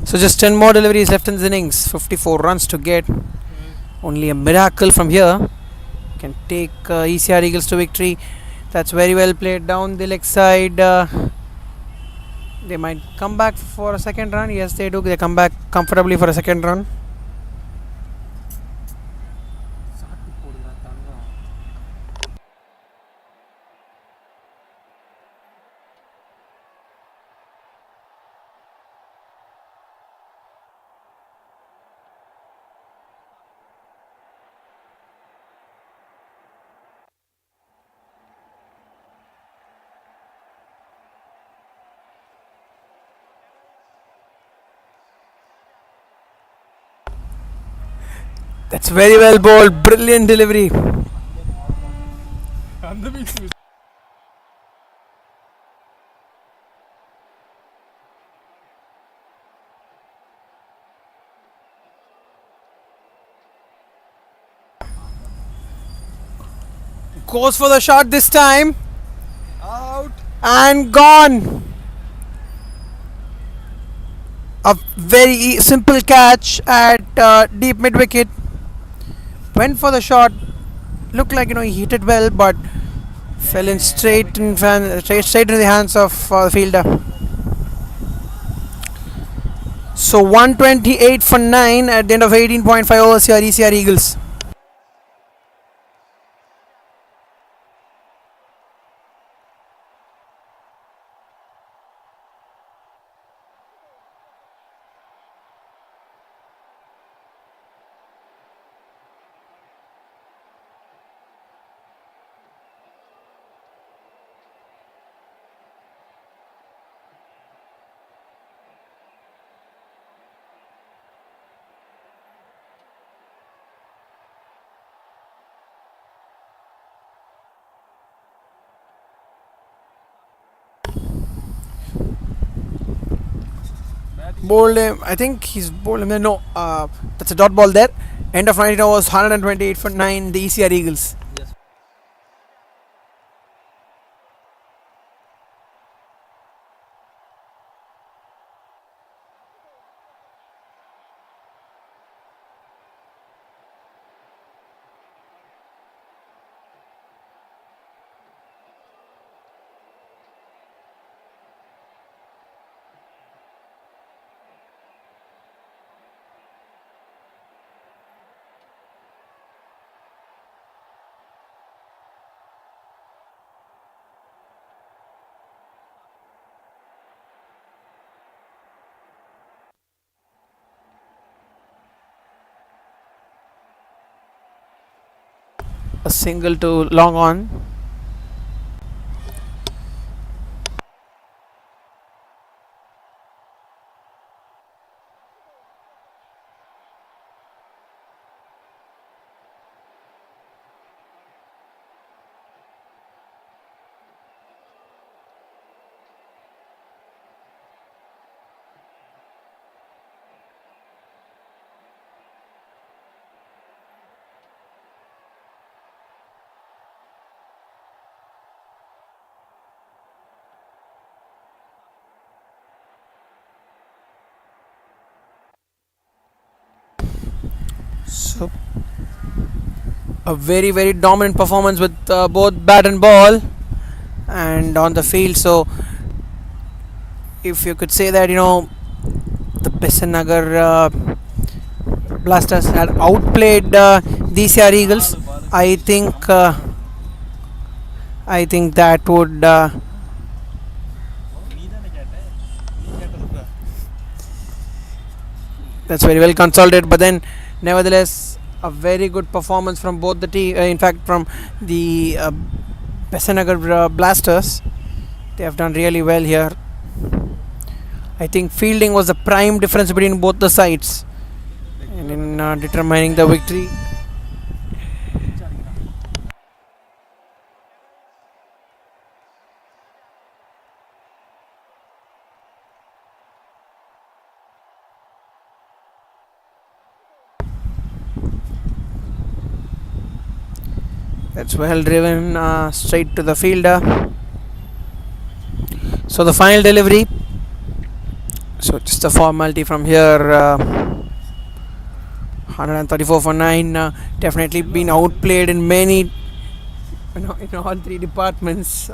So just 10 more deliveries left in the innings. 54 runs to get. Only a miracle from here can take ECR Eagles to victory. That's very well played down the leg side. They might come back for a second run. Yes, they do. They come back comfortably for a second run. That's very well bowled. Brilliant delivery. Goes for the shot this time. Out. And gone. A very simple catch at deep mid wicket. Went for the shot. Looked like he hit it well, but fell in straight into the hands of the fielder. So 128 for 9 at the end of 18.5 overs here, ECR Eagles. Bowled him. I think he's bowled him. No, that's a dot ball there. End of 19 overs, 128 for 9, the ECR Eagles. Yes. A single to long on. So a very very dominant performance with both bat and ball and on the field. So if you could say that, the Besantnagar Blasters had outplayed the ECR Eagles, I think that would that's very well consolidated. But then, nevertheless, a very good performance from both the team. In fact, from the Besantnagar Blasters, they have done really well here. I think fielding was the prime difference between both the sides, and in determining the victory. That's well driven straight to the fielder. So the final delivery. So just a formality from here. 134 for 9. Definitely been outplayed in many, in all three departments.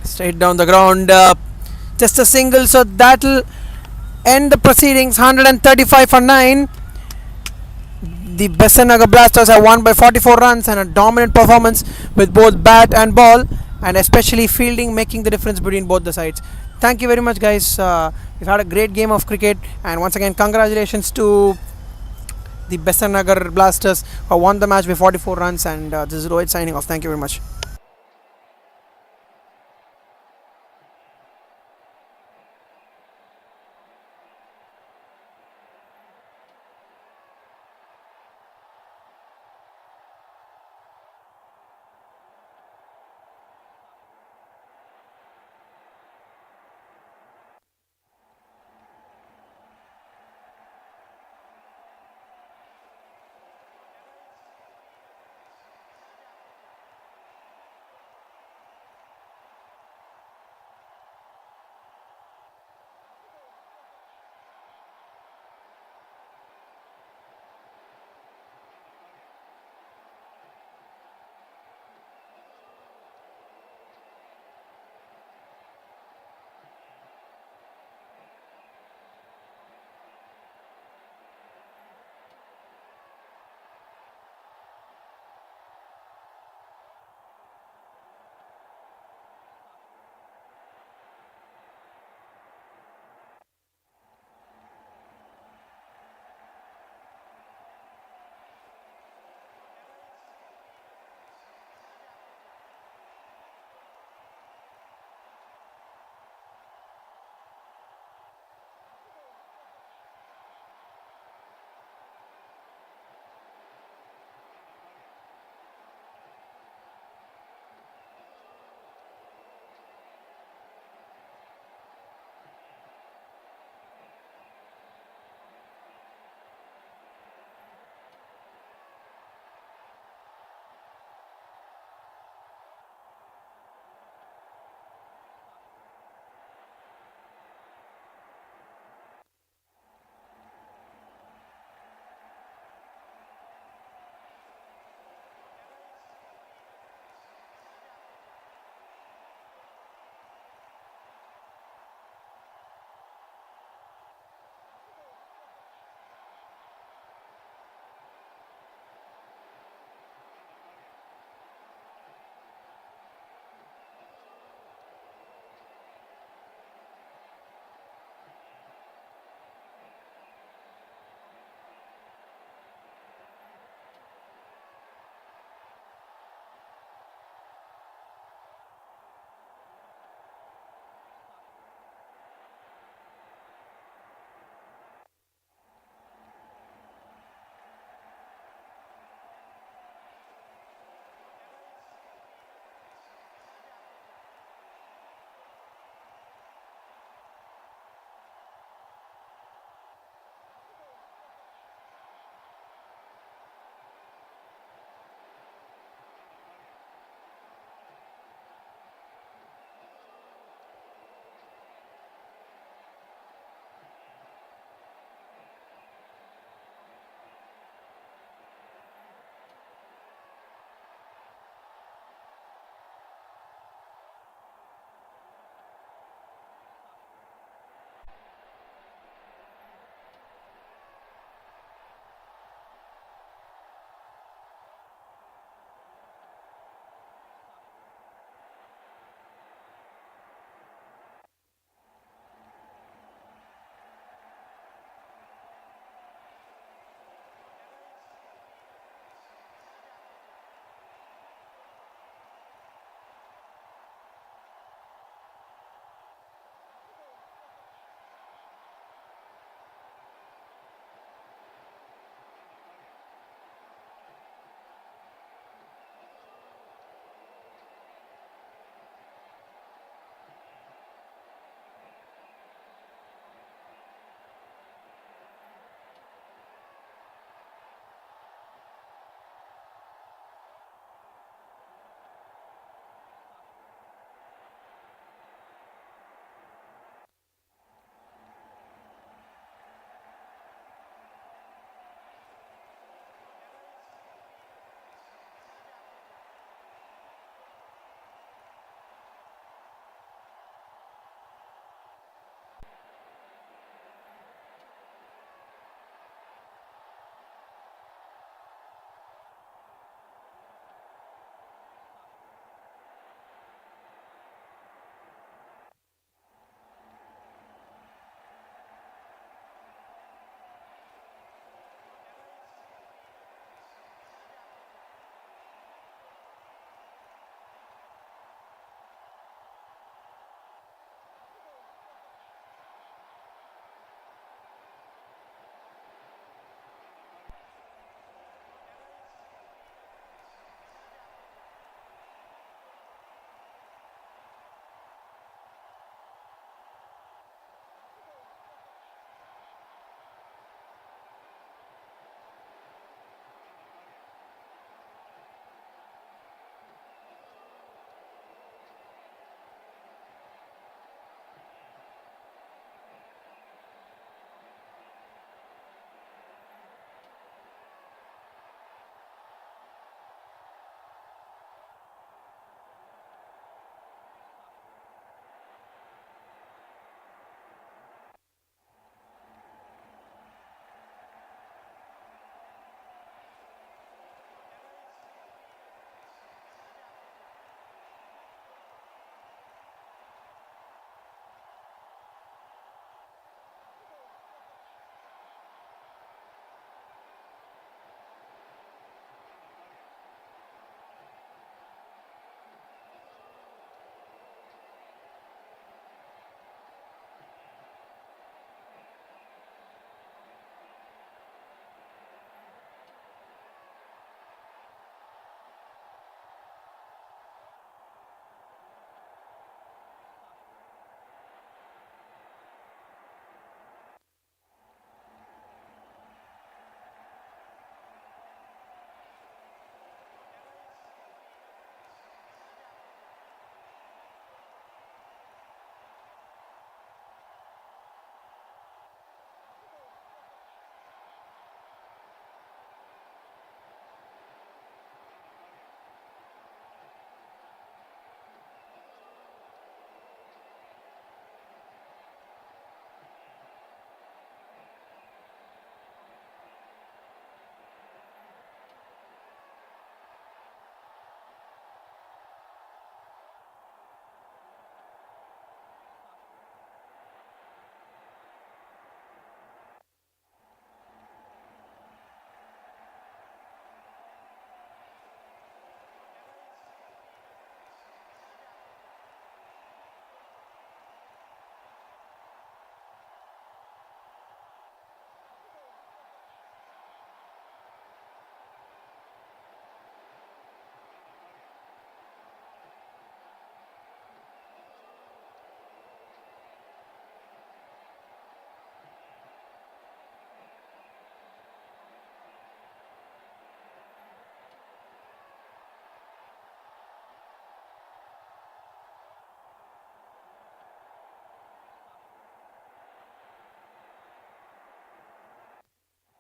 Straight down the ground. Just a single. So that'll end the proceedings. 135 for 9. The Besantnagar Blasters have won by 44 runs and a dominant performance with both bat and ball, and especially fielding making the difference between both the sides. Thank you very much, guys. We've had a great game of cricket, and once again, congratulations to the Besantnagar Blasters who won the match by 44 runs. And this is Rohit signing off. Thank you very much.